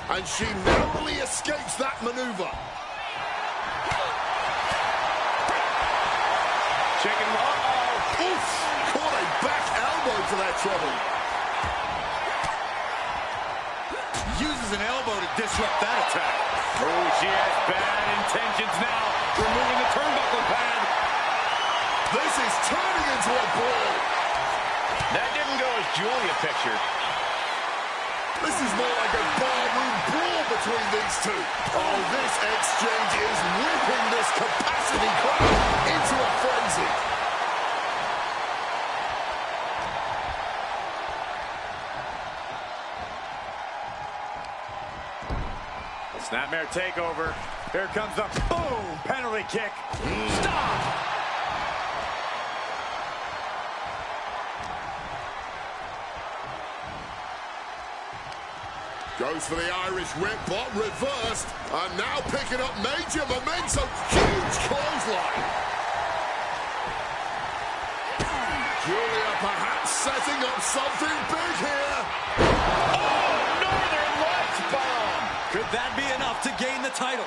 S9: And she narrowly escapes that maneuver.
S7: Chicken.
S9: Oof! Caught a back elbow for that trouble.
S10: Uses an elbow to disrupt that attack.
S7: Oh, she has bad intentions now. Removing the turnbuckle pad.
S9: This is turning into a brawl.
S7: That didn't go as Julia pictured.
S9: This is more like a barroom brawl between these two. Oh, this exchange is whipping this capacity crowd into a frenzy.
S10: Snapmare takeover. Here comes the boom penalty kick. Stop!
S9: Goes for the Irish whip, but reversed. And now picking up major momentum. Huge clothesline. Julia perhaps setting up something big here.
S7: Oh, Northern Lights bomb.
S10: Could that be enough to gain the title?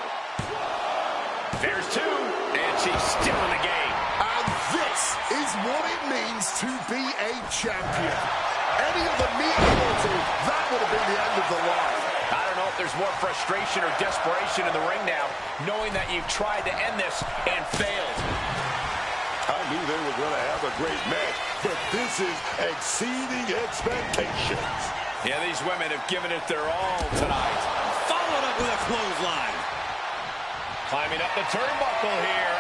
S7: There's two, and she's still in the game.
S9: And this is what it means to be a champion. Any other mere mortal, that would have been the end of the line.
S7: I don't know if there's more frustration or desperation in the ring now, knowing that you've tried to end this and failed.
S8: I knew they were going to have a great match, but this is exceeding expectations.
S7: Yeah, these women have given it their all tonight.
S6: Followed up with a clothesline.
S7: Climbing up the turnbuckle here.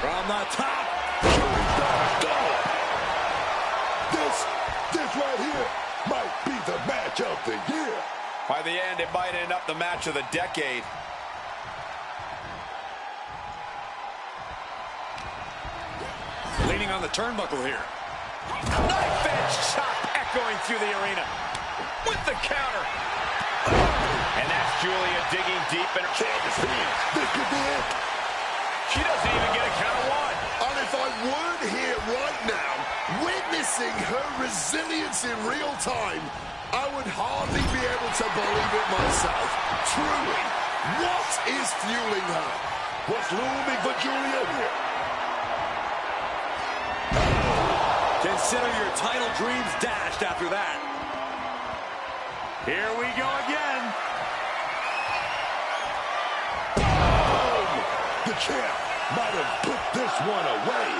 S6: From the top.
S8: This right here might be the match of the year.
S7: By the end, it might end up the match of the decade.
S6: Leaning on the turnbuckle here.
S7: Knife edge chop echoing through the arena. With the counter. And that's Julia digging deep in her canvas.
S8: This could be it.
S7: She doesn't even get a count of one.
S9: And if I weren't here right now, witnessing her resilience in real time, I would hardly be able to believe it myself. Truly, what is fueling her?
S8: What's looming for Julia here?
S6: Consider your title dreams dashed after that. Here we go again.
S8: Boom! The champ might have put this one away.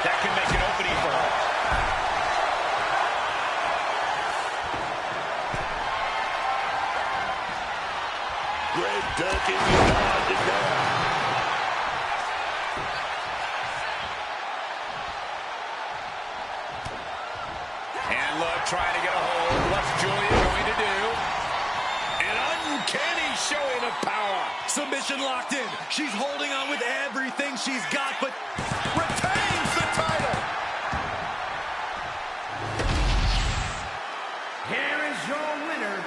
S7: That can make an opening for her.
S8: Greg Duncan dodged it down.
S7: And look, trying to get a hold. What's Julia going to do? An uncanny showing of power.
S6: Submission locked in. She's holding on with everything she's got, but retains the title. Here is your winner.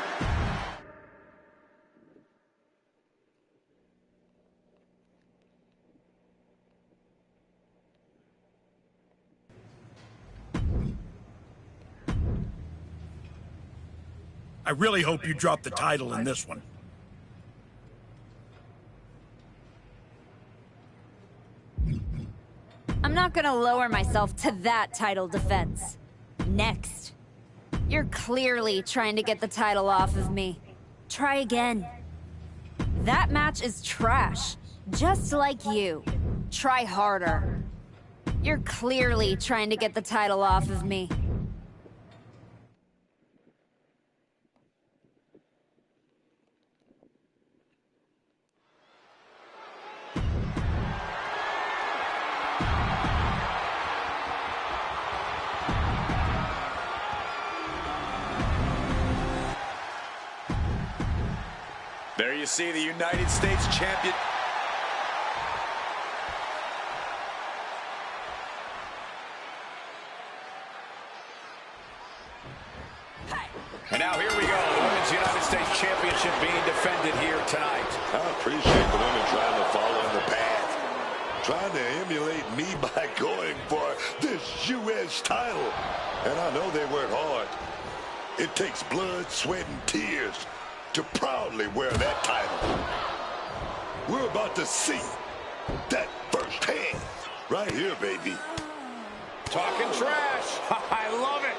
S19: I really hope you drop the title in this one.
S2: I'm not gonna lower myself to that title defense. Next. You're clearly trying to get the title off of me. Try again. That match is trash. Just like you. Try harder. You're clearly trying to get the title off of me.
S6: There you see the United States champion.
S7: And now here we go. The Women's United States Championship being defended here tonight.
S8: I appreciate the women trying to follow in the path. Trying to emulate me by going for this U.S. title. And I know they work hard. It takes blood, sweat, and tears to proudly wear that title. We're about to see that firsthand. Right here, baby.
S7: Talking trash. I love it.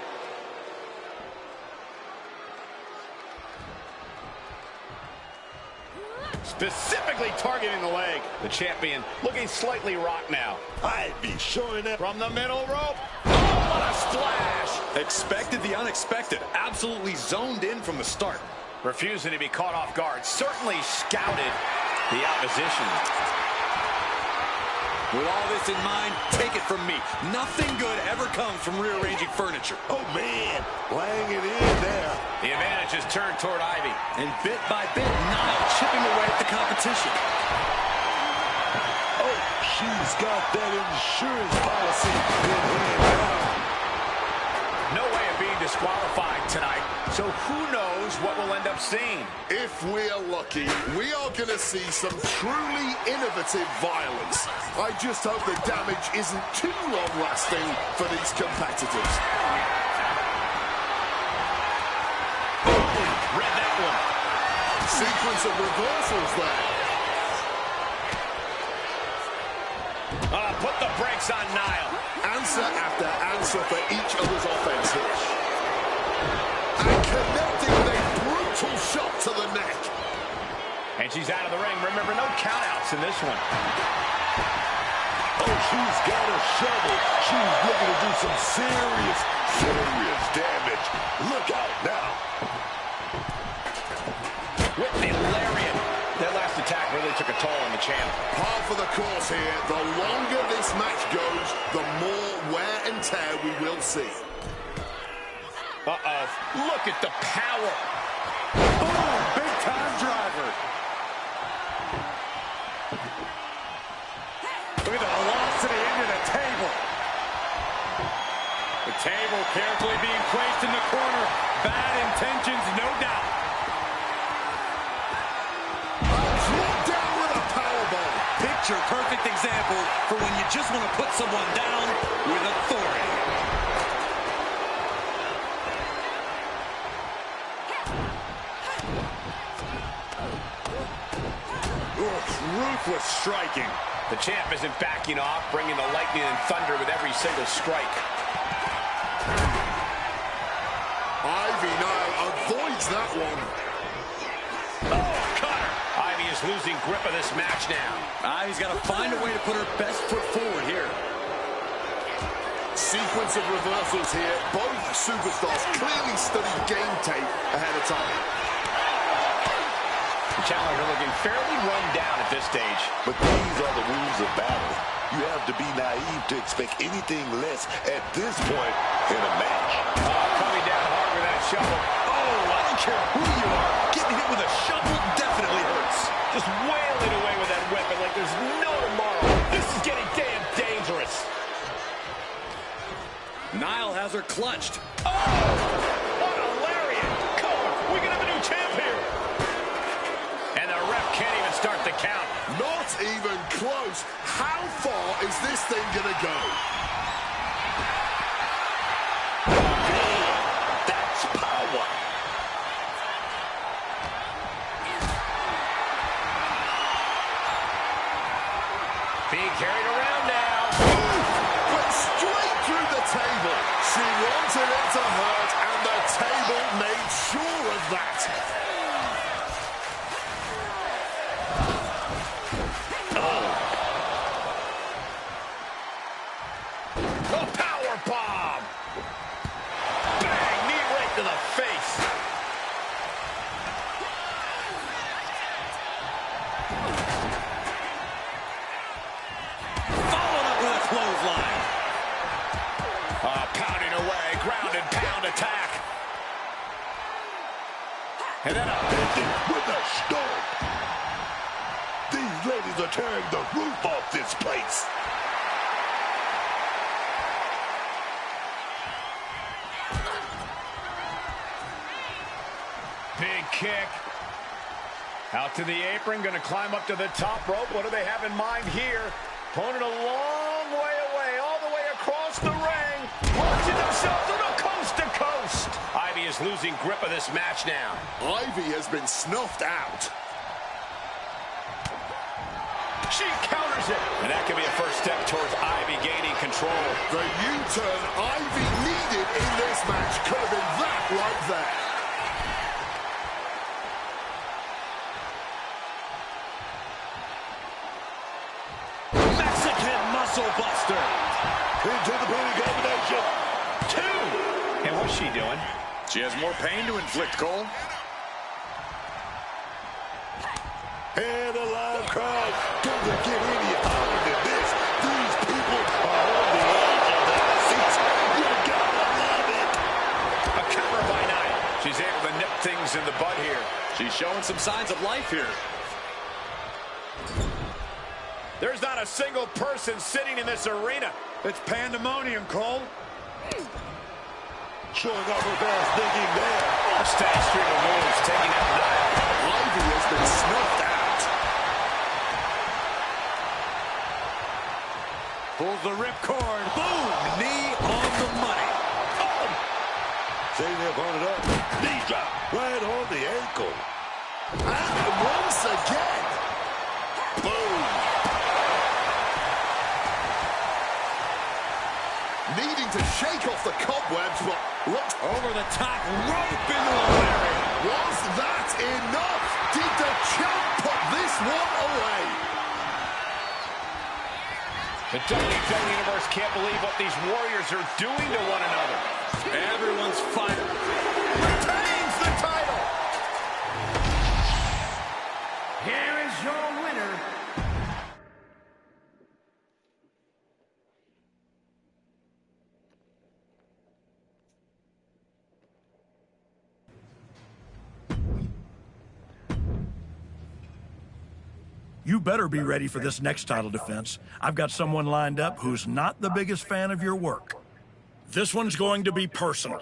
S7: Specifically targeting the leg. The champion looking slightly rocked now.
S8: I'd be showing that
S7: from the middle rope. Oh, what a splash.
S6: Expected the unexpected. Absolutely zoned in from the start.
S7: Refusing to be caught off guard. Certainly scouted the opposition.
S6: With all this in mind, take it from me. Nothing good ever comes from rearranging furniture.
S8: Oh, man. Laying it in there.
S7: The advantage is turned toward Ivy.
S6: And bit by bit, Nile chipping away at the competition.
S8: Oh, she's got that insurance policy in hand now.
S7: No way of being disqualified tonight, so who knows what we'll end up seeing.
S9: If we're lucky, we are going to see some truly innovative violence. I just hope the damage isn't too long-lasting for these competitors.
S7: Read that one.
S9: Sequence of reversals there.
S7: Put the brakes on Nile.
S9: Answer after answer for each other's offense here. and connecting with a brutal shot to the neck.
S7: And she's out of the ring. Remember, no countouts in this one.
S8: Oh, she's got a shovel. She's looking to do some serious damage. Look out now.
S7: With the lariat. That last attack really took a toll on the champ.
S9: Par for the course here. The longer this match goes, the more wear and tear we will see.
S7: Uh-oh. Look at the power.
S10: Boom! Big time driver. Look at the velocity into the table. The table carefully being placed in the corner. Bad intentions, no doubt.
S9: Down with a powerbomb.
S10: Picture perfect example for when you just want to put someone down with authority.
S7: Ruthless striking. The champ isn't backing off, bringing the lightning and thunder with every single strike.
S9: Ivy now avoids that one.
S7: Oh, cutter. Ivy is losing grip of this match now.
S10: Ivy's got to find a way to put her best foot forward here.
S9: Sequence of reversals here. Both superstars clearly studied game tape ahead of time.
S7: The challenger looking fairly run down at this stage.
S8: But these are the rules of battle. You have to be naive to expect anything less at this point in a match.
S7: Coming down hard with that shovel.
S10: Oh, I don't care who you are. Getting hit with a shovel definitely hurts.
S7: Just wailing away with that weapon like there's no tomorrow. This is getting damn dangerous.
S10: Nile has her clutched.
S7: Oh! What a lariat! Come on, we can have a new champ here. And the ref can't even start the count.
S9: Not even close. How far is this thing gonna go?
S8: That's power.
S7: Being carried around now.
S9: Went straight through the table. She wanted it to hurt, and the table made sure of that.
S7: A power bomb. Bang, knee right to the face.
S10: Followed up with a clothesline.
S7: Pounding away, ground and pound attack. And then
S8: with a stomp. These ladies are tearing the roof off this place.
S7: big kick. Out to the apron, going to climb up to the top rope. What do they have in mind here? Opponent a long way away, all the way across the ring. Launching themselves to the coast to coast. Ivy is losing grip of this match now.
S9: Ivy has been snuffed out.
S7: She counters it. And that could be a first step towards Ivy gaining control.
S9: The U-turn Ivy needed in this match could have been that right there.
S10: Mexican muscle buster.
S8: Into the booty combination.
S7: 2. And what's she doing?
S10: She has more pain to inflict, Cole.
S8: And a live crowd doesn't get any higher than this. These people are on the edge of their seats. You gotta love it.
S7: A cover by Nia. She's able to nip things in the bud here.
S10: She's showing some signs of life here.
S7: There's not a single person sitting in this arena.
S10: It's pandemonium, Cole.
S8: Showing off her fast thinking there.
S7: A steady stream of moves taking out Nia.
S9: Ivy has been snuffed out.
S10: Pulls the ripcord. Boom! Knee on the money.
S8: Oh! Setting their opponent up. Knee drop right on the ankle.
S9: And once again. Boom. Needing trying to shake off the cobwebs, but look.
S10: Over the top rope into a lariat.
S9: Was that enough? Did the champ put this one away?
S7: The WWE Universe can't believe what these warriors are doing to one another.
S10: Everyone's fighting.
S9: Retains the title.
S6: Here is your winner.
S19: You better be ready for this next title defense. I've got someone lined up who's not the biggest fan of your work. This one's going to be personal.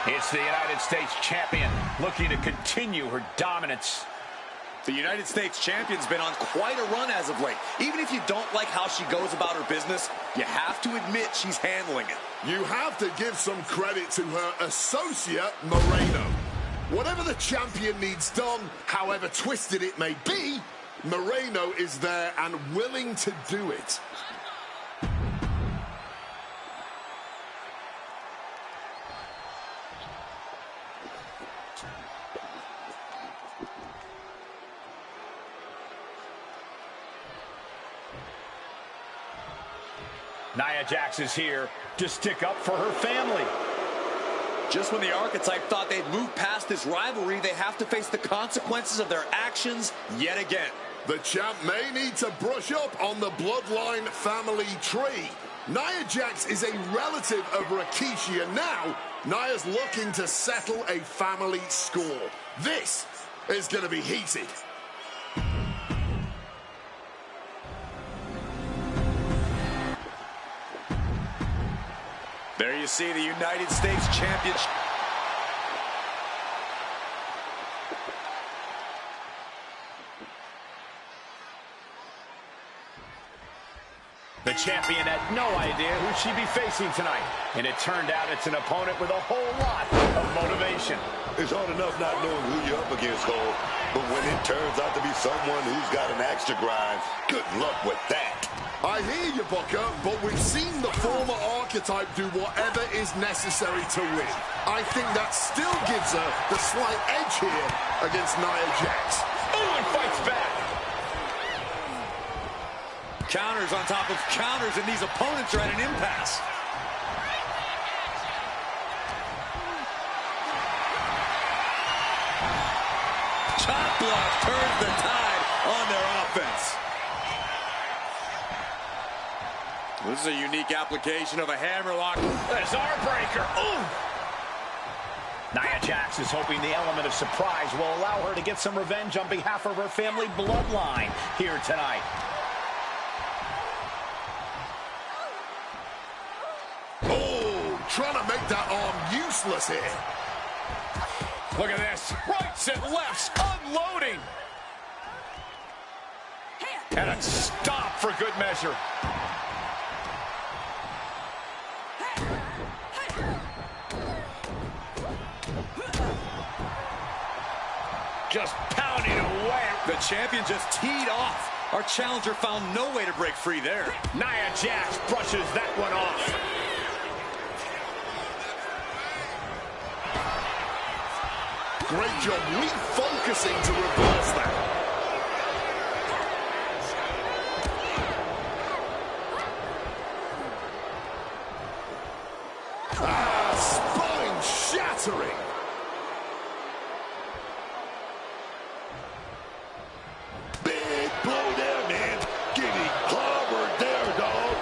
S7: It's the United States champion looking to continue her dominance.
S10: The United States champion's been on quite a run as of late. Even if you don't like how she goes about her business, you have to admit she's handling it.
S9: You have to give some credit to her associate, Moreno. Whatever the champion needs done, however twisted it may be, Moreno is there and willing to do it.
S7: Nia Jax is here to stick up for her family.
S10: Just when the Archetype thought they'd moved past this rivalry, they have to face the consequences of their actions yet again.
S9: The champ may need to brush up on the Bloodline family tree. Nia Jax is a relative of Rikishi, and now Nia's looking to settle a family score. This is going to be heated.
S10: There you see the United States Championship.
S7: The champion had no idea who she'd be facing tonight. And it turned out it's an opponent with a whole lot of motivation.
S8: It's hard enough not knowing who you're up against, Cole. But when it turns out to be someone who's got an axe to grind, good luck with that.
S9: I hear you, Booker, but we've seen the former Archetype do whatever is necessary to win. I think that still gives her the slight edge here against Nia Jax.
S7: Oh, and fights back.
S10: Counters on top of counters, and these opponents are at an impasse. Chop block turns the tide on their offense. This is a unique application of a hammerlock.
S7: There's our breaker. Ooh! Nia Jax is hoping the element of surprise will allow her to get some revenge on behalf of her family bloodline here tonight.
S9: Trying to make that arm useless here.
S7: Look at this. Rights and lefts unloading. And a stop for good measure. Just pounding away.
S10: The champion just teed off. Our challenger found no way to break free there.
S7: Nia Jax brushes that one off.
S9: Great job refocusing to reverse that. Spine shattering.
S8: Big blow there, man. Getting clobbered there, dog.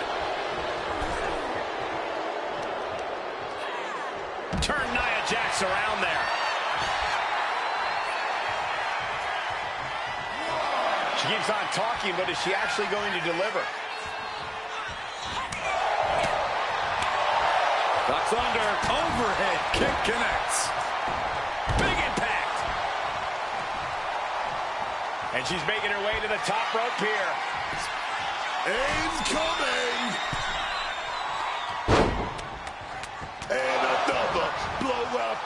S7: Turn Nia Jax around there. She keeps on talking, but is she actually going to deliver?
S10: Ducks under, overhead kick connects.
S7: Big impact. And she's making her way to the top rope here.
S9: Incoming.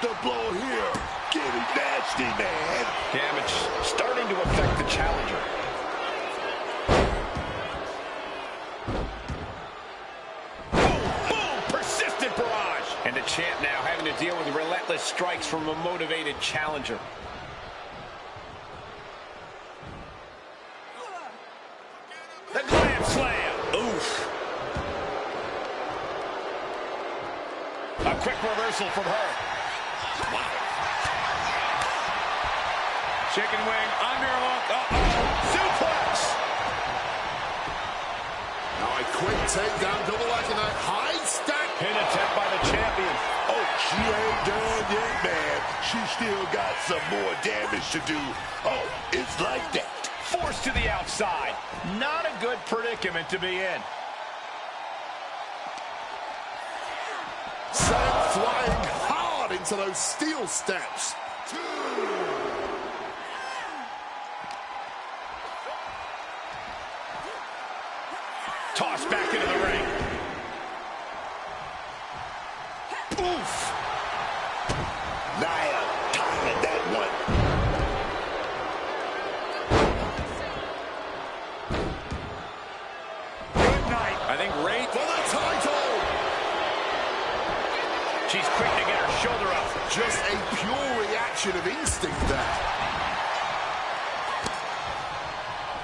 S8: the blow here. Getting nasty, man.
S7: Damage starting to affect the challenger. Persistent barrage. And the champ now having to deal with relentless strikes from a motivated challenger. The glam slam. Oof. A quick reversal from her. Wow. Chicken wing underhook. Suplex.
S9: Now a quick takedown, double like a knife. High stack.
S7: Pin attempt by the champion.
S8: Oh, she ain't done yet, man. She still got some more damage to do. Oh, it's like that.
S7: Forced to the outside. Not a good predicament to be in.
S9: Sam flying hard into those steel steps.
S7: Tossed back into the ring. Oof.
S8: Nia tied that one.
S7: Good night. I think Ray
S9: for the title.
S7: She's quick to get her shoulder up.
S9: Just a pure reaction of instinct there.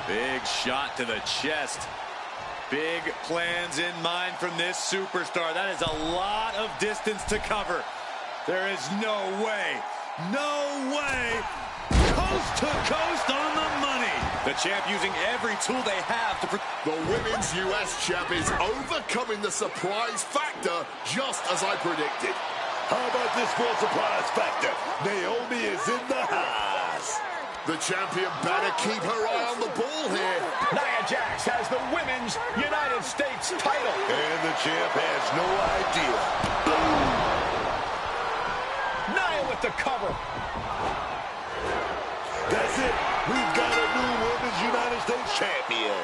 S10: Big shot to the chest. Big plans in mind from this superstar. That is a lot of distance to cover. There is no way, coast to coast on the money. The champ using every tool they have to
S9: the women's US champ is overcoming the surprise factor, just as I predicted.
S8: How about this for a surprise factor? Naomi is in the house.
S9: The champion better keep her eye on the ball here.
S7: Nia Jax has the Women's United States title.
S8: And the champ has no idea.
S7: Nia with the cover.
S8: That's it. We've got a new Women's United States champion.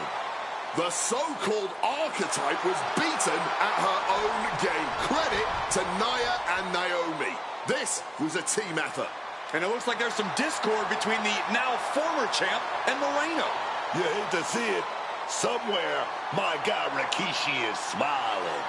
S9: The so-called archetype was beaten at her own game. Credit to Nia and Naomi. This was a team effort.
S10: And it looks like there's some discord between the now former champ and Moreno.
S8: You hate to see it. Somewhere, my guy Rikishi is smiling.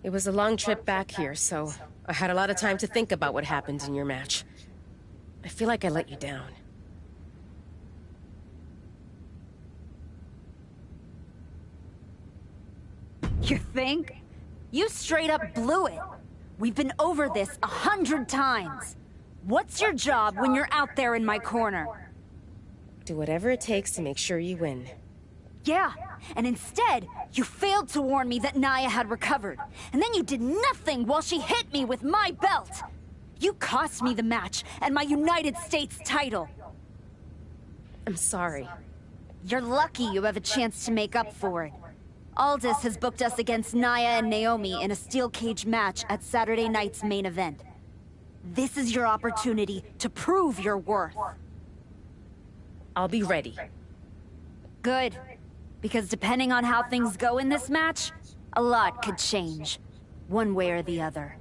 S15: It was a long trip back here, so I had a lot of time to think about what happened in your match. I feel like I let you down.
S2: You think? You straight up blew it. We've been over this 100 times. What's your job when you're out there in my corner?
S15: Do whatever it takes to make sure you win.
S2: Yeah, and instead, you failed to warn me that Nia had recovered. And then you did nothing while she hit me with my belt. You cost me the match and my United States title.
S15: I'm sorry.
S2: You're lucky you have a chance to make up for it. Aldis has booked us against Nia and Naomi in a steel cage match at Saturday night's main event. This is your opportunity to prove your worth.
S15: I'll be ready.
S2: Good. Because depending on how things go in this match, a lot could change. One way or the other.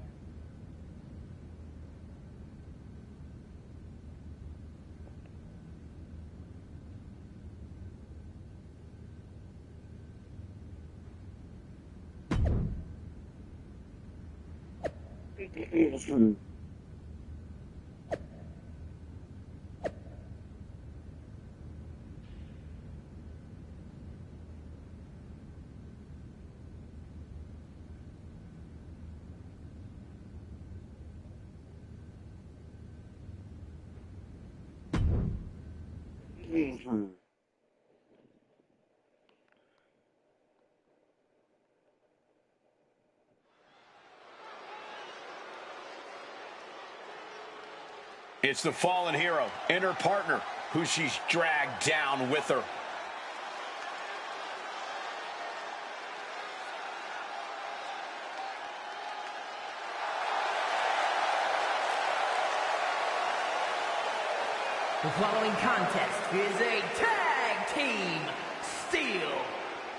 S7: It's the fallen hero and her partner who she's dragged down with her.
S6: The following contest is a tag team steel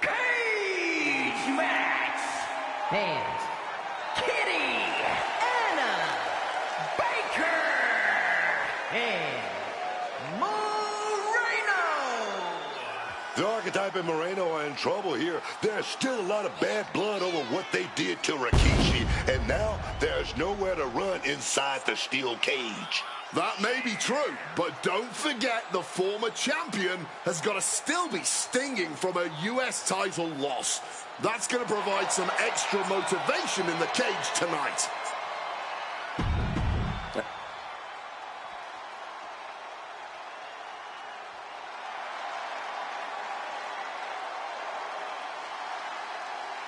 S6: cage match. And Kitty, Anna, Baker, and Moreno.
S8: The Archetype and Moreno are in trouble here. There's still a lot of bad blood over what they did to Rikishi, and now there's nowhere to run inside the steel cage.
S9: That may be true, but don't forget the former champion has got to still be stinging from a US title loss. That's going to provide some extra motivation in the cage tonight.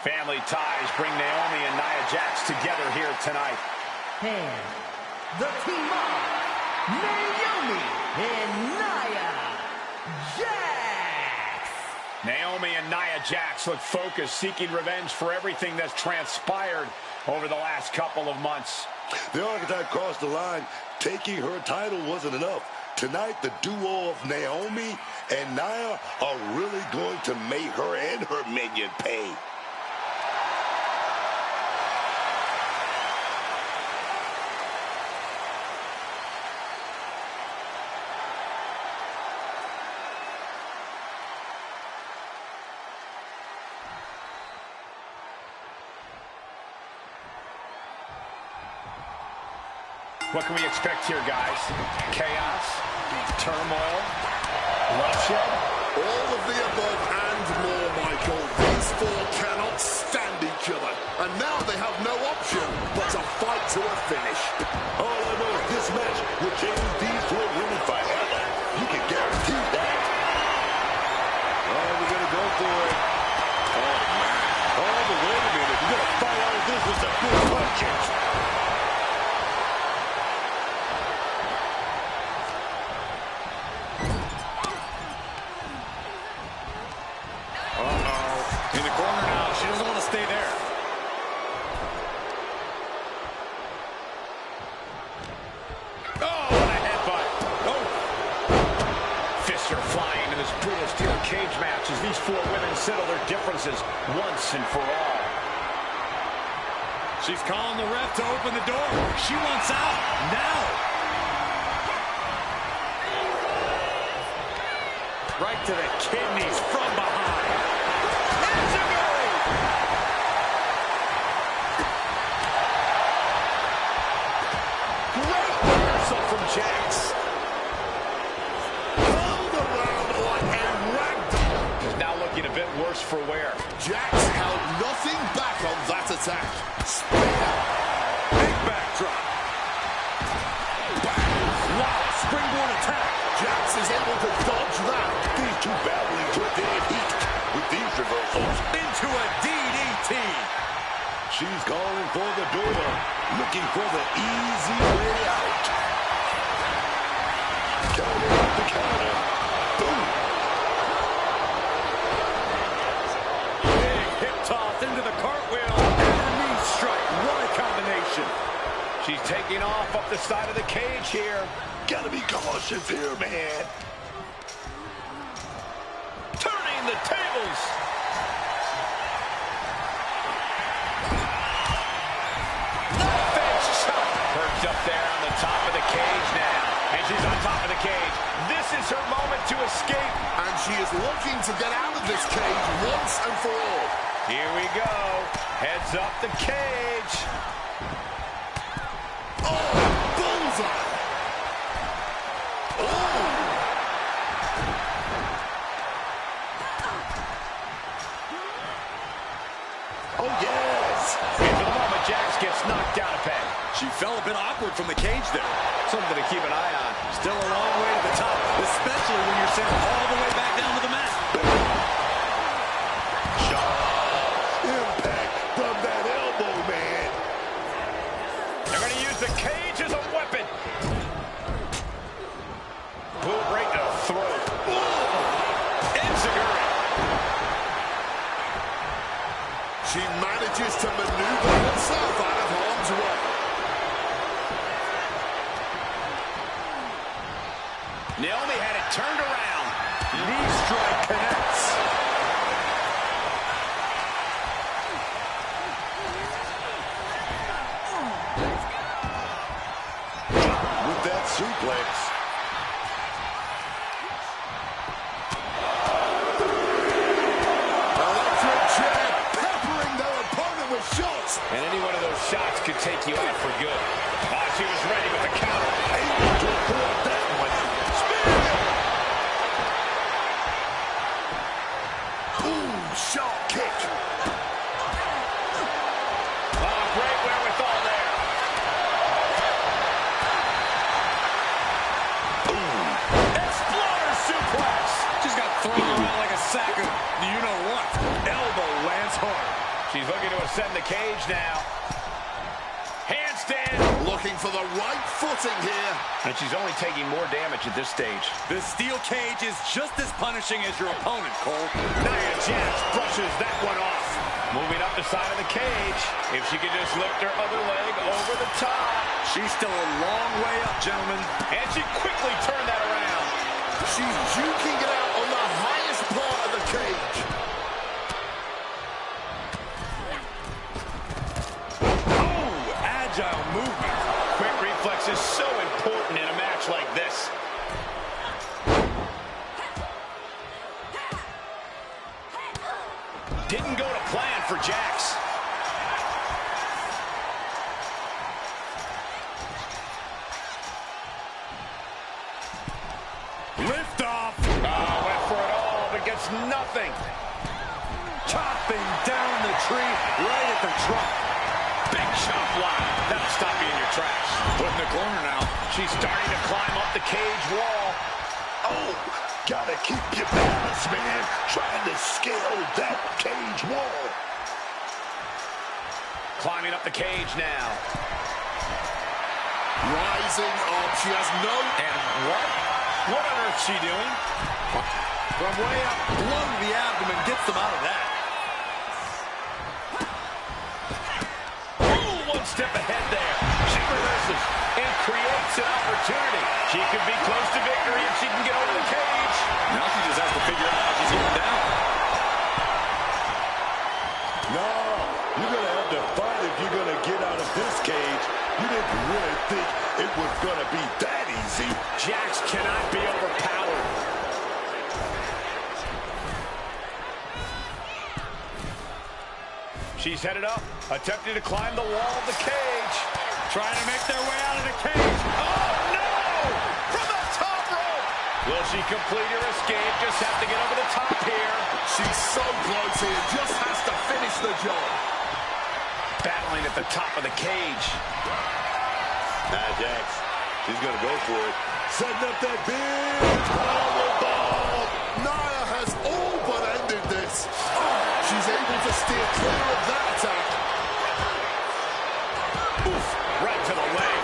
S7: Family ties bring Naomi and Nia Jax together here tonight.
S6: And the team of Naomi and Nia Jax.
S7: Naomi and Nia Jax look focused, seeking revenge for everything that's transpired over the last couple of months.
S8: The Archetype crossed the line. Taking her title wasn't enough. Tonight, the duo of Naomi and Nia are really going to make her and her minion pay.
S7: What can we expect here, guys? Chaos, turmoil, bloodshed?
S9: All of the above and more, Michael. These four cannot stand each other. And now they have no option but to fight to a finish.
S8: All I know is this match will change these four women forever. You can guarantee that. Oh, we're going to go for it. Oh, man. Oh, but wait a minute. We're going to fight out of this with some good punches.
S7: Cage matches, these four women settle their differences once and for all.
S4: She's calling the ref to open the door. She wants out now.
S7: Right to the kidneys from behind. Great reversal from Jax. A bit worse for wear.
S9: Jax held nothing back on that attack. Spear.
S7: Big backdrop. Wow, springboard attack.
S9: Jax is able to dodge that.
S8: These two battling to a dead heat with these reversals.
S7: Into a DDT.
S8: She's calling for the door, looking for the easy way out. Counter after counter. Boom.
S7: Tossed into the cartwheel and a knee strike. What a combination. She's taking off up the side of the cage here.
S8: Gotta be cautious here, man.
S7: Turning the tables. The fence shot. Perched up there on the top of the cage now. And she's on top of the cage. This is her moment to escape.
S9: And she is looking to get out of this cage once and for all.
S7: Here we go. Heads up the cage.
S9: Oh, yes.
S7: And for the moment, Jax gets knocked down a peg.
S10: She fell a bit awkward from the cage there. Something to keep an eye on. Still a long way to the top, especially when you're sent all the way back down to the mat.
S9: Impact from that elbow, man.
S7: They're going to use the cage as a weapon. Boot right to the throat. Enziguri.
S9: She manages to maneuver herself out of harm's way.
S7: Naomi had it turned around. Knee strike connects.
S9: With that suplex. Electric chair peppering their opponent with shots.
S7: And any one of those shots could take you out for good. She was ready with the counter.
S9: Able to avoid that one. Ooh, sharp kick.
S7: Oh, great wherewithal there. Exploder suplex.
S10: Just got thrown around like a sack of you-know-what.
S7: Elbow lands hard. She's looking to ascend the cage now. Handstand.
S9: Looking for the right footing here.
S7: And she's only taking more damage at this stage.
S10: The steel cage is just as punishing as your opponent, Cole.
S7: Nia Jax brushes that one off. Moving up the side of the cage. If she could just lift her other leg over the top.
S10: She's still a long way up, gentlemen.
S7: And she quickly turned that around.
S9: She's juking it out on the highest part of the cage.
S10: Agile movement.
S7: Quick reflex is so important in a match like this. Didn't go to plan for Jax.
S10: Lift off.
S7: Oh, went for it all, but gets nothing.
S10: Chopping down the tree right at the trunk.
S7: Big chop block. That'll stop you in your tracks.
S10: Put in the corner now.
S7: She's starting to climb up the cage wall.
S8: Oh, gotta keep your balance, man. Trying to scale that cage wall.
S7: Climbing up the cage now.
S9: Rising up. She has no...
S7: And what? What on earth is she doing?
S10: From way up, blow to the abdomen gets them out of that.
S7: One step ahead there. She reverses and creates an opportunity. She could be close to victory if she can get over the cage.
S10: Now she just has to figure out how she's getting down.
S8: No, you're gonna have to fight if you're gonna get out of this cage. You didn't really think it was gonna be that easy.
S7: Jax cannot be overpowered. She's headed up, attempting to climb the wall of the cage.
S10: Trying to make their way out of the cage.
S7: Oh, no! From the top rope! Will she complete her escape? Just have to get over the top here.
S9: She's so close here. Just has to finish the job.
S7: Battling at the top of the cage.
S8: Now, Jax, she's gonna go for it. Setting up that big powerbomb.
S9: Nia has all but ended this. She's able to steer clear of that attack.
S7: Oof, right to the leg.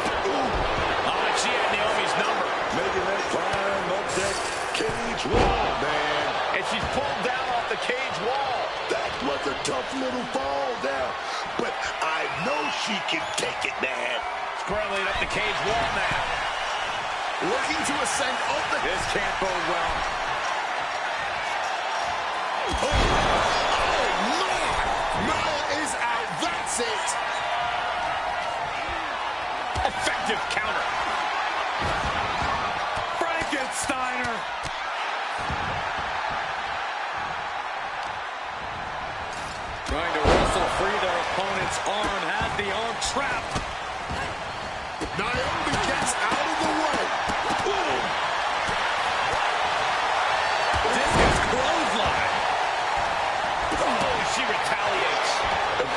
S7: Oh, she had Naomi's number.
S8: Making that climb up that cage wall, man.
S7: And she's pulled down off the cage wall.
S8: That was a tough little fall there. But I know she can take it, man.
S7: Scrambling up the cage wall now.
S9: Looking to ascend up the...
S10: This can't bode well.
S9: Oh, man! Nia is out. That's it.
S7: Effective counter.
S10: Frankensteiner. Trying to wrestle free their opponent's arm. Had the arm trapped.
S9: Naomi gets out of the way. Boom.
S10: Discus clothesline.
S7: Oh, she retaliates.
S8: If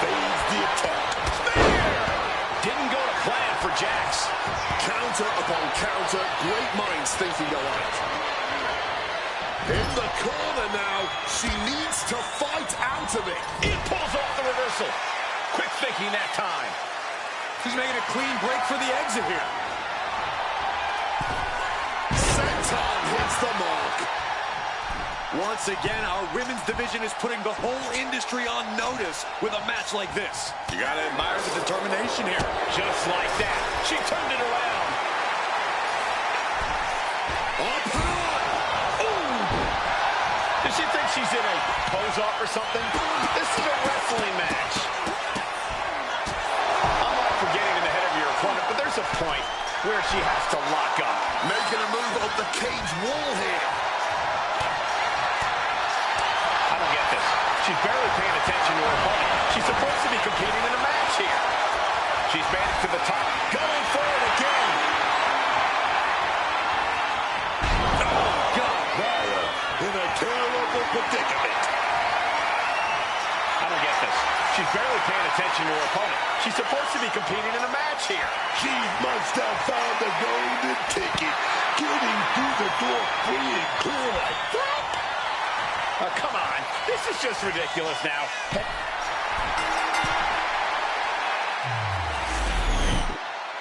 S9: needs to fight out of it.
S7: It pulls off the reversal. Quick thinking that time.
S4: She's making a clean break for the exit here.
S9: Senton hits the mark.
S4: Once again, our women's division is putting the whole industry on notice with a match like this. You gotta admire the determination here.
S7: Just like that, she turned it around. Does she think she's in a pose-off or something? This is a wrestling match. I'm all for getting in the head of your opponent, but there's a point where she has to lock up.
S9: Making a move up the cage wall here.
S7: I don't get this. She's barely paying attention to her opponent. She's supposed to be competing in a match here. She's made it to the top. Going for it again.
S8: Oh, God. Fire in a terrible predicament.
S7: I don't get this. She's barely paying attention to her opponent. She's supposed to be competing in a match here.
S8: She must have found the golden ticket. Getting through the door free and clear like that.
S7: Come on. This is just ridiculous now.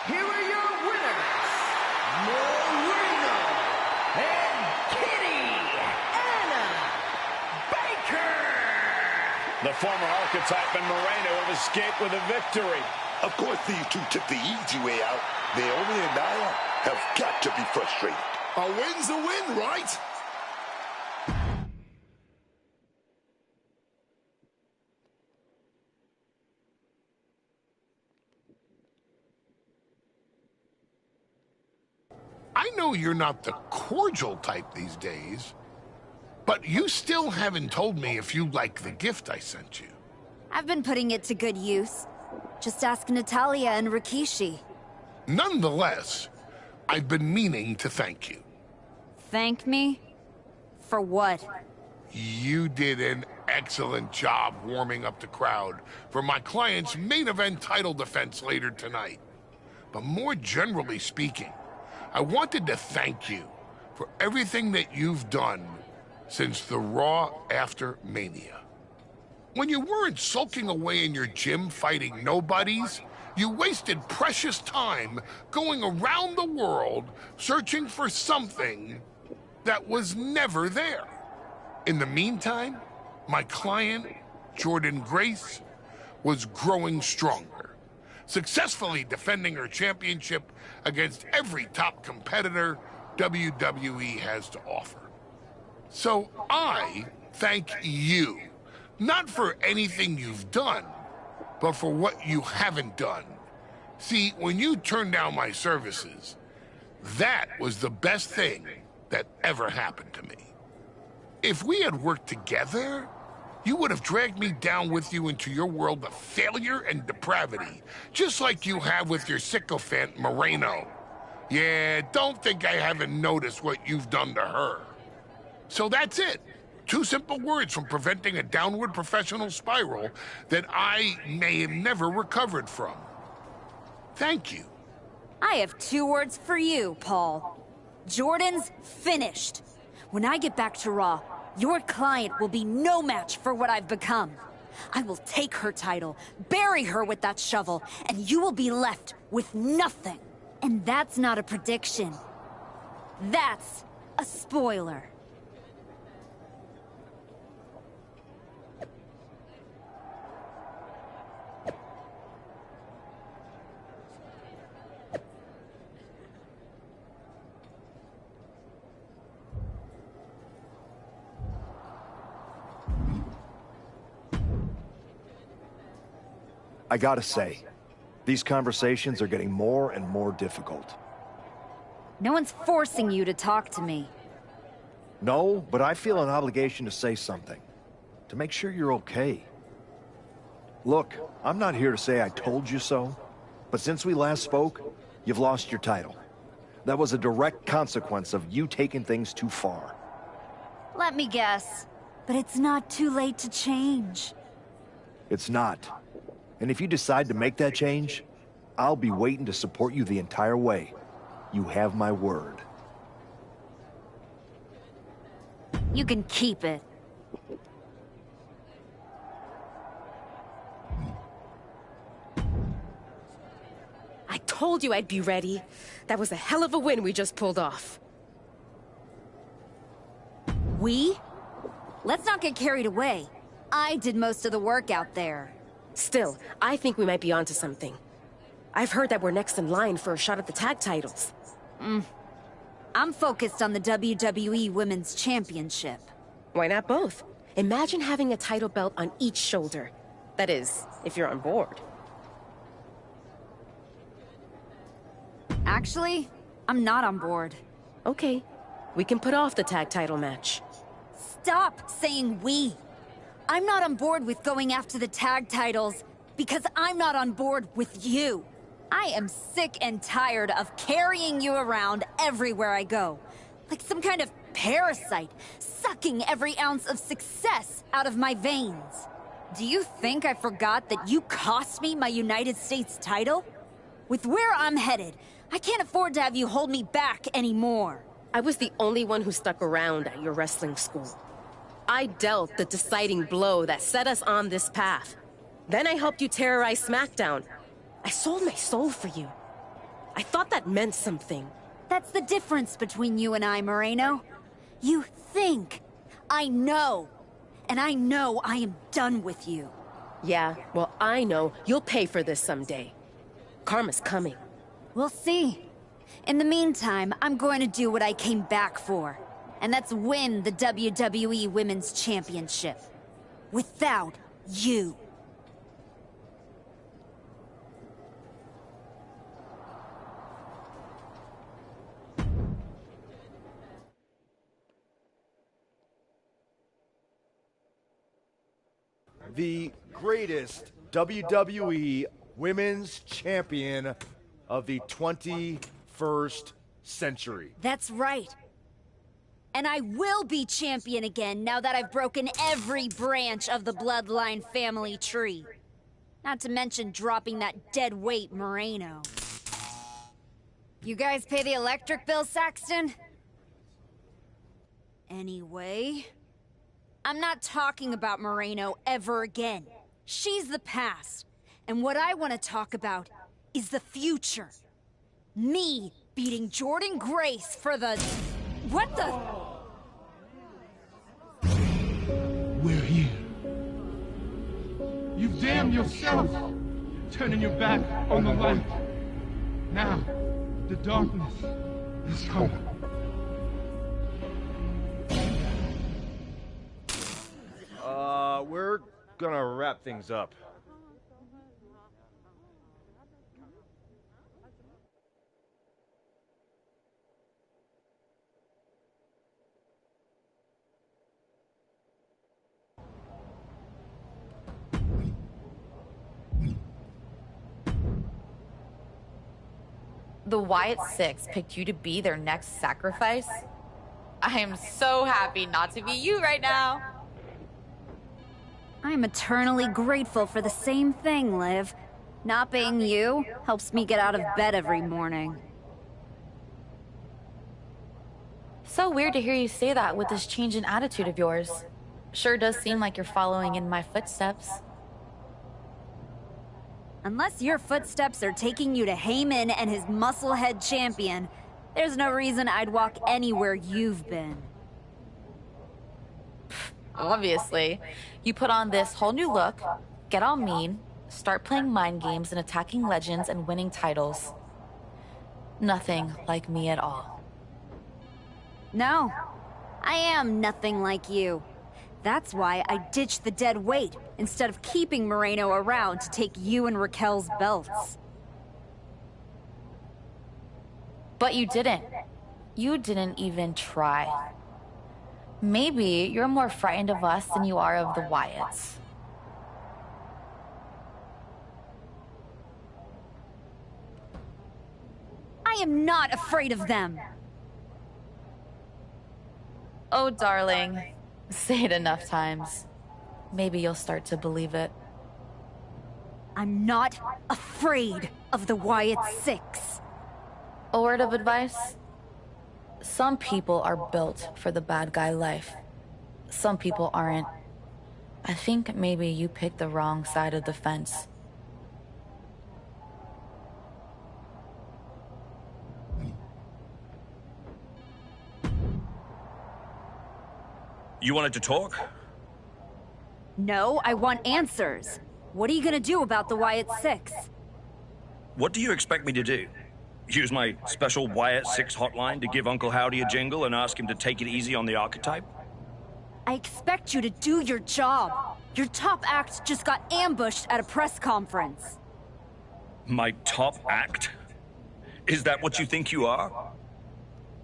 S6: Here are your winners, Moreno and Kitty Anna Baker.
S7: The former archetype and Moreno have escaped with a victory.
S8: Of course, these two took the easy way out. Naomi and Nia have got to be frustrated.
S9: A win's a win, right?
S16: I know you're not the cordial type these days, but you still haven't told me if you like the gift I sent you.
S2: I've been putting it to good use. Just ask Natalia and Rikishi.
S16: Nonetheless, I've been meaning to thank you.
S2: Thank me? For what?
S16: You did an excellent job warming up the crowd for my client's main event title defense later tonight. But more generally speaking, I wanted to thank you for everything that you've done since the Raw after Mania. When you weren't sulking away in your gym fighting nobodies, you wasted precious time going around the world searching for something that was never there. In the meantime, my client, Jordan Grace, was growing stronger, successfully defending her championship against every top competitor WWE has to offer. So I thank you, not for anything you've done, but for what you haven't done. See, when you turned down my services, that was the best thing that ever happened to me. If we had worked together, you would have dragged me down with you into your world of failure and depravity, just like you have with your sycophant Moreno. Yeah, don't think I haven't noticed what you've done to her. So that's it. 2 simple words from preventing a downward professional spiral that I may have never recovered from. Thank you.
S2: I have 2 words for you, Paul. Jordan's finished. When I get back to Raw, your client will be no match for what I've become. I will take her title, bury her with that shovel, and you will be left with nothing. And that's not a prediction. That's a spoiler.
S1: I gotta say, these conversations are getting more and more difficult.
S2: No one's forcing you to talk to me.
S1: No, but I feel an obligation to say something. To make sure you're okay. Look, I'm not here to say I told you so, but since we last spoke, you've lost your title. That was a direct consequence of you taking things too far.
S2: Let me guess, but it's not too late to change.
S1: It's not. And if you decide to make that change, I'll be waiting to support you the entire way. You have my word.
S2: You can keep it.
S15: told you I'd be ready. That was a hell of a win we just pulled off.
S2: We? Let's not get carried away. I did most of the work out there.
S15: Still, I think we might be onto something. I've heard that we're next in line for a shot at the tag titles.
S2: I'm focused on the WWE Women's Championship.
S15: Why not both? Imagine having a title belt on each shoulder. That is, if you're on board.
S2: Actually, I'm not on board.
S15: Okay, we can put off the tag title match.
S2: Stop saying we. I'm not on board with going after the tag titles because I'm not on board with you. I am sick and tired of carrying you around everywhere I go. Like some kind of parasite, sucking every ounce of success out of my veins. Do you think I forgot that you cost me my United States title? With where I'm headed, I can't afford to have you hold me back anymore.
S15: I was the only one who stuck around at your wrestling school. I dealt the deciding blow that set us on this path. Then I helped you terrorize SmackDown. I sold my soul for you. I thought that meant something.
S2: That's the difference between you and I, Moreno. You think. I know. And I know I am done with you.
S15: Yeah, well, I know you'll pay for this someday. Karma's coming.
S2: We'll see. In the meantime, I'm going to do what I came back for. And that's win the WWE Women's Championship. Without you.
S11: The greatest WWE Women's Champion of the 21st century.
S2: That's right. And I will be champion again now that I've broken every branch of the Bloodline family tree. Not to mention dropping that dead weight Moreno. You guys pay the electric bill, Saxton? Anyway, I'm not talking about Moreno ever again. She's the past. And what I want to talk about is the future. Me beating Jordan Grace for the... What the...
S5: We're here. You've damned yourself, turning your back on the light. Now, the darkness is coming.
S11: We're gonna wrap things up.
S22: The Wyatt Six picked you to be their next sacrifice? I am so happy not to be you right now.
S2: I'm eternally grateful for the same thing, Liv. Not being you helps me get out of bed every morning.
S22: So weird to hear you say that with this change in attitude of yours. Sure does seem like you're following in my footsteps.
S2: Unless your footsteps are taking you to Heyman and his musclehead champion, there's no reason I'd walk anywhere you've been.
S22: Obviously. You put on this whole new look, get all mean, start playing mind games and attacking legends and winning titles. Nothing like me at all.
S2: No, I am nothing like you. That's why I ditched the dead weight instead of keeping Moreno around to take you and Raquel's belts.
S22: But you didn't. You didn't even try. Maybe you're more frightened of us than you are of the Wyatts.
S2: I am not afraid of them.
S22: Oh, darling. Say it enough times. Maybe you'll start to believe it.
S2: I'm not afraid of the Wyatt Six.
S22: A word of advice? Some people are built for the bad guy life. Some people aren't. I think maybe you picked the wrong side of the fence.
S18: You wanted to talk?
S2: No, I want answers. What are you gonna do about the Wyatt Six?
S18: What do you expect me to do? Use my special Wyatt 6 hotline to give Uncle Howdy a jingle and ask him to take it easy on the archetype?
S2: I expect you to do your job. Your top act just got ambushed at a press conference.
S18: My top act? Is that what you think you are?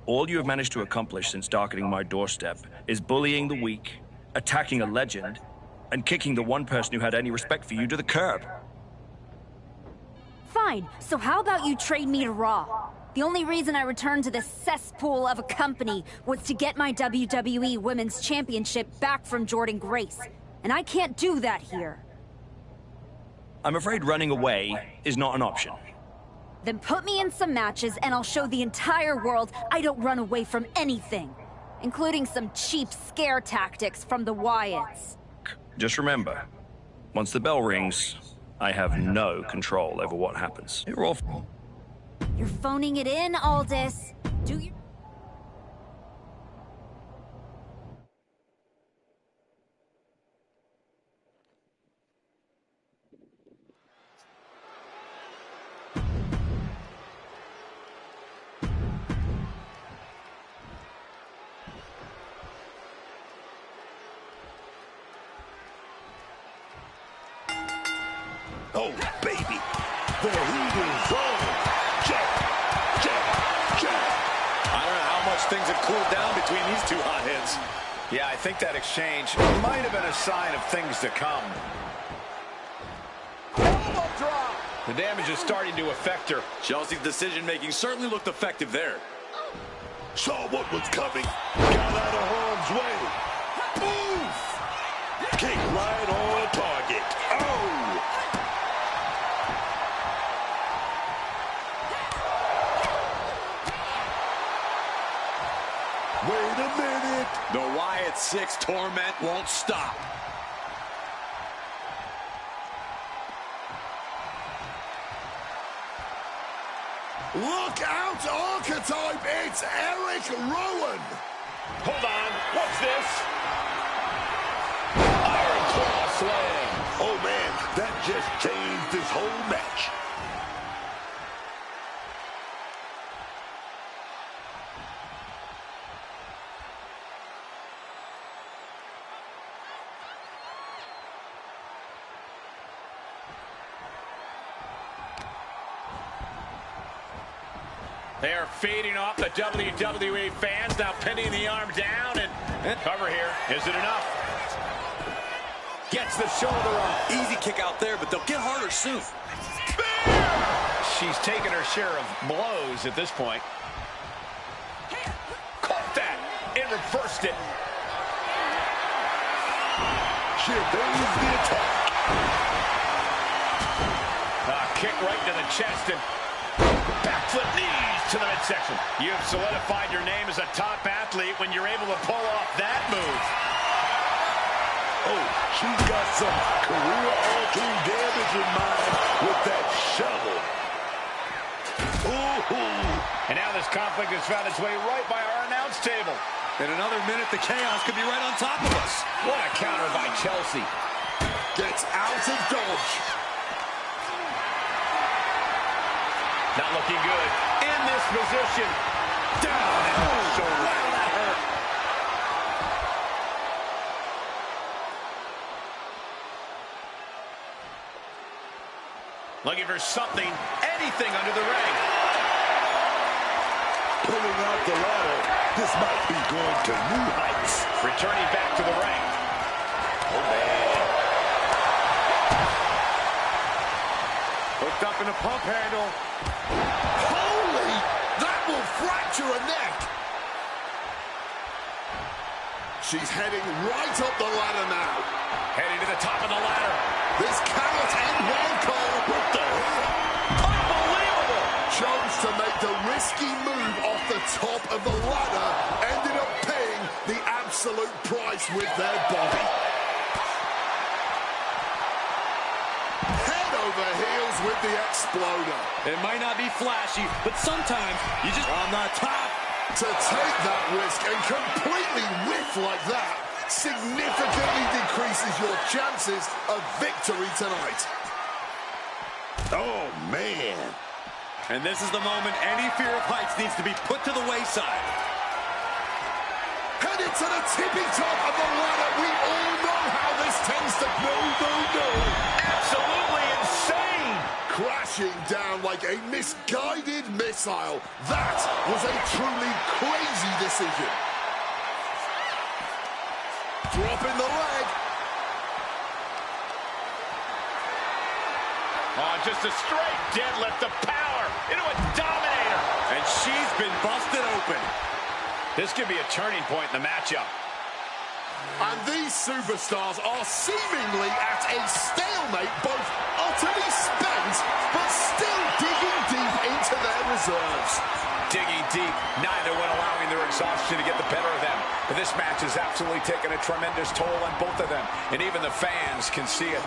S18: All you have managed to accomplish since darkening my doorstep is bullying the weak, attacking a legend, and kicking the one person who had any respect for you to the curb.
S2: Fine, so how about you trade me to Raw? The only reason I returned to this cesspool of a company was to get my WWE Women's Championship back from Jordan Grace. And I can't do that here.
S18: I'm afraid running away is not an option.
S2: Then put me in some matches and I'll show the entire world I don't run away from anything. Including some cheap scare tactics from the Wyatts.
S18: Just remember, once the bell rings, I have no control over what happens.
S2: You're phoning it in, Aldis. Do you...
S8: Oh, baby. The heat is on. Jack.
S4: I don't know how much things have cooled down between these two hotheads.
S7: Yeah, I think that exchange might have been a sign of things to come. The damage is starting to affect her.
S4: Chelsea's decision-making certainly looked effective there.
S8: Saw what was coming. Got out of harm's way. Oof! Kick right on target. Oh! Wait a minute.
S4: The Wyatt 6 torment won't stop.
S9: Look out, Archetype! It's Eric Rowan!
S7: Hold on, what's this? Iron Claw Slam!
S8: Oh man, that just changed this whole match.
S7: They're feeding off the WWE fans, now pinning the arm down and cover here. Is it enough? Gets the shoulder up.
S10: Easy kick out there, but they'll get harder soon.
S7: She's taken her share of blows at this point. Caught that and reversed it.
S8: She evades the attack.
S7: Kick right to the chest and backflip knees to the midsection. You've solidified your name as a top athlete when you're able to pull off that move.
S8: Oh, she's got some career-altering damage in mind with that shovel.
S7: Ooh. And now this conflict has found its way right by our announce table.
S4: In another minute, the chaos could be right on top of us.
S7: What a counter by Chelsea.
S9: Gets out of dodge.
S7: Not looking good. In this position. Down and shoulder. Wow, that hurt. Looking for something, anything under the ring.
S8: Pulling out the ladder. This might be going to new heights.
S7: Returning back to the ring.
S8: Oh, man.
S7: Hooked up in a pump handle.
S9: Holy! That will fracture a neck. She's heading right up the ladder now.
S7: Heading to the top of the ladder.
S9: This cannot end well, Cole. What the hell?
S7: Unbelievable!
S9: Chose to make the risky move off the top of the ladder. Ended up paying the absolute price with their body. Head over heels with the exploder.
S4: It might not be flashy, but sometimes you just on the top.
S9: To take that risk and completely whiff like that, significantly decreases your chances of victory tonight.
S4: Oh, man. And this is the moment any fear of heights needs to be put to the wayside.
S9: Headed to the tippy top of the ladder. We all know how this tends to go.
S7: Absolutely insane.
S9: Crashing down like a misguided missile. That was a truly crazy decision. Dropping the leg.
S7: Oh, just a straight deadlift of power into a dominator.
S4: And she's been busted open.
S7: This could be a turning point in the matchup.
S9: And these superstars are seemingly at a stalemate, both utterly spent, but still digging deep into their reserves.
S7: Digging deep, neither one allowing their exhaustion to get the better of them. But this match has absolutely taken a tremendous toll on both of them, and even the fans can see it.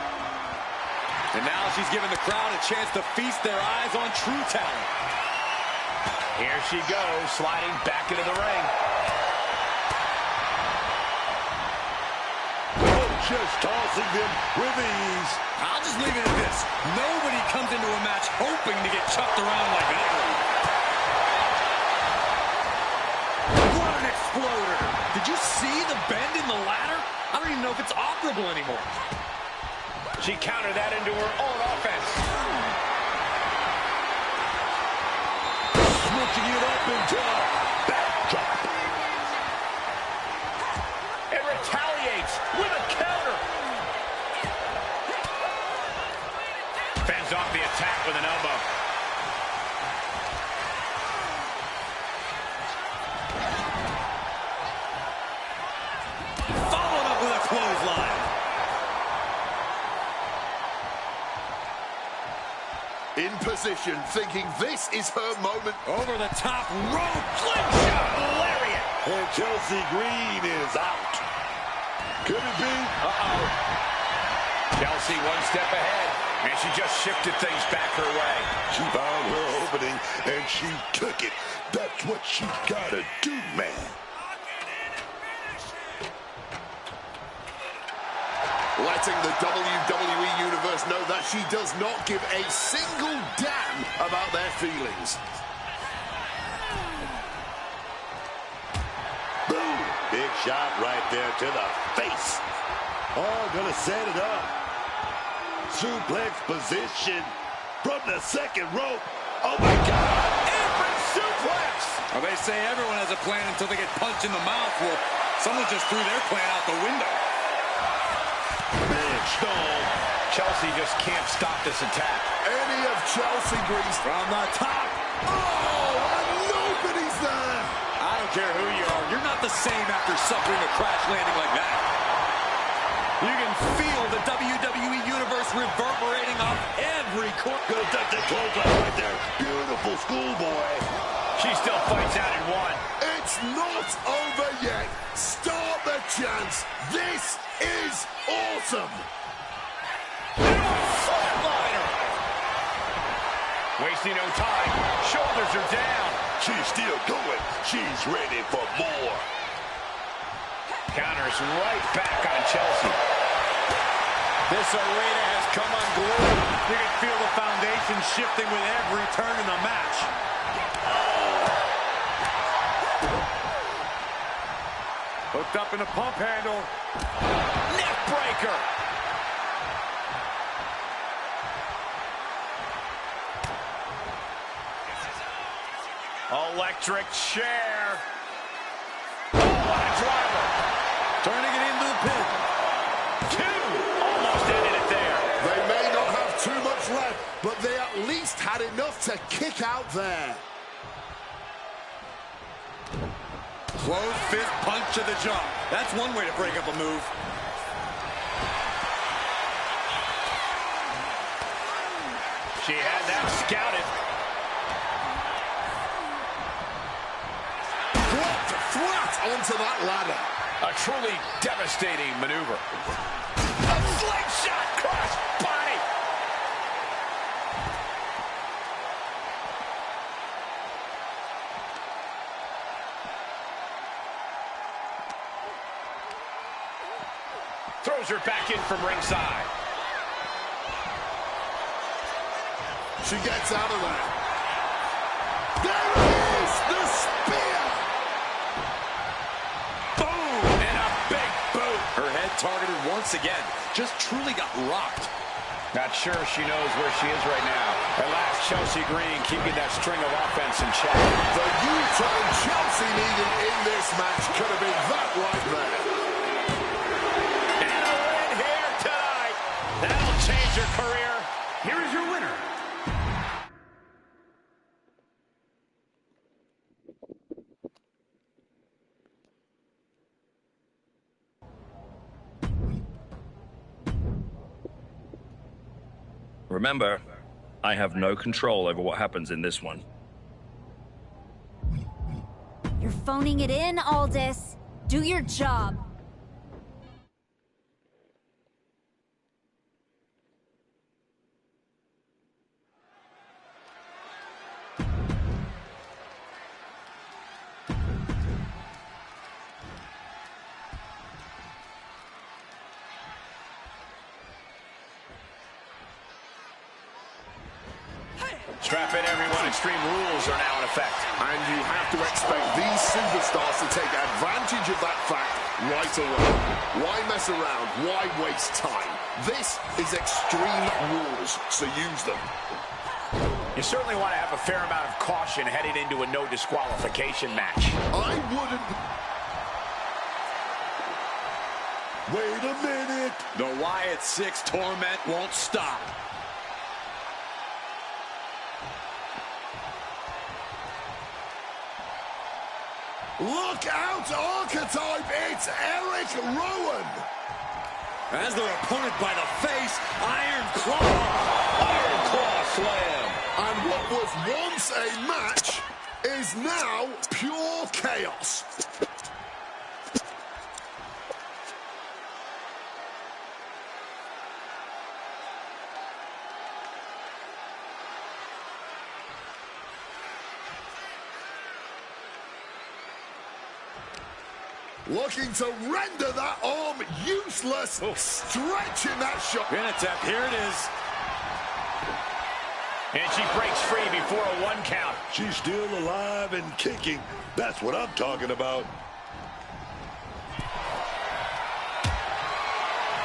S4: And now she's giving the crowd a chance to feast their eyes on true talent.
S7: Here she goes, sliding back into the ring.
S4: Just tossing them with ease. I'll just leave it at this. Nobody comes into a match hoping to get chucked around like that. What an exploder. Did you see the bend in the ladder? I don't even know if it's operable anymore.
S7: She countered that into her own offense.
S4: Switching it up into a backdrop.
S7: It retaliates with a counter. Fends off the attack with an elbow.
S4: Followed up with a clothesline.
S9: In position, thinking this is her moment.
S4: Over the top rope, slingshot, lariat.
S8: And Chelsea Green is out. Could it be?
S7: Uh-oh. Chelsea one step ahead, and she just shifted things back her way.
S8: She found her opening, and she took it. That's what she gotta do, man.
S9: Letting the WWE Universe know that she does not give a single damn about their feelings.
S8: Boom! Big shot right there to the face. Oh, gonna set it up. Suplex position from the second rope. Oh, my God!
S4: Apron suplex! Well, they say everyone has a plan until they get punched in the mouth. Well, someone just threw their plan out the window.
S8: Big stone.
S7: Chelsea just can't stop this attack.
S9: Any of Chelsea Green's
S4: From the top.
S9: Oh, and nobody's there.
S4: I don't care who you are. You're not the same after suffering a crash landing like that. You can feel the WWE Universe reverberating off every corner.
S8: Gonna duck that clothesline right there. Beautiful schoolboy.
S7: She still fights out in one.
S9: It's not over yet. Start the chance. This is awesome.
S7: Flatliner. Wasting no time. Shoulders are down.
S8: She's still going. She's ready for more.
S7: Counters right back on Chelsea.
S4: This arena has come unglued. You can feel the foundation shifting with every turn in the match. Hooked up in a pump handle. Neck breaker. Electric chair. Oh, what a driver. Turning it into the pin.
S7: Two. Almost ended it there.
S9: They may not have too much left, but they at least had enough to kick out there.
S4: Closed fist punch to the jaw. That's one way to break up a move.
S7: She had that scouted.
S9: Dropped flat onto that ladder.
S7: A truly devastating maneuver. A slingshot cross body. throws her back in from ringside.
S9: She gets out of there. There it is, the spear.
S10: Boom, and a big boot. Her head targeted once again. Just truly got rocked.
S7: Not sure she knows where she is right now. At last, Chelsea Green keeping that string of offense in check.
S9: The U-turn Chelsea needed in this match could have been that right there.
S7: And a win here tonight. That'll change her career.
S6: Here is your winner.
S18: Remember, I have no control over what happens in this one.
S2: You're phoning it in, Aldis. Do your job.
S7: Strap in, everyone. Extreme rules are now in effect.
S9: And you have to expect these superstars to take advantage of that fact right away. Why mess around? Why waste time? This is Extreme Rules, so use them.
S7: You certainly want to have a fair amount of caution heading into a no disqualification match.
S9: I wouldn't... Wait a minute.
S10: The Wyatt 6 torment won't stop.
S9: Look out, Archetype! It's Eric Rowan!
S10: As their opponent by the face, Iron Claw! Iron Claw slam!
S9: And what was once a match is now pure chaos. Looking to render that arm useless. Stretching that shot.
S7: Pin attempt. Here it is. And she breaks free before a 1 count.
S8: She's still alive and kicking. That's what I'm talking about.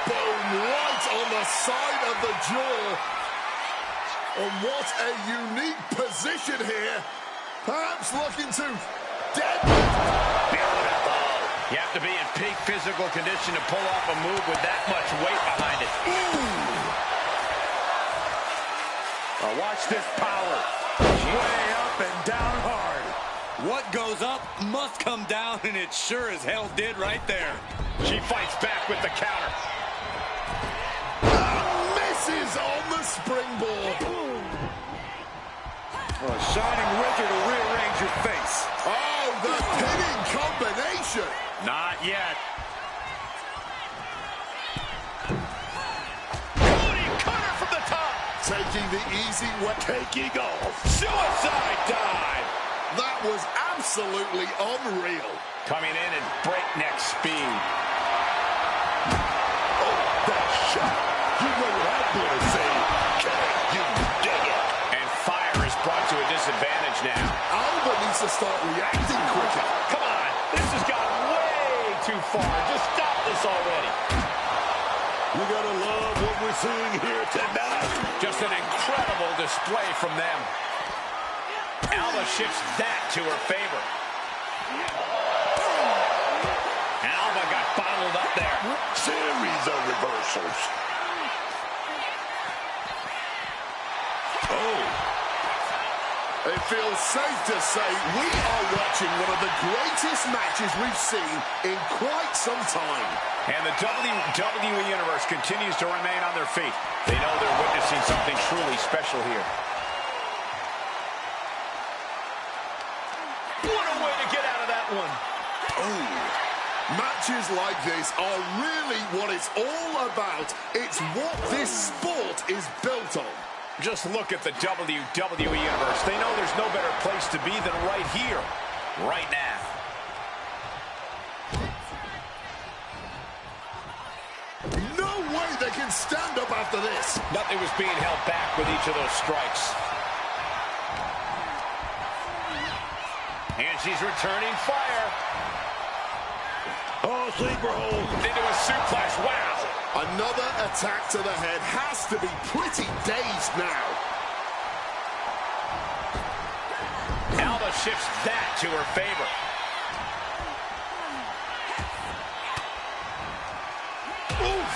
S9: Boom, right on the side of the jaw. And what a unique position here. Perhaps looking to deadlift.
S7: You have to be in peak physical condition to pull off a move with that much weight behind it. Watch this power.
S10: Way up and down hard. What goes up must come down, and it sure as hell did right there.
S7: She fights back with the counter.
S9: Misses on the springboard.
S10: Shining Wizard to rearrange your face.
S9: Oh, the pinning combination.
S7: Not yet. Cutter from the top.
S9: Taking the easy way.
S8: Taking off.
S7: Suicide dive.
S9: That was absolutely unreal.
S7: Coming in at breakneck speed.
S8: Oh, that shot. You know what I'm going to say. Can you dig it?
S7: And fire is brought to a disadvantage now.
S9: Alba needs to start reacting quicker.
S7: Come on. This has gone way too far. Just stop this already.
S8: You gotta love what we're seeing here tonight.
S7: Just an incredible display from them. Alba shifts that to her favor. Alba got bottled up there.
S8: Series of reversals.
S9: Oh. It feels safe to say we are watching one of the greatest matches we've seen in quite some time.
S7: And the WWE Universe continues to remain on their feet. They know they're witnessing something truly special here. What a way to get out of that one.
S9: Oh. Matches like this are really what it's all about. It's what this sport is built on.
S7: Just look at the WWE Universe. They know there's no better place to be than right here, right now.
S9: can stand up after this.
S7: Nothing was being held back with each of those strikes. And she's returning fire.
S8: Oh, sleeper hold.
S7: Into a suplex. Wow.
S9: Another attack to the head. Has to be pretty dazed now.
S7: Alba shifts that to her favor.
S9: Oof!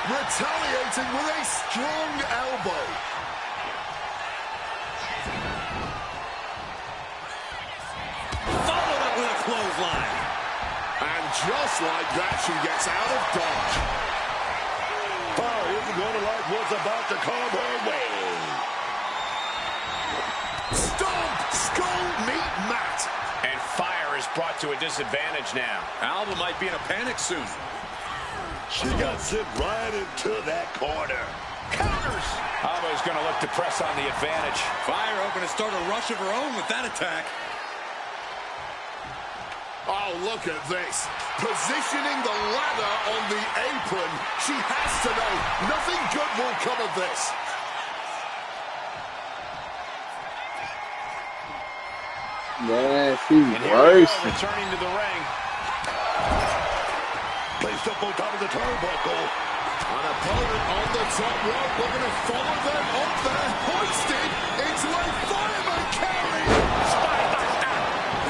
S9: Retaliating with a strong elbow.
S4: Followed up with a clothesline.
S9: And just like that, she gets out of dodge.
S8: Power isn't going to like what's about to come her way.
S9: Stomp! Skull meet mat.
S7: And fire is brought to a disadvantage now.
S4: Alba might be in a panic soon.
S8: She got sent right into that corner.
S7: Counters! Alba's going to look to press on the advantage.
S4: Fire hoping to start a rush of her own with that attack.
S9: Oh, look at this. Positioning the ladder on the apron. She has to know nothing good will come of this.
S17: Yeah, she's worse.
S7: Returning to the ring.
S8: Placed up on top of the turnbuckle.
S9: An opponent on the top rope looking to follow them up there. Hoisted into a fireman carry.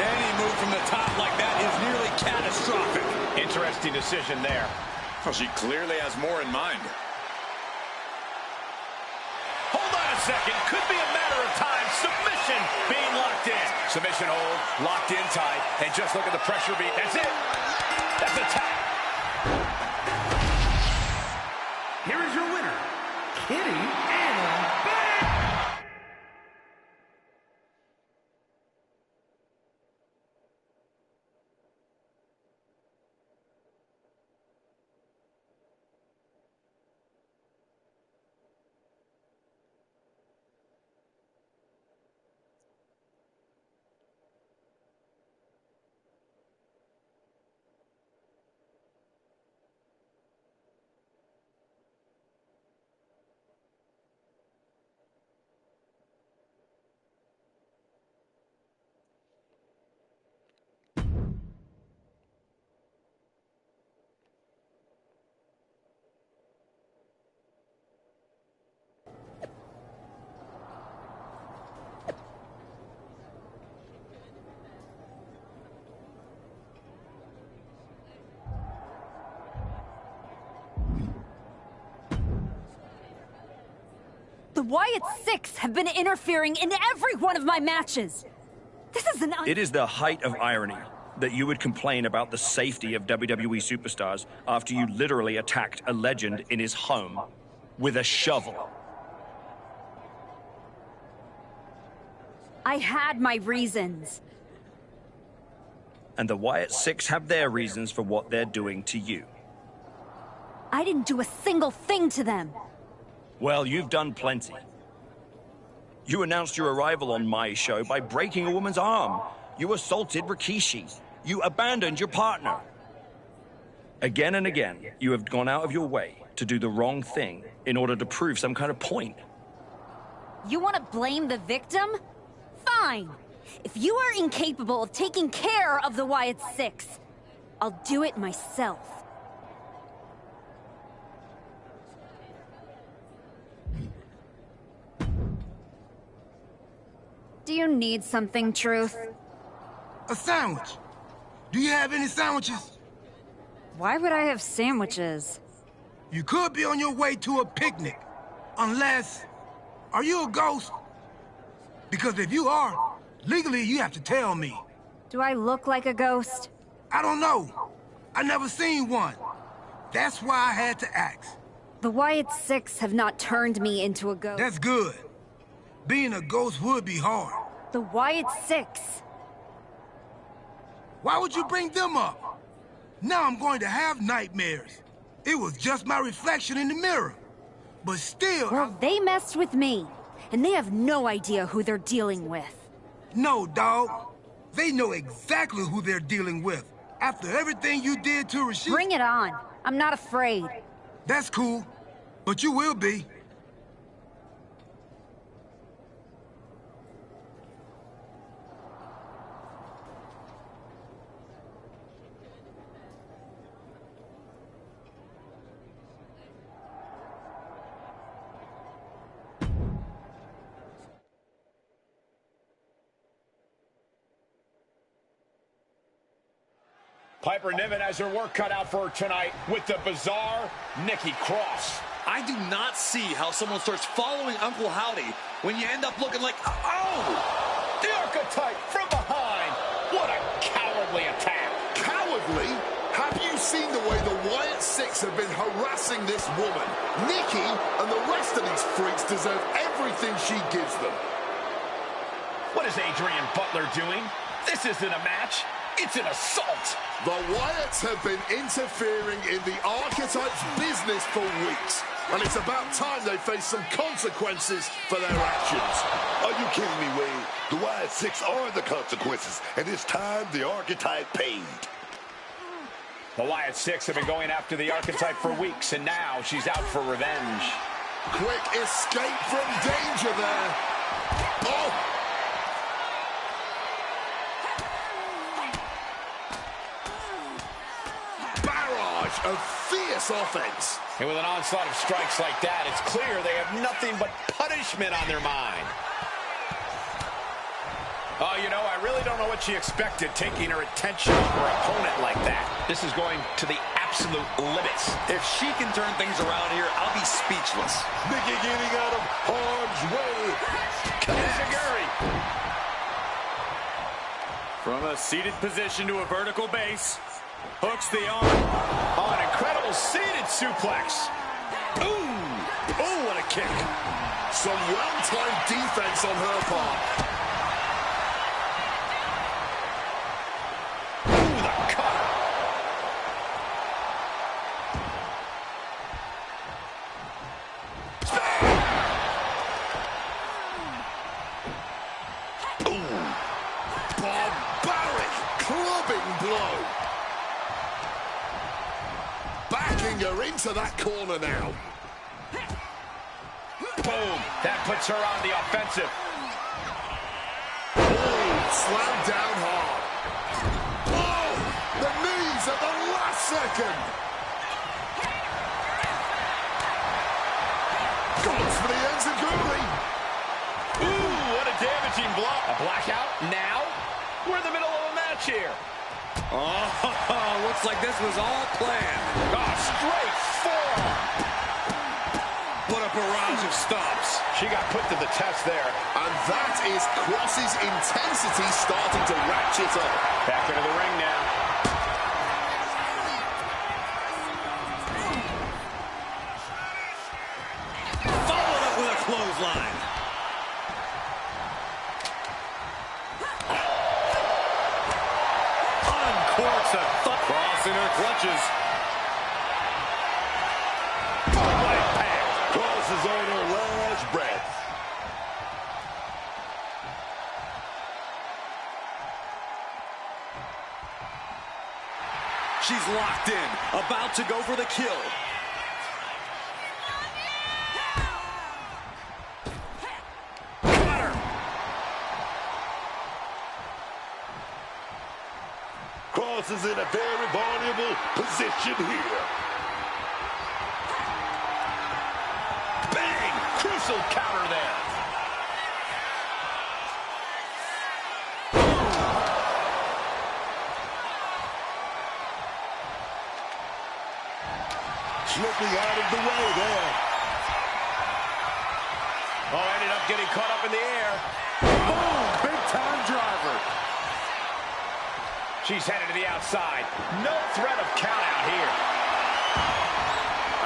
S4: Any move from the top like that is nearly catastrophic.
S7: Interesting decision there.
S4: Well, she clearly has more in mind.
S7: Hold on a second. Could be a matter of time. Submission being locked in. Submission hold. Locked in tight. And just look at the pressure beat. That's it. That's a tap.
S6: Here is your winner, Kitty Anna Bay.
S2: The Wyatt Six have been interfering in every one of my matches. This is an...
S18: It is the height of irony that you would complain about the safety of WWE superstars after you literally attacked a legend in his home with a shovel.
S2: I had my reasons.
S18: And the Wyatt Six have their reasons for what they're doing to you.
S2: I didn't do a single thing to them.
S18: Well, you've done plenty. You announced your arrival on my show by breaking a woman's arm. You assaulted Rikishi. You abandoned your partner. Again and again, you have gone out of your way to do the wrong thing in order to prove some kind of point.
S2: You want to blame the victim? Fine. If you are incapable of taking care of the Wyatt Six, I'll do it myself. Do you need something, Truth?
S20: A sandwich. Do you have any sandwiches?
S2: Why would I have sandwiches?
S20: You could be on your way to a picnic. Unless... Are you a ghost? Because if you are, legally you have to tell me.
S2: Do I look like a ghost?
S20: I don't know. I never seen one. That's why I had to ask.
S2: The Wyatt Six have not turned me into a ghost.
S20: That's good. Being a ghost would be hard.
S2: The Wyatt Six.
S20: Why would you bring them up? Now I'm going to have nightmares. It was just my reflection in the mirror. But still...
S2: Well, they messed with me. And they have no idea who they're dealing with.
S20: No, dog. They know exactly who they're dealing with. After everything you did to Rashid...
S2: Bring it on. I'm not afraid.
S20: That's cool. But you will be.
S7: Piper Niven has her work cut out for her tonight with the bizarre Nikki Cross.
S10: I do not see how someone starts following Uncle Howdy when you end up looking like, oh!
S7: The Archetype from behind. What a cowardly attack.
S9: Cowardly? Have you seen the way the Wyatt Six have been harassing this woman? Nikki and the rest of these freaks deserve everything she gives them.
S7: What is Adrian Butler doing? This isn't a match. It's an assault.
S9: The Wyatts have been interfering in the Archetype's business for weeks. And it's about time they face some consequences for their actions.
S8: Are you kidding me, Wade? The Wyatt Six are the consequences, and it's time the Archetype paid.
S7: The Wyatt Six have been going after the Archetype for weeks, and now she's out for revenge.
S9: Quick escape from danger there. Oh! Of fierce offense.
S7: And with an onslaught of strikes like that, it's clear they have nothing but punishment on their mind. Oh, you know, I really don't know what she expected, taking her attention off her opponent like that. This is going to the absolute limits.
S10: If she can turn things around here, I'll be speechless.
S8: Nikki getting out of harm's way.
S7: Kanazaguri.
S10: From a seated position to a vertical base. Hooks the arm.
S7: Oh, an incredible seated suplex. Ooh. Oh, what a kick.
S9: Some well-timed defense on her part.
S7: Ooh, the cutter.
S9: Ooh. Barbaric clubbing blow. Backing her into that corner now.
S7: Boom. That puts her on the offensive.
S9: Oh, slammed down hard. Oh, the knees at the last second. Goes for the enziguri.
S7: Ooh, what a damaging blow. A blackout now? We're in the middle of a match here.
S10: Oh, looks like this was all planned.
S7: Oh, straight forearm.
S10: What a barrage of stomps.
S7: She got put to the test there.
S9: And that is Cross's intensity starting to ratchet up.
S7: Back into the ring now.
S10: Followed up with a clothesline. Uncorks a cross in her clutches.
S8: What impact. Cross is on her last breath.
S10: She's locked in, about to go for the kill.
S7: Cutter.
S8: Cross is in a very vulnerable position here.
S7: Bang! Crucial counter there.
S8: Slipping out of the way there.
S7: Oh, ended up getting caught up in the air.
S10: Boom! Big time driver.
S7: She's headed to the outside. No threat of count out here.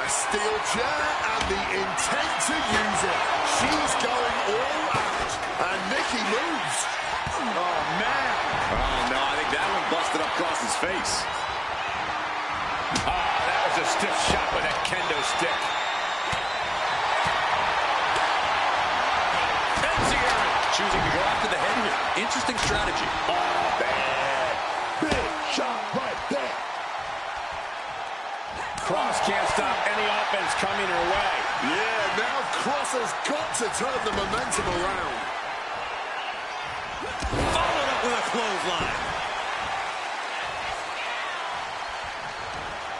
S9: A steel chair and the intent to use it. She's going all out. And Nikki moves.
S10: Oh, man. Oh, no, I think that one busted up Cross's face.
S7: That was a stiff shot with that kendo stick.
S10: Choosing to go after the head here. Interesting strategy.
S8: Oh, bad. Big shot right there.
S7: Cross can't stop any offense coming her way.
S9: Yeah, now Cross has got to turn the momentum around.
S4: Followed up with a clothesline.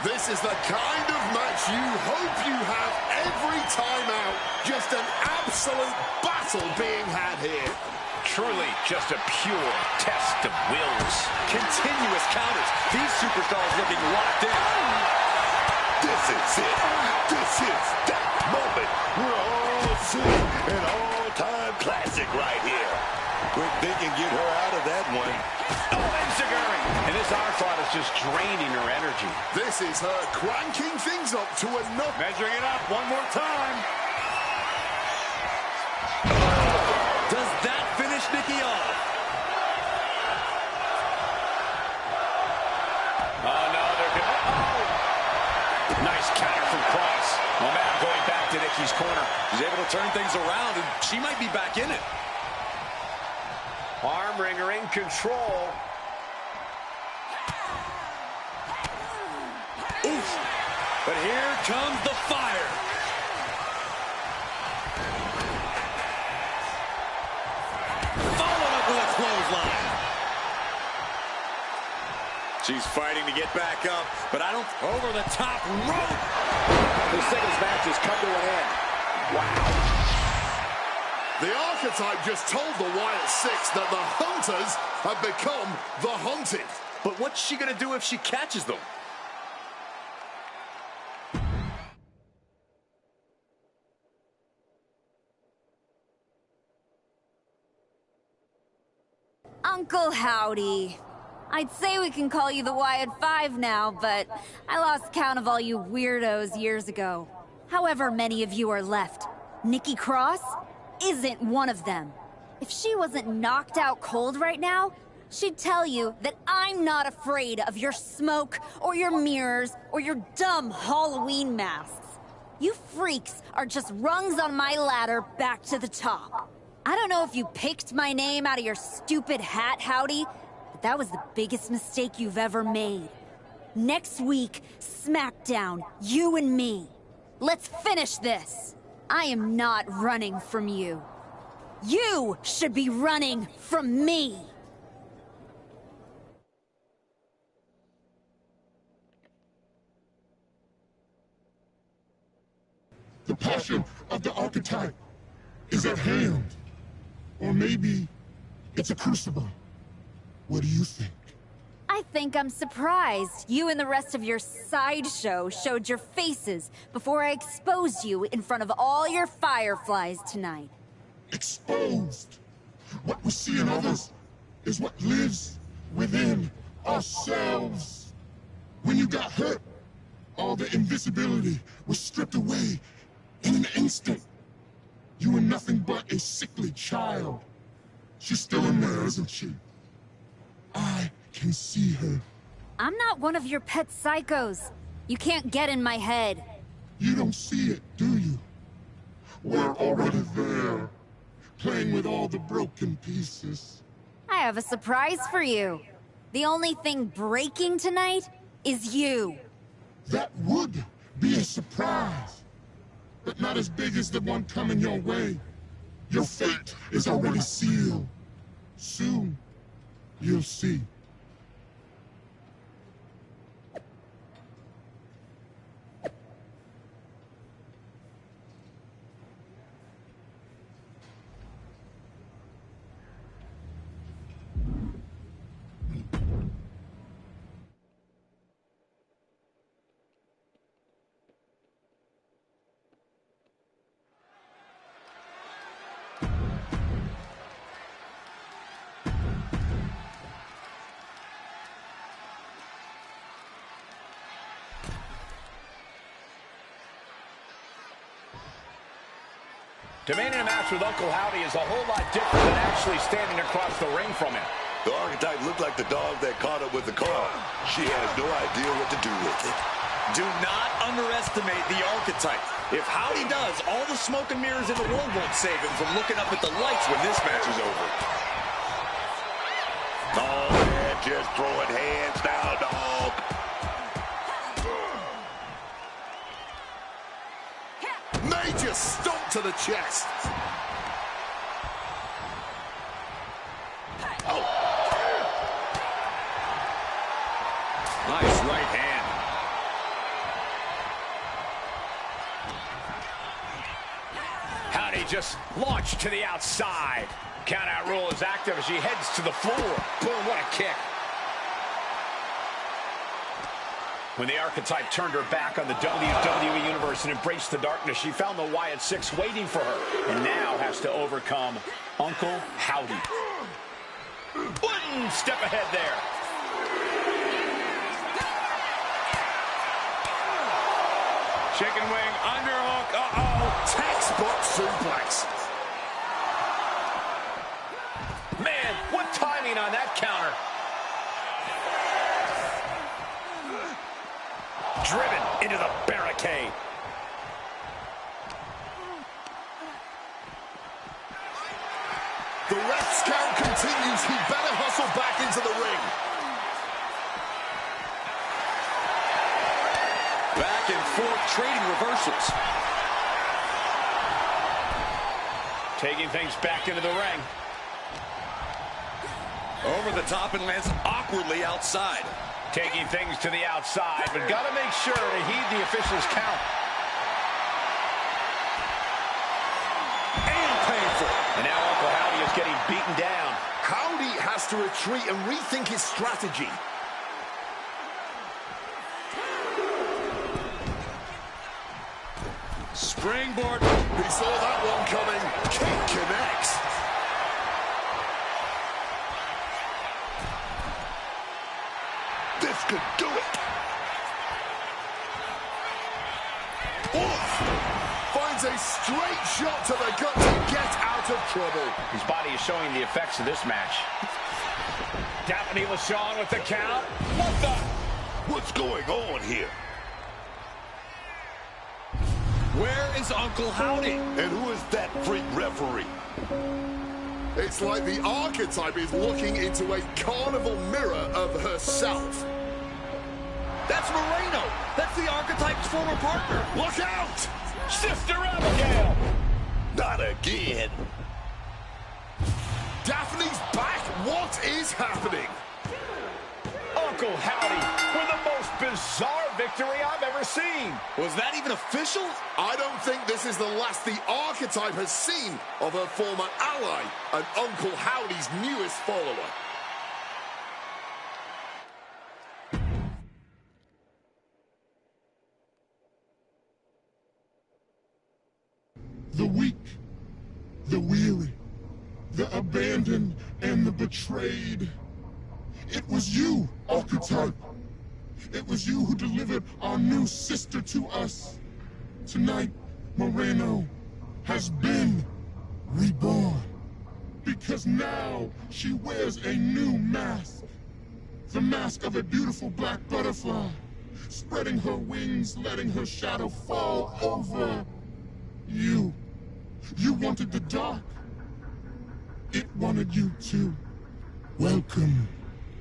S9: This is the kind of match you hope you have every time out. Just an absolute battle being had here.
S7: Truly just a pure test of wills.
S4: Continuous counters. These superstars looking locked in.
S8: This is it. This is that moment. We're all seeing an all-time classic right here. Quick thinking, get her out of that one.
S7: Oh, enziguri. And this onslaught is just draining her energy.
S9: This is her cranking things up to enough.
S7: Measuring it up one more time.
S4: Does that finish Nikki off?
S7: Oh, no, they're good. Oh! Nice counter from Cross. Momentum going back to Nikki's corner.
S4: She's able to turn things around, and she might be back in it.
S7: Arm wringer in control.
S4: Oof. But here comes the fire. Followed up with a clothesline. She's fighting to get back up, but I don't... Over the top rope.
S7: The singles match has come to an end. Wow.
S9: The Archetype just told the Wyatt Six that the Hunters have become the Hunted.
S4: But what's she going to do if she catches them?
S2: Uncle Howdy. I'd say we can call you the Wyatt Five now, but I lost count of all you weirdos years ago. However many of you are left. Nikki Cross isn't one of them. If she wasn't knocked out cold right now, she'd tell you that I'm not afraid of your smoke or your mirrors or your dumb Halloween masks. You freaks are just rungs on my ladder back to the top. I don't know if you picked my name out of your stupid hat, Howdy, but that was the biggest mistake you've ever made. Next week, SmackDown, you and me. Let's finish this. I am not running from you. You should be running from me.
S13: The passion of the Archetype is at hand. Or maybe it's a crucible. What do you think?
S2: I think I'm surprised you and the rest of your sideshow showed your faces before I exposed you in front of all your fireflies tonight.
S13: Exposed. What we see in others is what lives within ourselves. When you got hurt, all the invisibility was stripped away in an instant. You were nothing but a sickly child. She's still in there, isn't she? I can see her.
S2: I'm not one of your pet psychos. You can't get in my head.
S13: You don't see it, do you? We're already there, playing with all the broken pieces.
S2: I have a surprise for you. The only thing breaking tonight is you.
S13: That would be a surprise, but not as big as the one coming your way. Your fate is already sealed. Soon, you'll see.
S7: Demanding a match with Uncle Howdy is a whole lot different than actually standing across the ring from him.
S8: The Archetype looked like the dog that caught up with the car. She has no idea what to do with it.
S4: Do not underestimate the Archetype. If Howdy does, all the smoke and mirrors in the world won't save him from looking up at the lights when this match is over.
S8: Oh, man, just throwing hands now, dog.
S9: Make vicious stomp to the chest.
S4: Oh. Nice right hand.
S7: Howdy just launched to the outside. Count-out rule is active as she heads to the floor. Boom, what a kick. When the Archetype turned her back on the WWE Universe and embraced the darkness, she found the Wyatt Six waiting for her, and now has to overcome Uncle Howdy. One step ahead there.
S4: Chicken wing, underhook, uh-oh.
S9: Textbook suplex.
S7: Man, what timing on that counter. Driven into the barricade.
S9: The ref's count continues. He better hustle back into the ring.
S4: Back and forth, trading reversals.
S7: Taking things back into the ring.
S4: Over the top and lands awkwardly outside.
S7: Taking things to the outside, but got to make sure to heed the official's count.
S4: And painful.
S7: And now Uncle Howdy is getting beaten down.
S9: Howdy has to retreat and rethink his strategy.
S4: Springboard.
S9: He saw that one coming. Kick connects.
S8: This could do it.
S9: Oof. Finds a straight shot to the gut to get out of trouble.
S7: His body is showing the effects of this match. Daphne LaShawn with the count. What the?
S8: What's going on here?
S4: Where is Uncle Howdy?
S8: And who is that freak referee?
S9: It's like the Archetype is looking into a carnival mirror of herself.
S4: That's Moreno. That's the Archetype's former partner.
S9: Look out!
S7: Sister Abigail.
S8: Not again.
S9: Daphne's back. What is happening?
S7: Uncle Howdy with the most bizarre victory I've ever seen.
S4: Was that even official?
S9: I don't think this is the last the Archetype has seen of her former ally and Uncle Howdy's newest follower.
S13: The weak, the weary, the abandoned, and the betrayed. It was you, Archetype. It was you who delivered our new sister to us. Tonight, Moreno has been reborn. Because now she wears a new mask. The mask of a beautiful black butterfly, spreading her wings, letting her shadow fall over you. You wanted the dark. It wanted you too. Welcome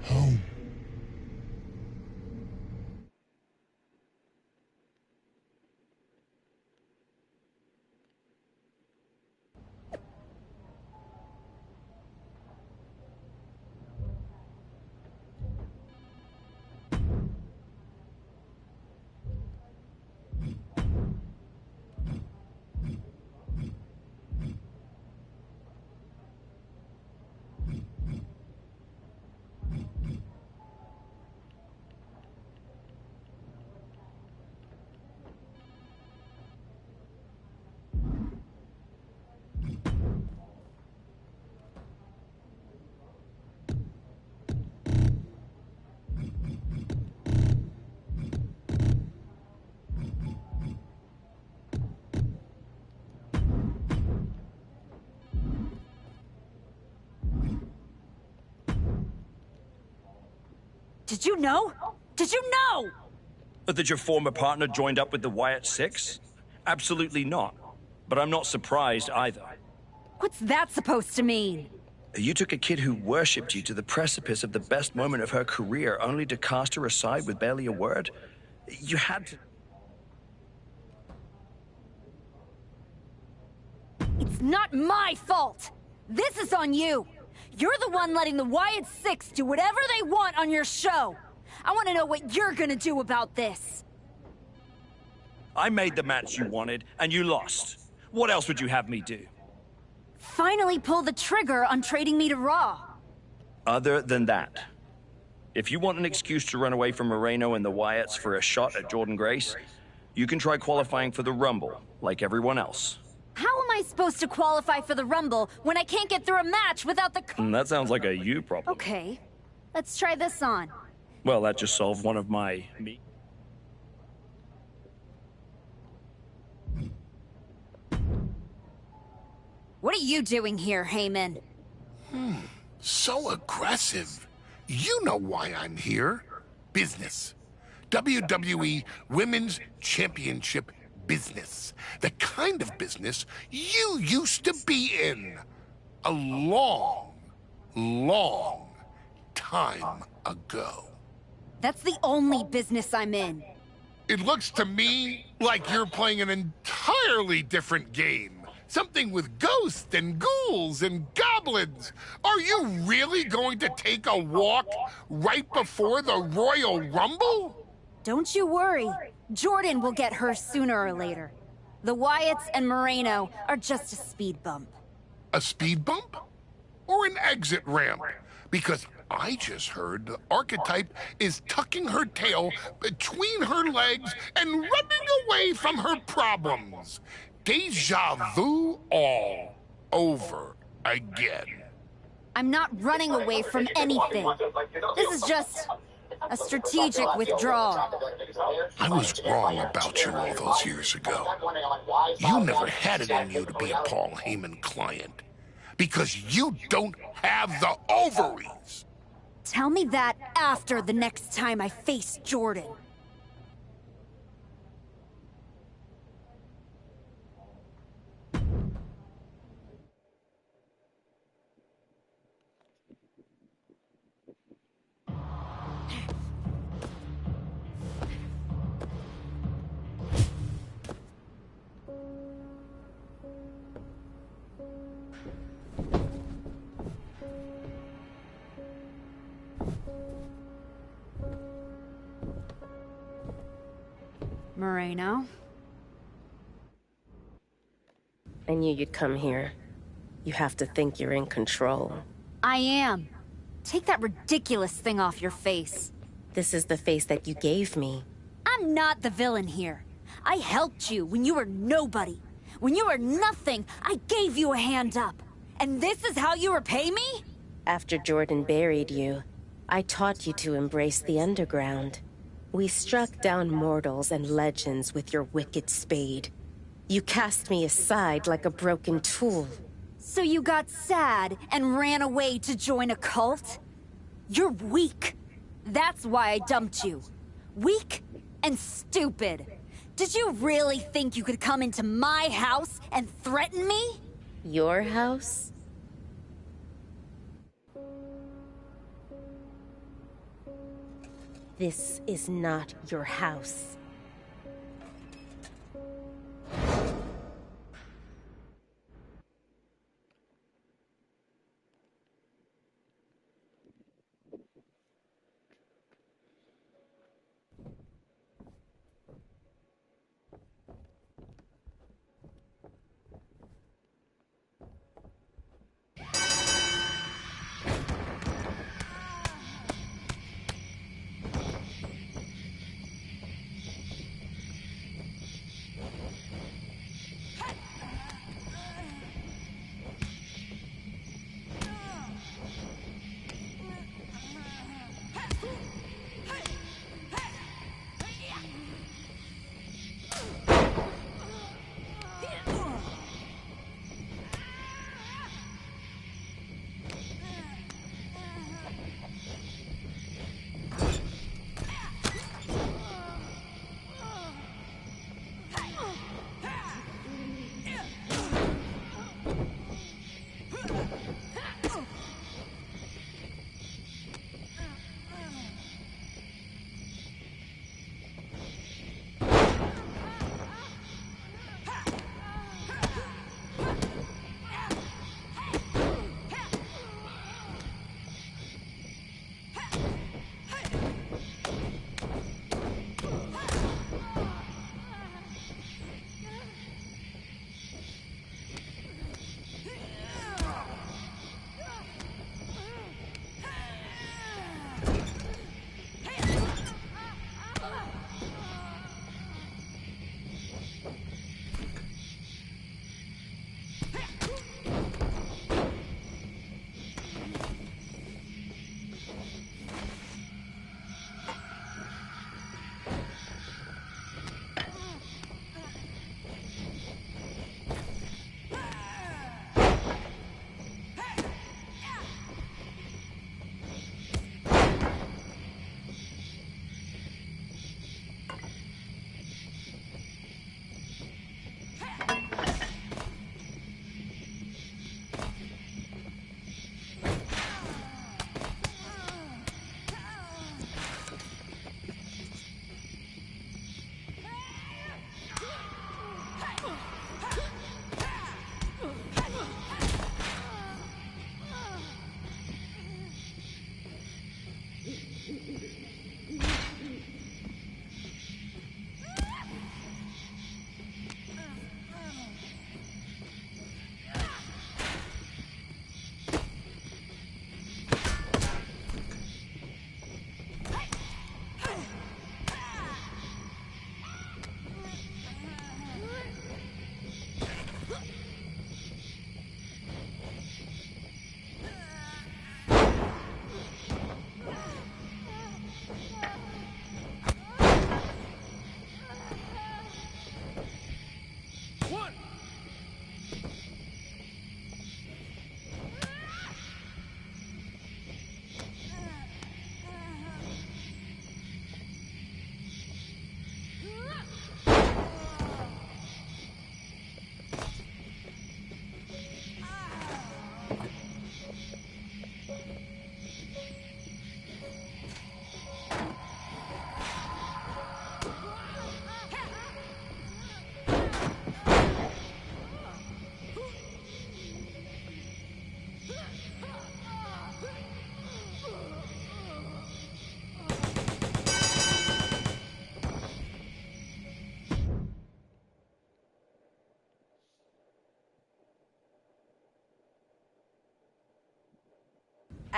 S13: home.
S2: Did you know? Did you know?
S18: That your former partner joined up with the Wyatt Six? Absolutely not. But I'm not surprised either.
S2: What's that supposed to mean?
S18: You took a kid who worshipped you to the precipice of the best moment of her career, only to cast her aside with barely a word? You had to...
S2: It's not my fault! This is on you! You're the one letting the Wyatt Six do whatever they want on your show! I want to know what you're gonna do about this!
S18: I made the match you wanted, and you lost. What else would you have me do?
S2: Finally pull the trigger on trading me to Raw.
S18: Other than that, if you want an excuse to run away from Moreno and the Wyatts for a shot at Jordan Grace, you can try qualifying for the Rumble, like everyone else.
S2: How am I supposed to qualify for the Rumble when I can't get through a match without the...
S18: That sounds like a you problem.
S2: Okay, let's try this on.
S18: Well, that just solved one of my...
S2: What are you doing here, Heyman?
S16: So aggressive. You know why I'm here. Business. WWE Women's Championship business. The kind of business you used to be in. A long, long time ago.
S2: That's the only business I'm in.
S16: It looks to me like you're playing an entirely different game. Something with ghosts and ghouls and goblins. Are you really going to take a walk right before the Royal Rumble?
S2: Don't you worry. Jordan will get her sooner or later. The Wyatts and Moreno are just a speed bump.
S16: A speed bump? Or an exit ramp? Because I just heard the Archetype is tucking her tail between her legs and running away from her problems. Deja vu all over again.
S2: I'm not running away from anything. This is just a strategic withdrawal.
S16: I was wrong about you all those years ago. You never had it in you to be a Paul Heyman client. Because you don't have the ovaries.
S2: Tell me that after the next time I face Jordan. Moreno?
S15: I knew you'd come here. You have to think you're in control.
S2: I am. Take that ridiculous thing off your face.
S15: This is the face that you gave me.
S2: I'm not the villain here. I helped you when you were nobody. When you were nothing, I gave you a hand up. And this is how you repay me?
S15: After Jordan buried you, I taught you to embrace the underground. We struck down mortals and legends with your wicked spade. You cast me aside like a broken tool.
S2: So you got sad and ran away to join a cult? You're weak. That's why I dumped you. Weak and stupid. Did you really think you could come into my house and threaten me?
S15: Your house? This is not your house.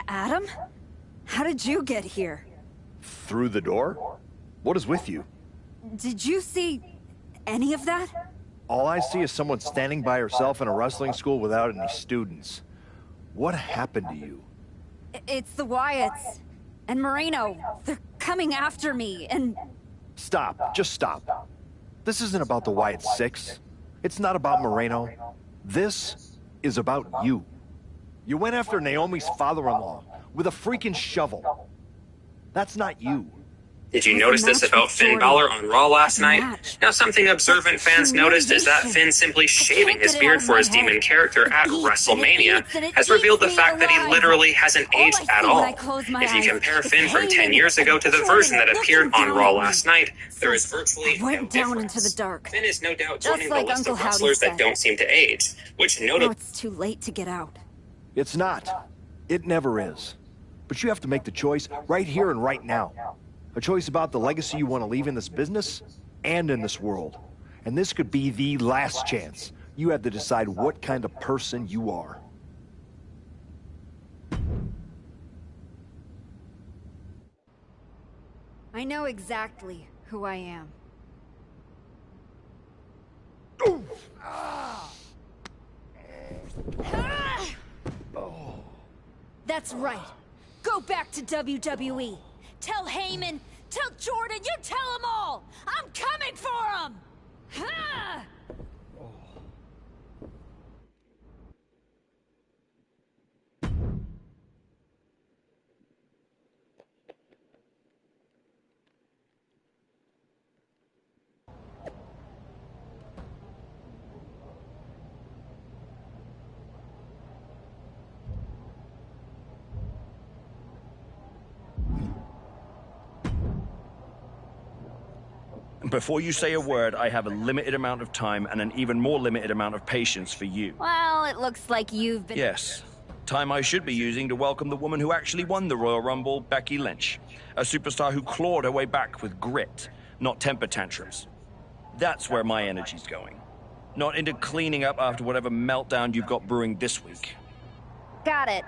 S2: Adam? How did you get here?
S1: Through the door? What is with you?
S2: Did you see any of that?
S1: All I see is someone standing by herself in a wrestling school without any students. What happened to you?
S2: It's the Wyatts. And Moreno. They're coming after me, and...
S1: Stop. Just stop. This isn't about the Wyatt Six. It's not about Moreno. This is about you. You went after Naomi's father-in-law with a freaking shovel. That's not you.
S14: Did you notice this about Finn Balor on Raw last night? Now, something observant fans noticed is that Finn simply shaving his beard for his demon character at WrestleMania has revealed the fact that he literally hasn't aged at all. If you compare Finn from 10 years ago to the version that appeared on Raw last night, there is virtually no difference. Finn is no doubt joining the list of wrestlers that don't seem to age, which notably...
S2: Now it's too late to get out.
S1: It's not. It never is. But you have to make the choice right here and right now. A choice about the legacy you want to leave in this business and in this world. And this could be the last chance. You have to decide what kind of person you are.
S2: I know exactly who I am. That's right. Go back to WWE. Tell Heyman, tell Jordan, you tell them all! I'm coming for them! Ha!
S18: Before you say a word, I have a limited amount of time and an even more limited amount of patience for you.
S2: Well, it looks like you've been...
S18: Yes. Time I should be using to welcome the woman who actually won the Royal Rumble, Becky Lynch. A superstar who clawed her way back with grit, not temper tantrums. That's where my energy's going. Not into cleaning up after whatever meltdown you've got brewing this week.
S2: Got it.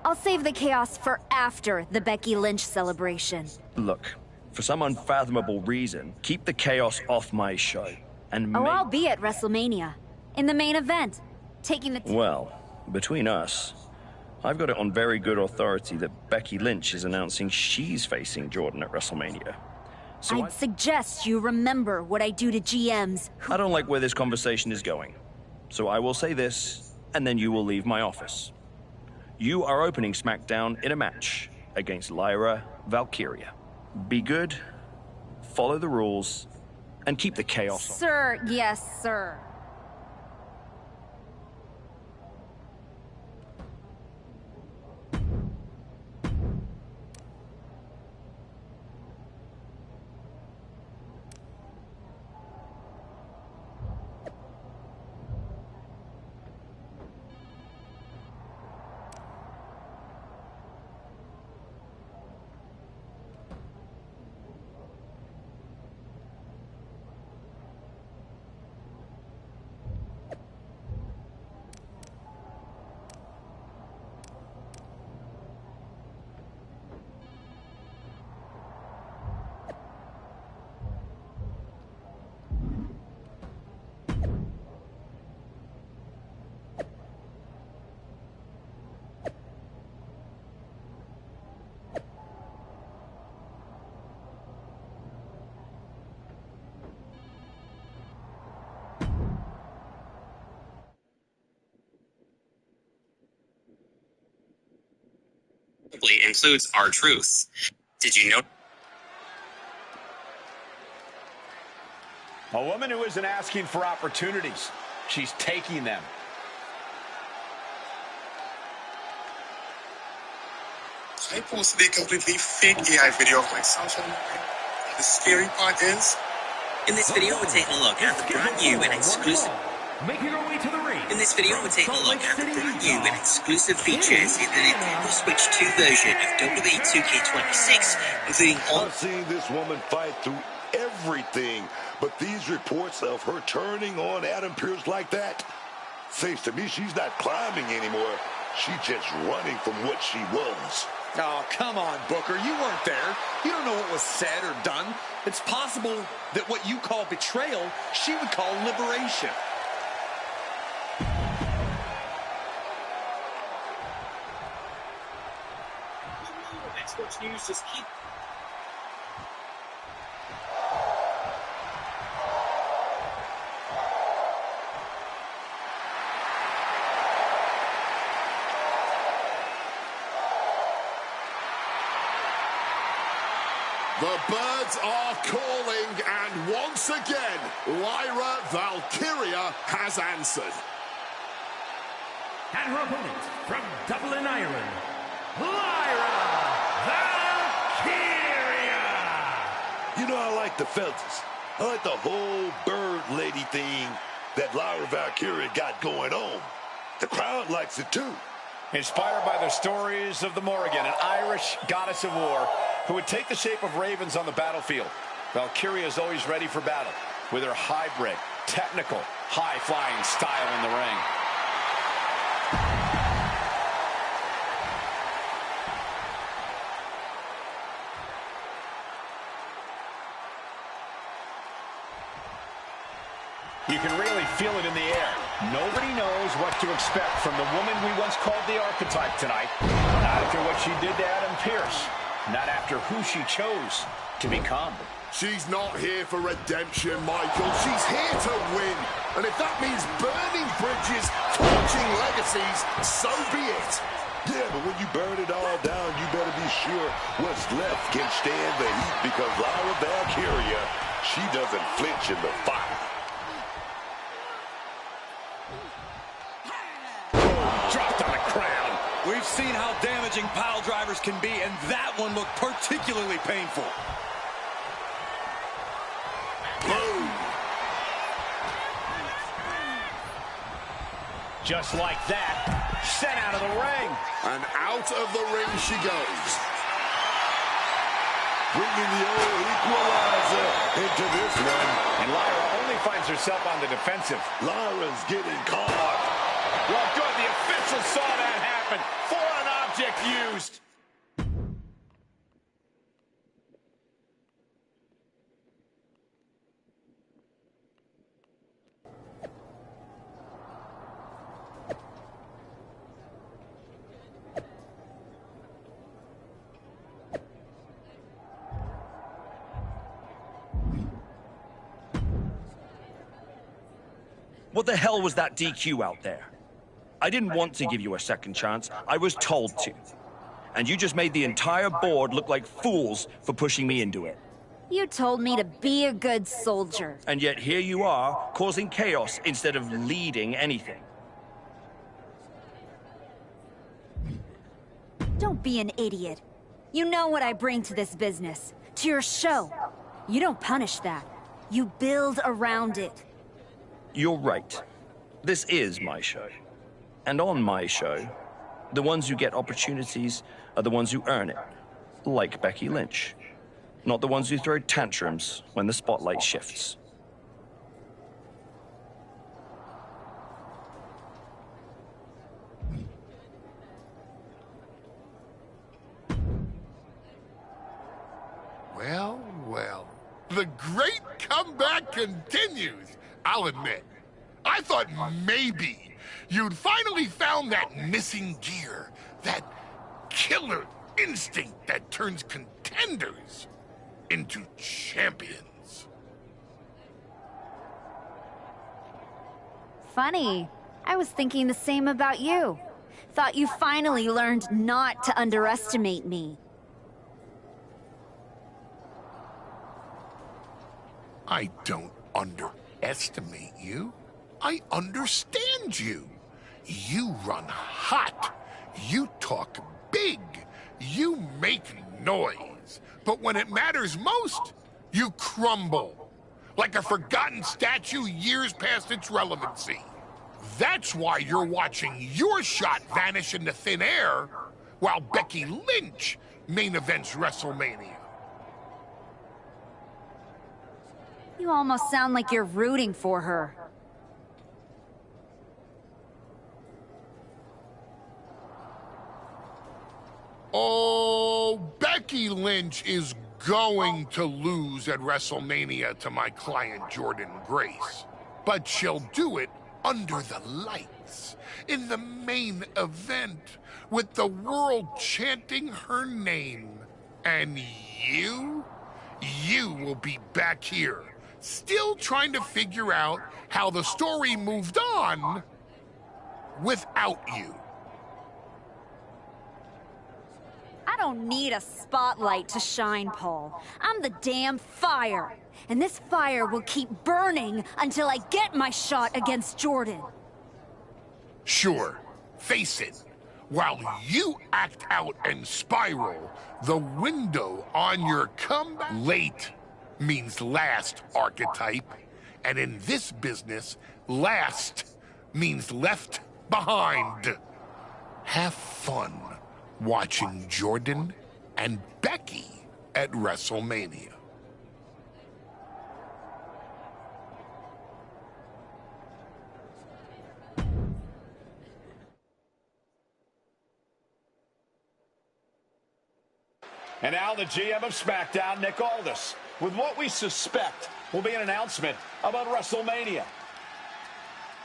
S2: I'll save the chaos for after the Becky Lynch celebration.
S18: Look, for some unfathomable reason, keep the chaos off my show. And
S2: Oh, I'll be at WrestleMania. In the main event. Taking the...
S18: Well, between us, I've got it on very good authority that Becky Lynch is announcing she's facing Jordan at WrestleMania. So
S2: I'd suggest you remember what I do to GMs.
S18: I don't like where this conversation is going. So I will say this, and then you will leave my office. You are opening SmackDown in a match against Lyra Valkyria. Be good, follow the rules, and keep the chaos on.
S2: Sir, yes, sir.
S14: includes R-Truth. Did you know?
S7: A woman who isn't asking for opportunities. She's taking them.
S21: I posted a completely fake AI video of myself on the scary part is...
S23: In this video, we're taking a look at the brand new and exclusive...
S6: Making our way to the ring.
S23: In this video, we're taking a look at the brand new and exclusive features in the Nintendo Switch 2 version of WWE 2k26, including all...
S8: I've seen this woman fight through everything, but these reports of her turning on Adam Pearce like that says to me she's not climbing anymore. She's just running from what she was.
S4: Oh, come on, Booker. You weren't there. You don't know what was said or done. It's possible that what you call betrayal, she would call liberation.
S23: Xbox News, just keep...
S9: The birds are calling, and once again, Lyra Valkyria has answered.
S6: And her opponent from Dublin, Ireland, Lyra Valkyria!
S8: You know, I like the feathers. I like the whole bird lady thing that Lyra Valkyria got going on. The crowd likes it too.
S7: Inspired by the stories of the Morrigan, an Irish goddess of war who would take the shape of ravens on the battlefield. Valkyria is always ready for battle with her hybrid, technical, high-flying style in the ring. You can really feel it in the air. Nobody knows what to expect from the woman we once called the archetype tonight. Not after what she did to Adam Pearce. Not after who she chose to become.
S9: She's not here for redemption, Michael. She's here to win. And if that means burning bridges, torching legacies, so be it.
S8: Yeah, but when you burn it all down, you better be sure what's left can stand the heat, because Lyra Valkyria, she doesn't flinch in the fire.
S7: Dropped on the crown.
S4: We've seen how damaging pile drivers can be, and that one looked particularly painful.
S9: Boom.
S7: Just like that, sent out of the ring.
S9: And out of the ring she goes.
S8: Bringing the old equalizer into this one.
S7: And Lyra only finds herself on the defensive.
S8: Lyra's getting caught.
S7: Well, good. The official saw that happen. Foreign object used.
S18: What the hell was that DQ out there? I didn't want to give you a second chance. I was told to. And you just made the entire board look like fools for pushing me into it.
S2: You told me to be a good soldier.
S18: And yet here you are, causing chaos instead of leading anything.
S2: Don't be an idiot. You know what I bring to this business, to your show. You don't punish that. You build around it.
S18: You're right. This is my show. And on my show, the ones who get opportunities are the ones who earn it. Like Becky Lynch. Not the ones who throw tantrums when the spotlight shifts.
S16: Well, well. The great comeback continues, I'll admit. I thought maybe you'd finally found that missing gear, that killer instinct that turns contenders into champions.
S2: Funny. I was thinking the same about you. Thought you finally learned not to underestimate me.
S16: I don't underestimate you. I understand you. You run hot. You talk big. You make noise. But when it matters most, you crumble. Like a forgotten statue years past its relevancy. That's why you're watching your shot vanish into thin air while Becky Lynch main events WrestleMania.
S2: You almost sound like you're rooting for her.
S16: Becky Lynch is going to lose at WrestleMania to my client Jordan Grace. But she'll do it under the lights, in the main event, with the world chanting her name. And you will be back here, still trying to figure out how the story moved on without you.
S2: I don't need a spotlight to shine, Paul. I'm the damn fire. And this fire will keep burning until I get my shot against Jordan.
S16: Sure, face it. While you act out and spiral, the window on your comeback... Late means last, archetype. And in this business, last means left behind. Have fun watching Jordan and Becky at WrestleMania.
S7: And now the GM of SmackDown, Nick Aldis, with what we suspect will be an announcement about WrestleMania.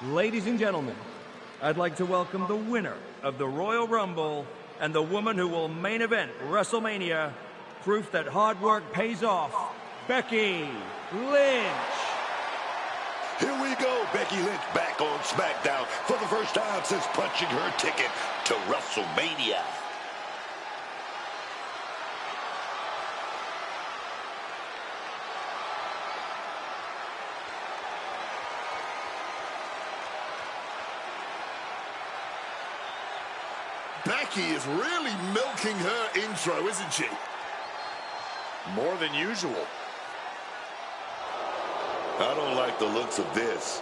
S18: Ladies and gentlemen, I'd like to welcome the winner of the Royal Rumble and the woman who will main event WrestleMania, proof that hard work pays off, Becky Lynch.
S8: Here we go, Becky Lynch back on SmackDown for the first time since punching her ticket to WrestleMania.
S9: Becky is really milking her intro, isn't she?
S4: More than usual.
S8: I don't like the looks of this.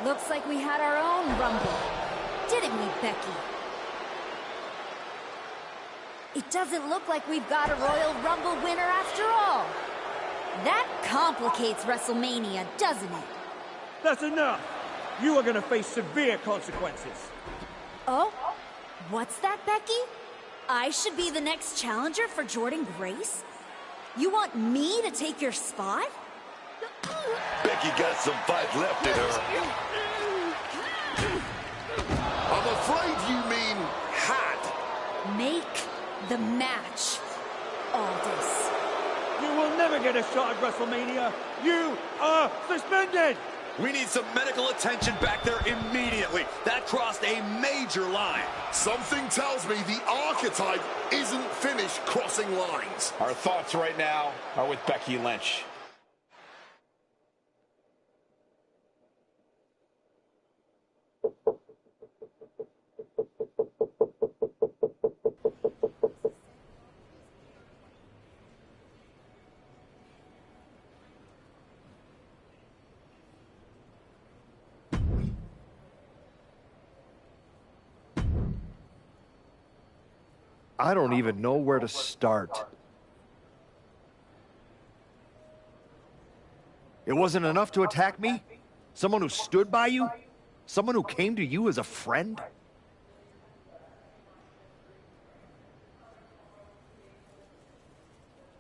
S2: Looks like we had our own Rumble. Didn't we, Becky? It doesn't look like we've got a Royal Rumble winner after all. That complicates WrestleMania, doesn't it?
S18: That's enough. You are going to face severe consequences.
S2: Oh? What's that, Becky? I should be the next challenger for Jordan Grace? You want me to take your spot?
S8: Becky got some fight left in her.
S9: I'm afraid you mean had.
S2: Make the match, Aldis.
S18: You will never get a shot at WrestleMania. You are suspended.
S4: We need some medical attention back there immediately. That crossed a major line.
S9: Something tells me the archetype isn't finished crossing lines.
S7: Our thoughts right now are with Becky Lynch.
S1: I don't even know where to start. It wasn't enough to attack me? Someone who stood by you? Someone who came to you as a friend?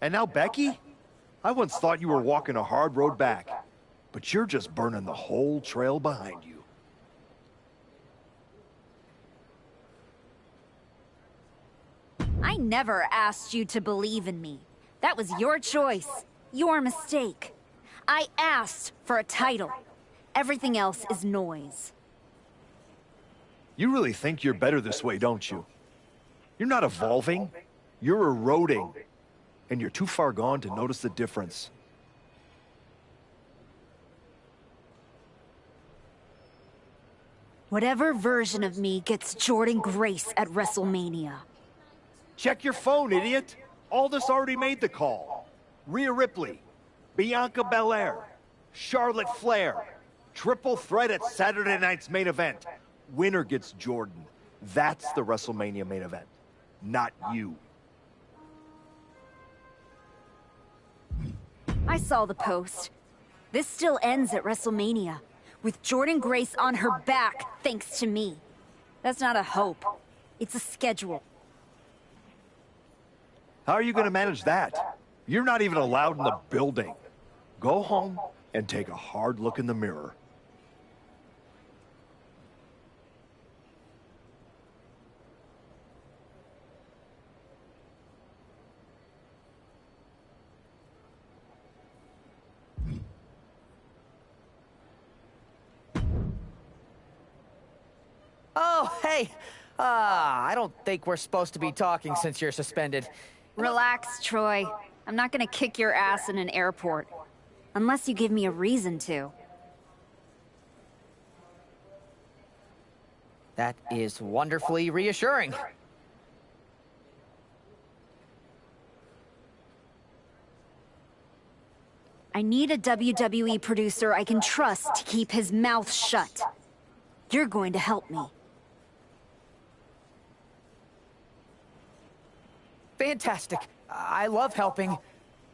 S1: And now Becky? I once thought you were walking a hard road back, but you're just burning the whole trail behind you.
S2: I never asked you to believe in me. That was your choice, your mistake. I asked for a title. Everything else is noise.
S1: You really think you're better this way, don't you? You're not evolving. You're eroding. And you're too far gone to notice the difference.
S2: Whatever version of me gets Jordan Grace at WrestleMania.
S1: Check your phone, idiot. Aldis already made the call. Rhea Ripley, Bianca Belair, Charlotte Flair. Triple threat at Saturday night's main event. Winner gets Jordan. That's the WrestleMania main event, not you.
S2: I saw the post. This still ends at WrestleMania, with Jordan Grace on her back thanks to me. That's not a hope. It's a schedule.
S1: How are you going to manage that? You're not even allowed in the building. Go home and take a hard look in the mirror.
S3: Oh, hey. I don't think we're supposed to be talking since you're suspended.
S2: Relax, Troy. I'm not gonna kick your ass in an airport. Unless you give me a reason to.
S3: That is wonderfully reassuring.
S2: I need a WWE producer I can trust to keep his mouth shut. You're going to help me.
S3: Fantastic. I love helping.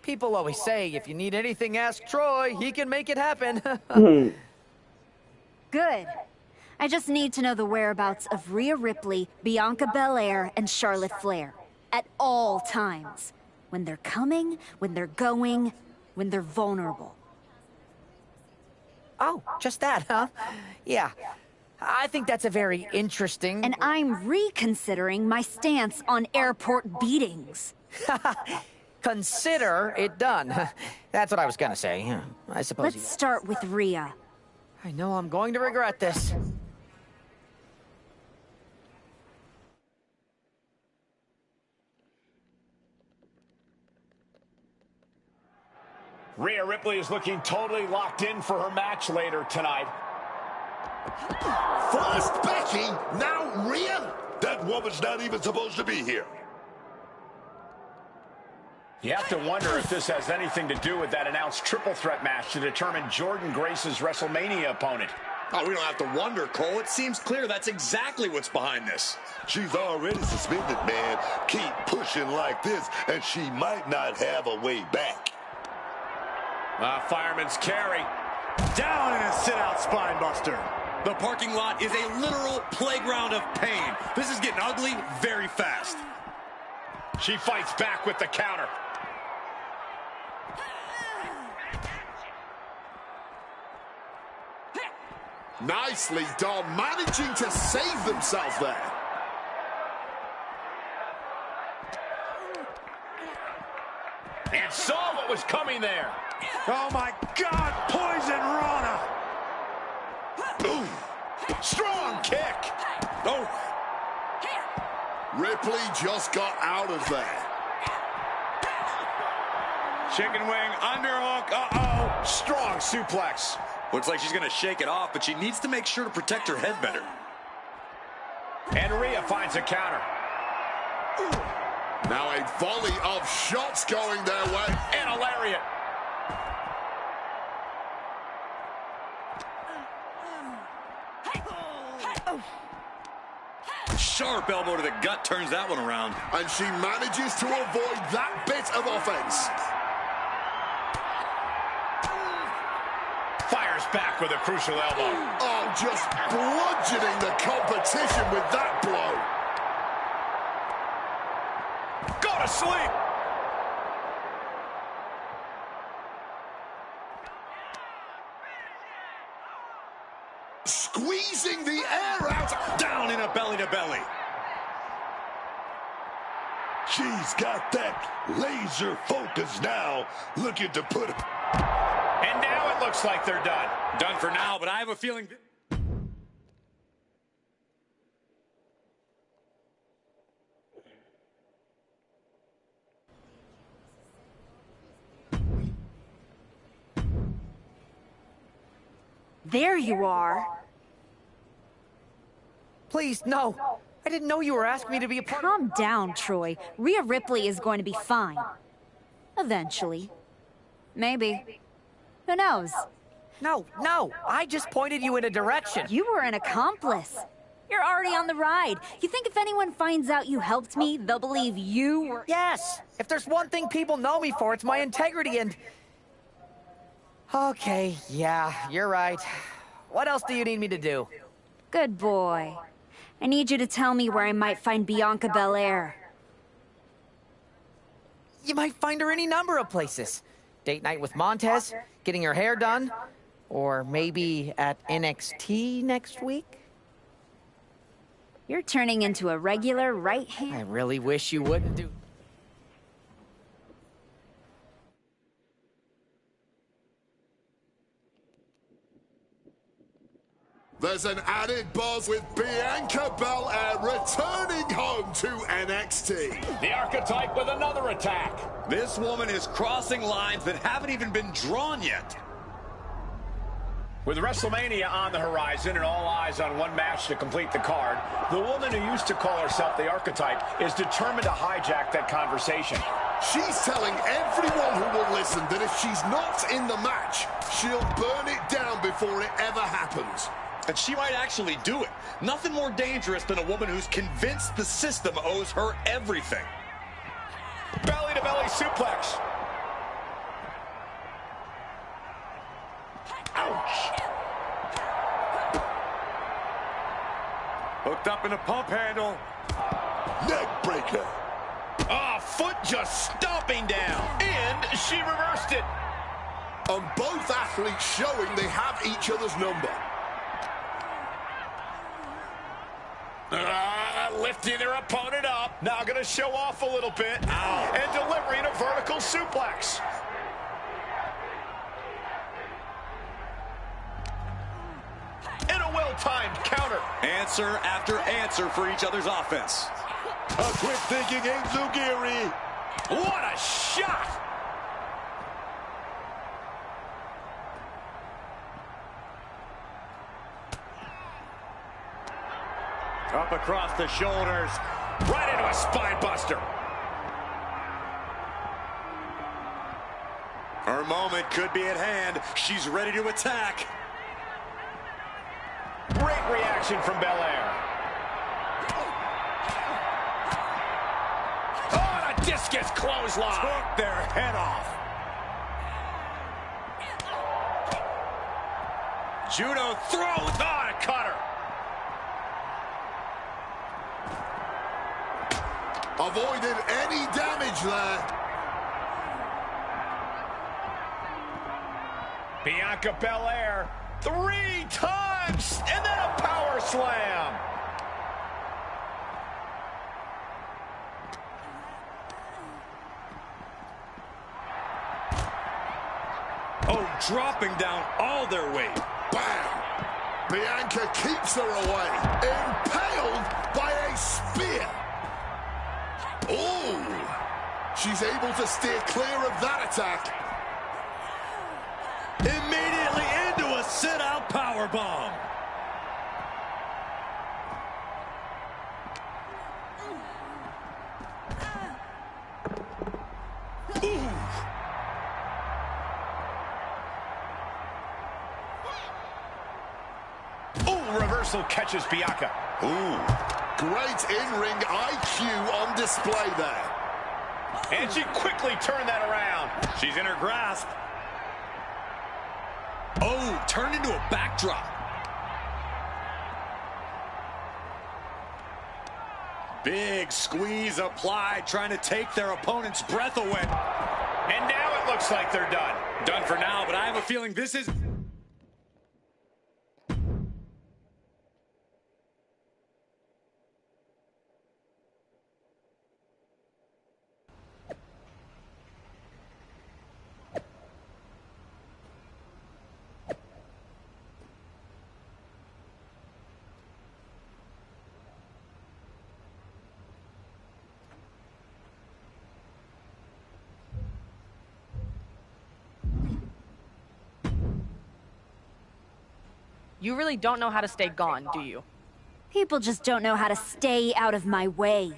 S3: People always say, if you need anything, ask Troy. He can make it happen.
S2: Good. I just need to know the whereabouts of Rhea Ripley, Bianca Belair, and Charlotte Flair. At all times. When they're coming, when they're going, when they're vulnerable.
S3: Oh, just that, huh? Yeah. I think that's a very interesting...
S2: And I'm reconsidering my stance on airport beatings.
S3: Consider it done. That's what I was gonna say. I suppose.
S2: Let's start with Rhea.
S3: I know I'm going to regret this.
S7: Rhea Ripley is looking totally locked in for her match later tonight.
S9: First Becky, now Rhea?
S8: That woman's not even supposed to be here.
S7: You have to wonder if this has anything to do with that announced triple threat match to determine Jordan Grace's WrestleMania opponent.
S4: Oh, we don't have to wonder, Cole. It seems clear that's exactly what's behind this.
S8: She's already suspended, man. Keep pushing like this, and she might not have a way back.
S4: Fireman's carry. Down in a sit-out spine buster. The parking lot is a literal playground of pain. This is getting ugly very fast.
S7: She fights back with the counter.
S9: Nicely done, managing to save themselves there.
S7: And saw what was coming there.
S4: Oh my God, Poison Rana.
S9: Ooh, strong kick.
S4: Oh.
S9: Ripley just got out of there.
S4: Chicken wing, underhook, uh-oh. Strong suplex. Looks like she's gonna shake it off, but she needs to make sure to protect her head better.
S7: And Rhea finds a counter.
S9: Now a volley of shots going their way.
S7: And a lariat.
S4: Sharp elbow to the gut turns that one around.
S9: And she manages to avoid that bit of offense.
S7: Fires back with a crucial elbow.
S9: Oh, just bludgeoning the competition with that blow.
S4: Go to sleep.
S9: Squeezing the air out.
S4: Down in a belly-to-belly.
S8: She's got that laser focus now, looking to put...
S7: And now it looks like they're done.
S4: Done for now, but I have a feeling...
S2: There you are.
S3: Please, no. I didn't know you were asking me to be a part.
S2: Calm down, Troy. Rhea Ripley is going to be fine. Eventually. Maybe. Who knows?
S3: No, I just pointed you in a direction.
S2: You were an accomplice. You're already on the ride. You think if anyone finds out you helped me, they'll believe you were...
S3: Yes! If there's one thing people know me for, it's my integrity and... Okay, yeah, you're right. What else do you need me to do?
S2: Good boy. I need you to tell me where I might find Bianca Belair.
S3: You might find her any number of places. Date night with Montez, getting her hair done, or maybe at NXT next week?
S2: You're turning into a regular right hand.
S3: I really wish you wouldn't do...
S9: There's an added buzz with Bianca Belair returning home to NXT.
S7: The Archetype with another attack.
S4: This woman is crossing lines that haven't even been drawn yet.
S7: With WrestleMania on the horizon and all eyes on one match to complete the card, the woman who used to call herself the Archetype is determined to hijack that conversation.
S9: She's telling everyone who will listen that if she's not in the match, she'll burn it down before it ever happens.
S4: And she might actually do it. Nothing more dangerous than a woman who's convinced the system owes her everything.
S7: Belly-to-belly suplex.
S4: Ouch. Hooked up in a pump handle.
S9: Neck breaker.
S7: Ah, foot just stomping down. And she reversed it.
S9: And both athletes showing they have each other's number.
S7: Lifting their opponent up. Now going to show off a little bit. Ow. And delivering a vertical suplex. And a well-timed counter.
S4: Answer after answer for each other's offense.
S9: A quick thinking Enzugiri.
S7: What a shot!
S4: Up across the shoulders.
S7: Right into a spine buster.
S4: Her moment could be at hand. She's ready to attack.
S7: Great reaction from Belair. Oh, and a discus clothesline.
S4: Took their head off. Judo throws on a cutter.
S9: Avoided any damage there.
S7: Bianca Belair 3 times, and then a power slam.
S4: Oh, dropping down all their weight.
S9: Bam! Bianca keeps her away. Impaled by a spear. Oh! She's able to steer clear of that attack.
S4: Immediately into a sit-out powerbomb.
S7: Ooh, reversal catches Bianca.
S9: Ooh. Great in-ring IQ on display there.
S7: And she quickly turned that around.
S4: She's in her grasp. Oh, turned into a backdrop. Big squeeze applied, trying to take their opponent's breath away.
S7: And now it looks like they're done.
S4: Done for now, but I have a feeling this is...
S5: You really don't know how to stay gone, do you?
S2: People just don't know how to stay out of my way.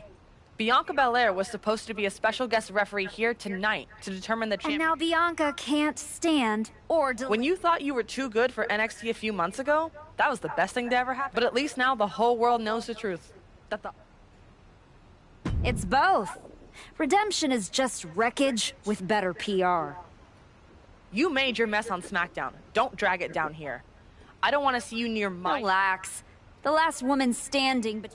S5: Bianca Belair was supposed to be a special guest referee here tonight to determine the champion.
S2: And now Bianca can't stand or
S5: When you thought you were too good for NXT a few months ago, that was the best thing to ever happen. But at least now the whole world knows the truth.
S2: It's both. Redemption is just wreckage with better PR.
S5: You made your mess on SmackDown. Don't drag it down here. I don't want to see you near my...
S2: Relax. The last woman standing, but...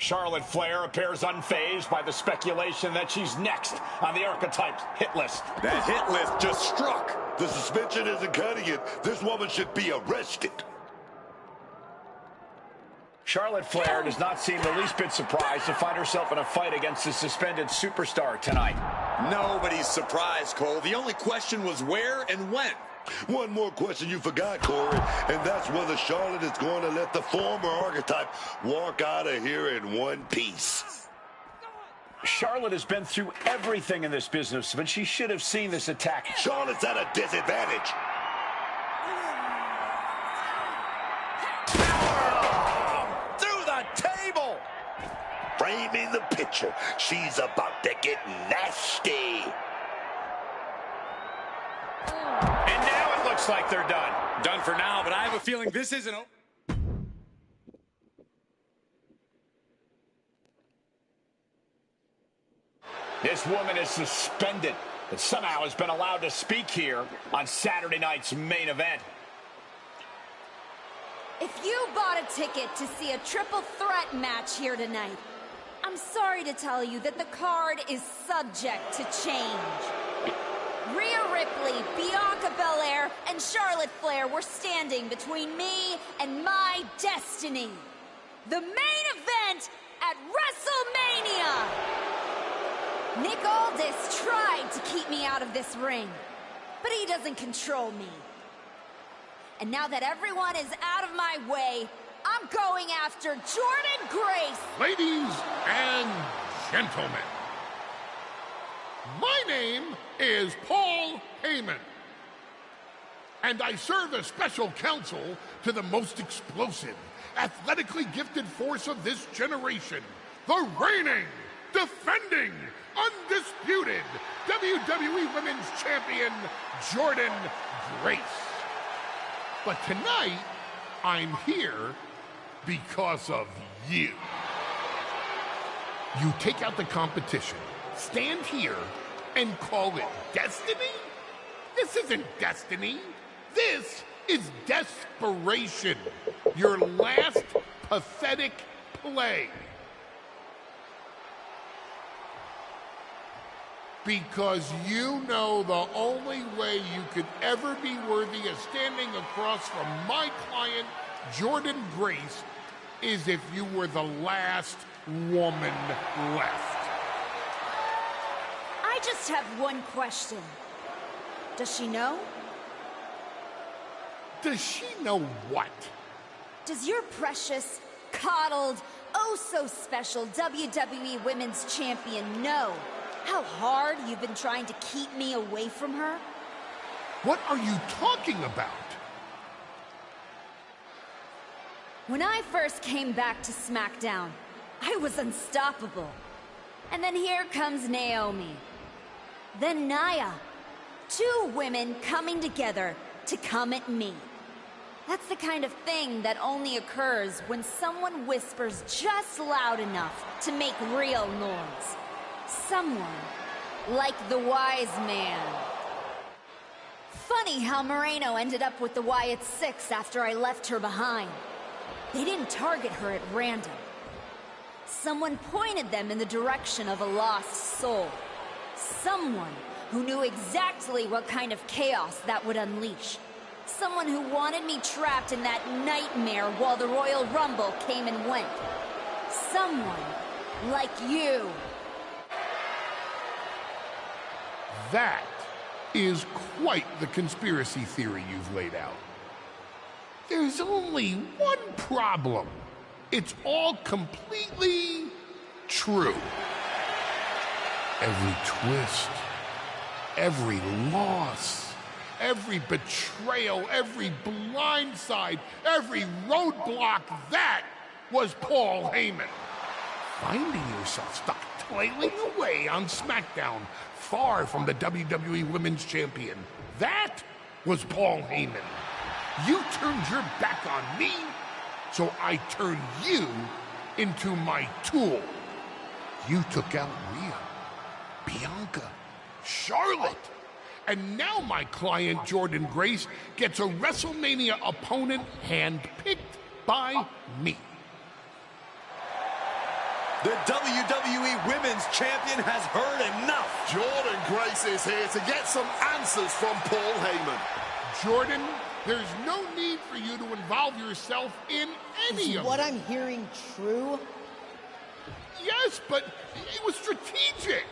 S7: Charlotte Flair appears unfazed by the speculation that she's next on the Archetype's hit list.
S8: That hit list just struck. The suspension isn't cutting it. This woman should be arrested.
S7: Charlotte Flair does not seem the least bit surprised to find herself in a fight against the suspended superstar tonight.
S4: Nobody's surprised, Cole. The only question was where and when.
S8: One more question you forgot, Corey, and that's whether Charlotte is going to let the former Archetype walk out of here in one piece.
S7: Charlotte has been through everything in this business, but she should have seen this attack.
S8: Charlotte's at a disadvantage.
S7: Through the table!
S8: Framing the picture. She's about to get nasty.
S7: And now it looks like they're done.
S4: Done for now, but I have a feeling this isn't over.
S7: This woman is suspended, but somehow has been allowed to speak here on Saturday night's main event.
S2: If you bought a ticket to see a triple threat match here tonight, I'm sorry to tell you that the card is subject to change. Rhea Ripley, Bianca Belair, and Charlotte Flair were standing between me and my destiny. The main event at WrestleMania! Nick Aldis tried to keep me out of this ring, but he doesn't control me. And now that everyone is out of my way, I'm going after Jordynne Grace.
S16: Ladies and gentlemen, my name is Paul Heyman, and I serve as special counsel to the most explosive, athletically gifted force of this generation, the reigning, defending, undisputed WWE Women's Champion, Jordynne Grace. But tonight, I'm here because of you. You take out the competition, stand here, and call it destiny? This isn't destiny. This is desperation. Your last pathetic play. Because you know the only way you could ever be worthy of standing across from my client, Jordynne Grace, is if you were the last woman left.
S2: I just have one question. Does she know?
S16: Does she know what?
S2: Does your precious, coddled, oh-so-special WWE Women's Champion know how hard you've been trying to keep me away from her?
S16: What are you talking about?
S2: When I first came back to SmackDown, I was unstoppable. And then here comes Naomi. Then Nia. Two women coming together to come at me. That's the kind of thing that only occurs when someone whispers just loud enough to make real noise. Someone like the wise man. Funny how Moreno ended up with the Wyatt Six after I left her behind. They didn't target her at random. Someone pointed them in the direction of a lost soul. Someone who knew exactly what kind of chaos that would unleash. Someone who wanted me trapped in that nightmare while the Royal Rumble came and went. Someone like you.
S16: That is quite the conspiracy theory you've laid out. There's only one problem. It's all completely true. Every twist, every loss, every betrayal, every blindside, every roadblock, that was Paul Heyman. Finding yourself stuck toiling away on SmackDown, far from the WWE Women's Champion. That was Paul Heyman. You turned your back on me, so I turned you into my tool. You took out Rhea, Bianca, Charlotte, and now my client, Jordynne Grace, gets a WrestleMania opponent handpicked by me.
S4: The WWE Women's Champion has heard enough.
S9: Jordan Grace is here to get some answers from Paul Heyman.
S16: Jordan, there's no need for you to involve yourself in any of
S11: what
S16: it.
S11: I'm hearing true?
S16: Yes, but it was strategic.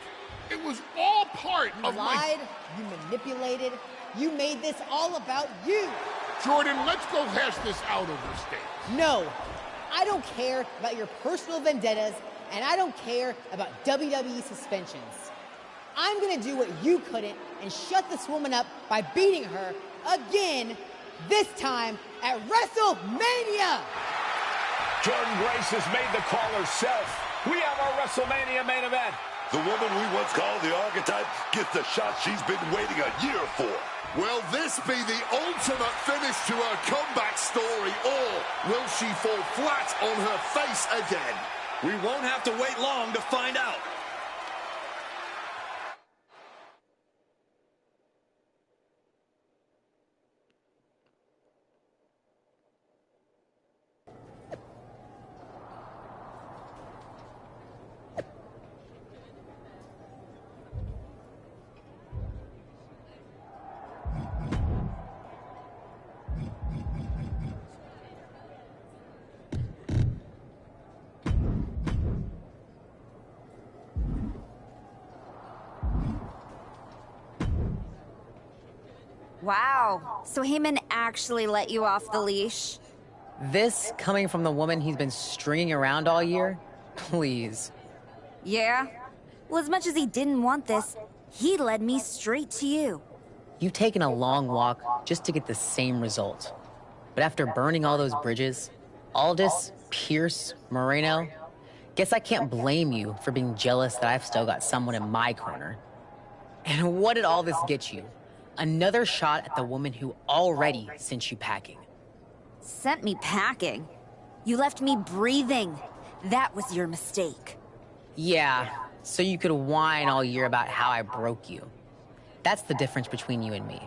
S16: It was all part of
S11: lied, you manipulated, you made this all about you.
S16: Jordan, let's go hash this out over stage.
S11: No, I don't care about your personal vendettas, and I don't care about WWE suspensions. I'm gonna do what you couldn't and shut this woman up by beating her again, this time at WrestleMania!
S7: Jordan Grace has made the call herself. We have our WrestleMania main event.
S8: The woman we once called the Archetype gets the shot she's been waiting a year for.
S9: Will this be the ultimate finish to her comeback story, or will she fall flat on her face again?
S4: We won't have to wait long to find out.
S2: Wow, so Heyman actually let you off the leash?
S3: This coming from the woman he's been stringing around all year? Please.
S2: Yeah? Well, as much as he didn't want this, he led me straight to you.
S3: You've taken a long walk just to get the same result. But after burning all those bridges, Aldis, Pierce, Moreno, guess I can't blame you for being jealous that I've still got someone in my corner. And what did all this get you? Another shot at the woman who already sent you packing.
S2: Sent me packing? You left me breathing. That was your mistake.
S3: Yeah, so you could whine all year about how I broke you. That's the difference between you and me.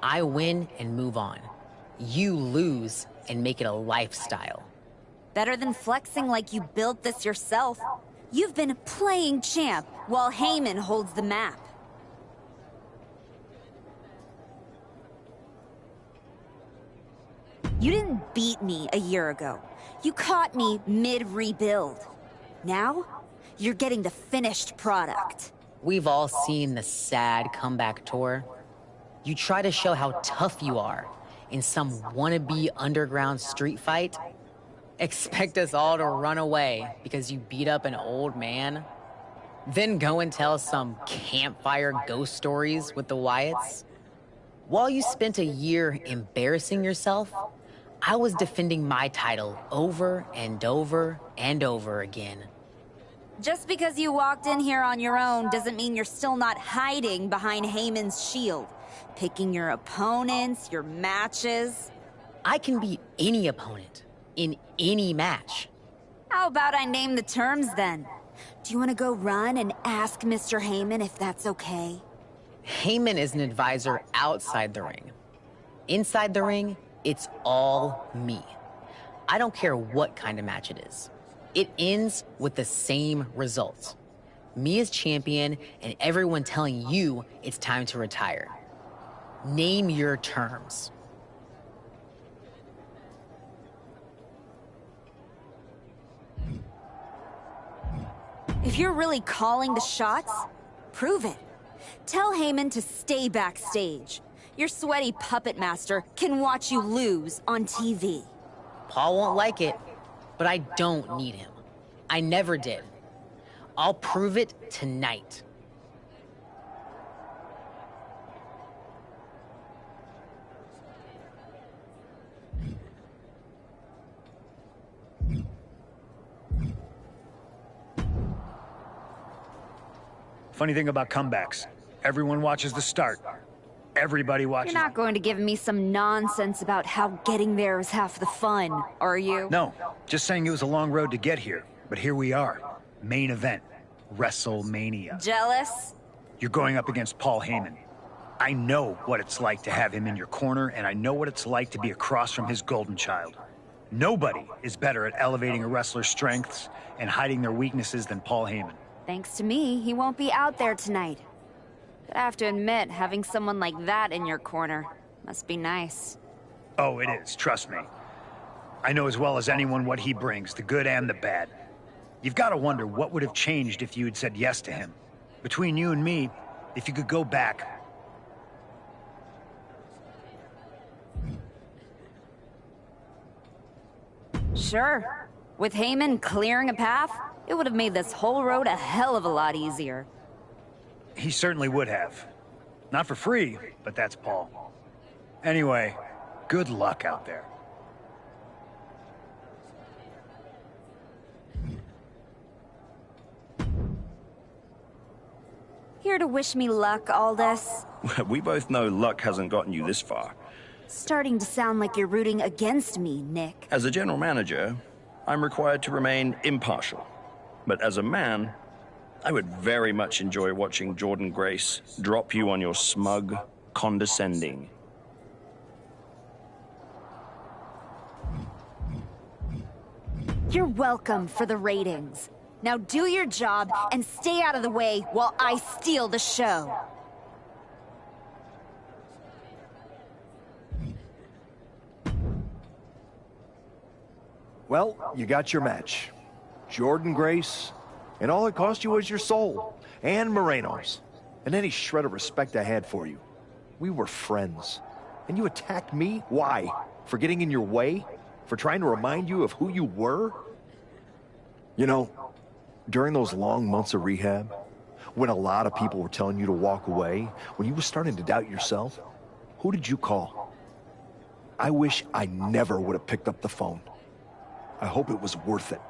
S3: I win and move on. You lose and make it a lifestyle.
S2: Better than flexing like you built this yourself. You've been playing champ while Heyman holds the map. You didn't beat me a year ago. You caught me mid-rebuild. Now, you're getting the finished product.
S3: We've all seen the sad comeback tour. You try to show how tough you are in some wannabe underground street fight. Expect us all to run away because you beat up an old man? Then go and tell some campfire ghost stories with the Wyatts? While you spent a year embarrassing yourself, I was defending my title over and over and over again.
S2: Just because you walked in here on your own doesn't mean you're still not hiding behind Heyman's shield. Picking your opponents, your matches.
S3: I can beat any opponent in any match.
S2: How about I name the terms then? Do you want to go run and ask Mr. Heyman if that's okay?
S3: Heyman is an advisor outside the ring. Inside the ring, it's all me. I don't care what kind of match it is. It ends with the same result. Me as champion and everyone telling you it's time to retire. Name your terms.
S2: If you're really calling the shots, prove it. Tell Heyman to stay backstage. Your sweaty puppet master can watch you lose on TV.
S3: Paul won't like it, but I don't need him. I never did. I'll prove it tonight.
S12: Funny thing about comebacks, everyone watches the start. Everybody watches.
S2: You're not going to give me some nonsense about how getting there is half the fun, are you?
S12: No, just saying it was a long road to get here. But here we are. Main event. WrestleMania.
S2: Jealous?
S12: You're going up against Paul Heyman. I know what it's like to have him in your corner, and I know what it's like to be across from his golden child. Nobody is better at elevating a wrestler's strengths and hiding their weaknesses than Paul Heyman.
S2: Thanks to me, he won't be out there tonight. But I have to admit, having someone like that in your corner must be nice.
S12: Oh, it is, trust me. I know as well as anyone what he brings, the good and the bad. You've got to wonder what would have changed if you had said yes to him. Between you and me, if you could go back.
S2: Sure. With Heyman clearing a path, it would have made this whole road a hell of a lot easier.
S12: He certainly would have. Not for free, but that's Paul. Anyway, good luck out there.
S2: Here to wish me luck, Aldous?
S18: We both know luck hasn't gotten you this far.
S2: Starting to sound like you're rooting against me, Nick.
S18: As a general manager, I'm required to remain impartial. But as a man, I would very much enjoy watching Jordan Grace drop you on your smug, condescending.
S2: You're welcome for the ratings. Now do your job and stay out of the way while I steal the show.
S1: Well, you got your match. Jordan Grace, and all it cost you was your soul, and Moreno's, and any shred of respect I had for you. We were friends, and you attacked me? Why? For getting in your way? For trying to remind you of who you were? You know, during those long months of rehab, when a lot of people were telling you to walk away, when you were starting to doubt yourself, who did you call? I wish I never would have picked up the phone. I hope it was worth it.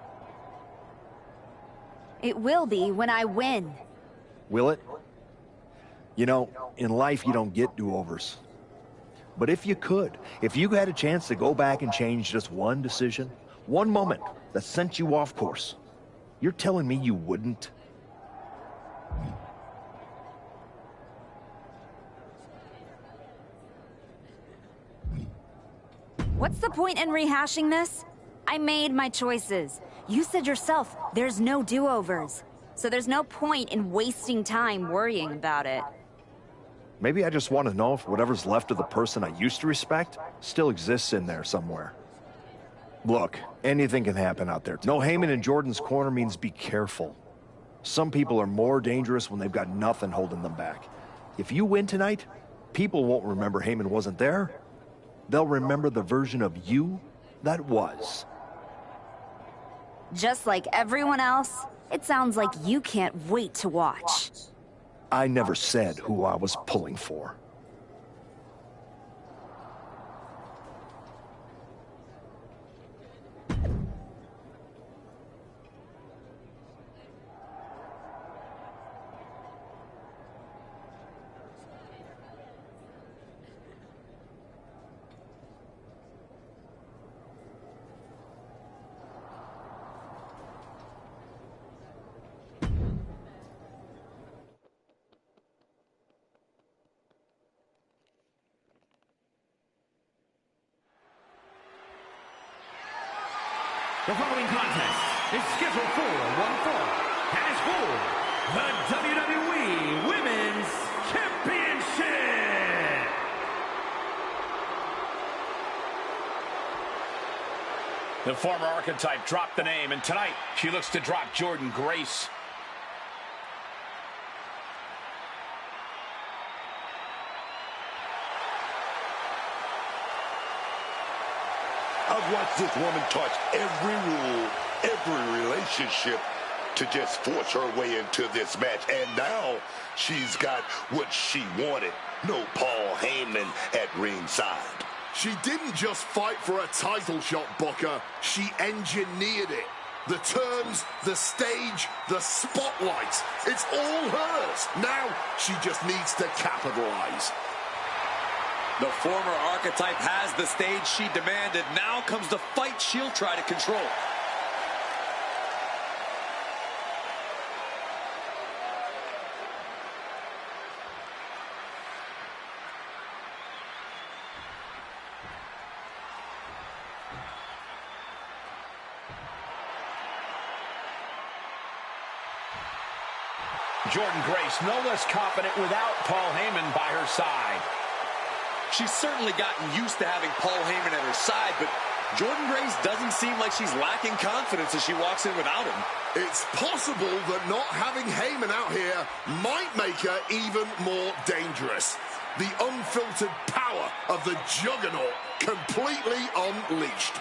S2: It will be when I win.
S1: Will it? You know, in life you don't get do-overs. But if you could, if you had a chance to go back and change just one decision, one moment that sent you off course, you're telling me you wouldn't?
S2: What's the point in rehashing this? I made my choices. You said yourself, there's no do-overs. So there's no point in wasting time worrying about it.
S1: Maybe I just want to know if whatever's left of the person I used to respect still exists in there somewhere. Look, anything can happen out there. No Heyman in Jordan's corner means be careful. Some people are more dangerous when they've got nothing holding them back. If you win tonight, people won't remember Heyman wasn't there. They'll remember the version of you that was.
S2: Just like everyone else, it sounds like you can't wait to watch.
S1: I never said who I was pulling for.
S6: The following contest is scheduled for one fall and is for the WWE Women's Championship.
S7: The former archetype dropped the name, and tonight she looks to drop Jordan Grace.
S8: I've watched this woman touch every rule, every relationship to just force her way into this match. And now she's got what she wanted. No Paul Heyman at ringside.
S9: She didn't just fight for a title shot, Booker. She engineered it. The terms, the stage, the spotlight. It's all hers. Now she just needs to capitalize.
S10: The former archetype has the stage she demanded. Now comes the fight she'll try to control.
S7: Jordan Grace no less confident without Paul Heyman by her side.
S10: She's certainly gotten used to having Paul Heyman at her side, but Jordan Grace doesn't seem like she's lacking confidence as she walks in without him.
S9: It's possible that not having Heyman out here might make her even more dangerous. The unfiltered power of the Juggernaut completely unleashed.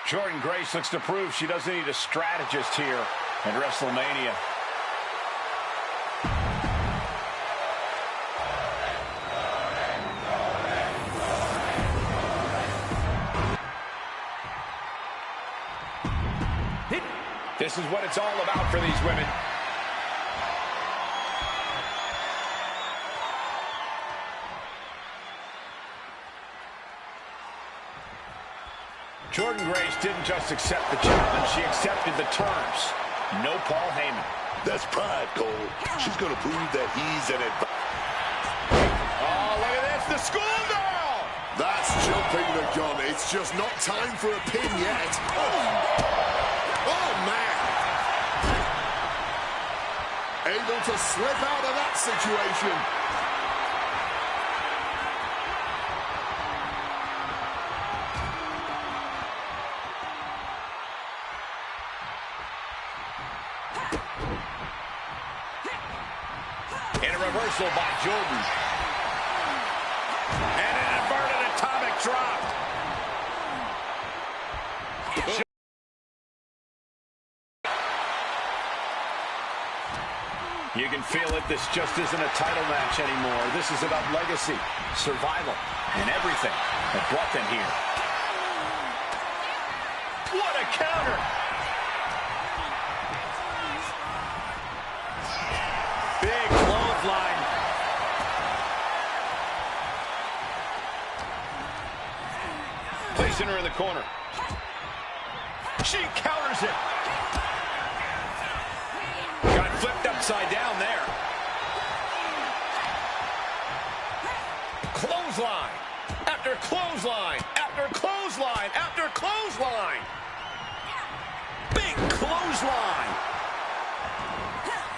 S7: Jordan Grace looks to prove she doesn't need a strategist here at WrestleMania. This is what it's all about for these women. Jordan Grace didn't just accept the challenge, she accepted the terms. No Paul Heyman.
S8: That's pride, Cole. She's going to prove that he's an
S7: Oh, look at this, the schoolgirl!
S9: That's jumping the gun. It's just not time for a pin yet. Oh, man. Able to slip out of that situation.
S7: And a reversal by Jordan. And an inverted atomic drop. You can feel it. This just isn't a title match anymore. This is about legacy, survival, and everything that brought them here. What a counter! Big clothesline. Placing her in the corner. She counters it. Got flipped upside down there. Clothesline. After clothesline. After clothesline. After clothesline. Big clothesline.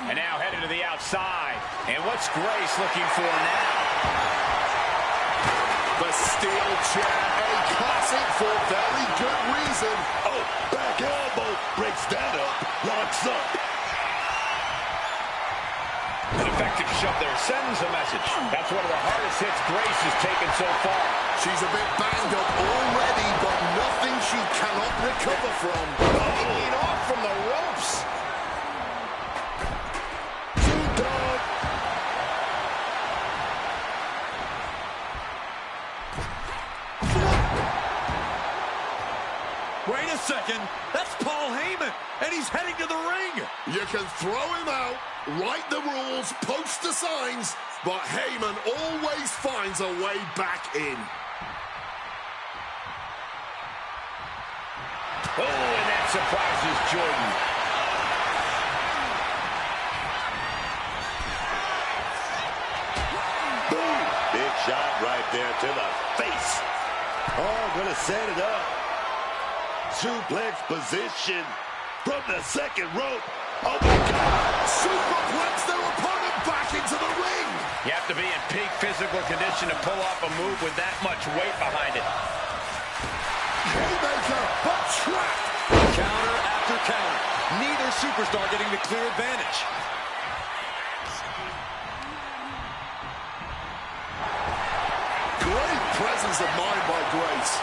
S7: And now headed to the outside. And what's Grace looking for now?
S9: The steel chair, a classic for very good reason.
S8: Oh, back elbow breaks that up, locks up.
S7: An effective shove there sends a message. That's one of the hardest hits Grace has taken so far.
S9: She's a bit banged up already, but nothing she cannot recover from.
S7: Hanging off from the ropes.
S4: Wait a second. That's Paul Heyman, and he's heading to the ring.
S9: You can throw him out, write the rules, post the signs, but Heyman always finds a way back in.
S7: Oh, and that surprises Jordan.
S8: Boom! Big shot right there to the face. Oh, gonna set it up. Suplex position from the second rope. Oh, my God!
S9: Superplex their opponent back into the ring.
S7: You have to be in peak physical condition to pull off a move with that much weight behind it.
S9: Haymaker, but trapped.
S10: Counter after counter. Neither superstar getting the clear advantage.
S9: Great presence of mind by Grace.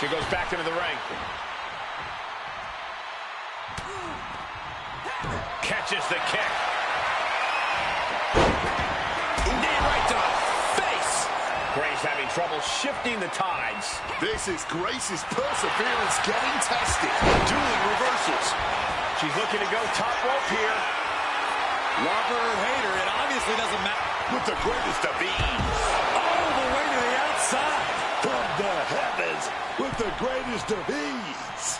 S7: She goes back into the ring. Catches the kick. Knee right to the face. Grace having trouble shifting the tides.
S9: This is Grace's perseverance getting tested.
S10: Dueling reversals.
S7: She's looking to go top rope here.
S10: Lover or hater, it obviously doesn't matter.
S8: With the greatest of ease.
S10: All the way to the outside.
S8: From the heavens with the greatest of ease.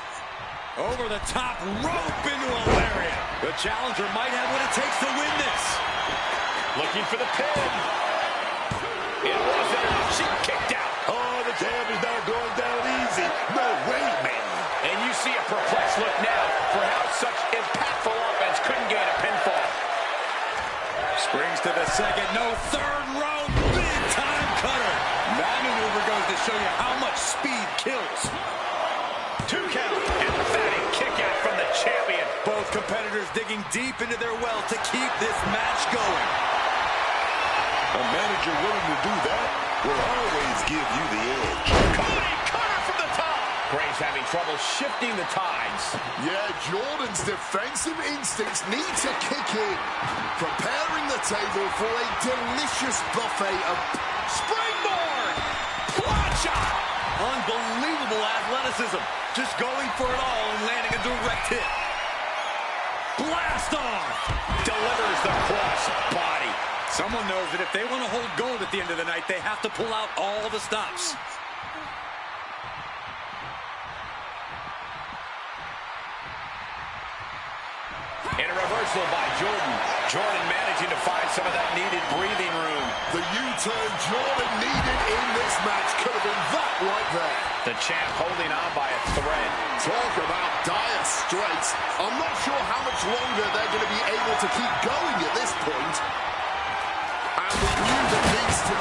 S4: Over the top rope into a lariat. The challenger might have what it takes to win this.
S7: Looking for the pin. It wasn't enough. She kicked out.
S8: Oh, the champ is not going down easy. No way, man.
S7: And you see a perplexed look now for how such impactful offense couldn't gain a pinfall.
S4: Springs to the second. No, third rope. Big time cutter. That maneuver goes to show you how much speed kills.
S7: 2 count. Emphatic kick out from the champion.
S4: Both competitors digging deep into their well to keep this match going.
S8: A manager willing to do that will always give you the edge.
S7: Cody cutter from the top. Gray's having trouble shifting the tides.
S9: Yeah, Jordan's defensive instincts need to kick in. Preparing the table for a delicious buffet of
S4: springboard! Plancha! Unbelievable athleticism. Just going for it all and landing a direct hit. Blast off!
S7: Delivers the cross body.
S4: Someone knows that if they want to hold gold at the end of the night, they have to pull out all the stops.
S7: And a reversal by Jordan. Jordan managing to find some of that needed breathing room.
S9: The U-turn Jordan needed in this match could have been that right there.
S7: The champ holding on by a thread.
S9: Talk about dire straits. I'm not sure how much longer they're going to be able to keep going at this point. And we knew that needs to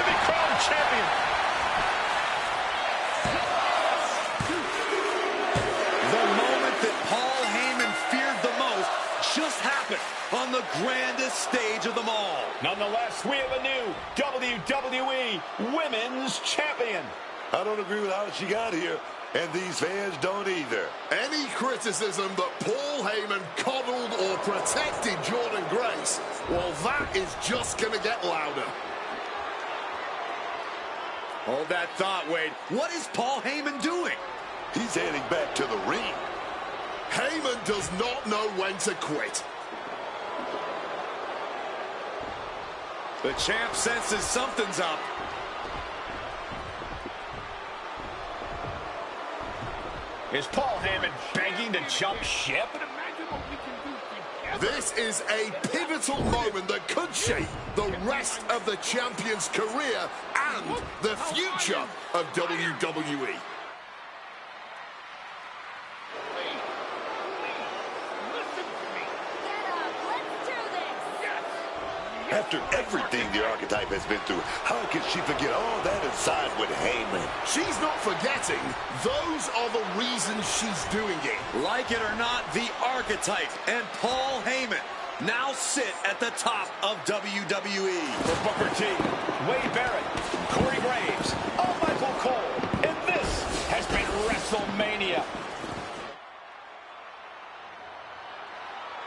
S7: be crowned champion.
S4: The moment that Paul Heyman feared the most just happened on the grandest stage of them all.
S7: Nonetheless, we have a new WWE Women's Champion.
S8: I don't agree with how she got here, and these fans don't either.
S9: Any criticism that Paul Heyman coddled or protected Jordan Grace, well, that is just going to get louder.
S4: Hold that thought, Wade. What is Paul Heyman doing?
S8: He's heading back to the ring.
S9: Heyman does not know when to quit.
S4: The champ senses something's up.
S7: Is Paul Heyman begging to jump ship?
S9: This is a pivotal moment that could shape the rest of the champion's career and the future of WWE.
S8: After everything the Archetype has been through, how can she forget all that and side with Heyman?
S9: She's not forgetting. Those are the reasons she's doing it.
S4: Like it or not, the Archetype and Paul Heyman now sit at the top of WWE.
S7: For Booker T, Wade Barrett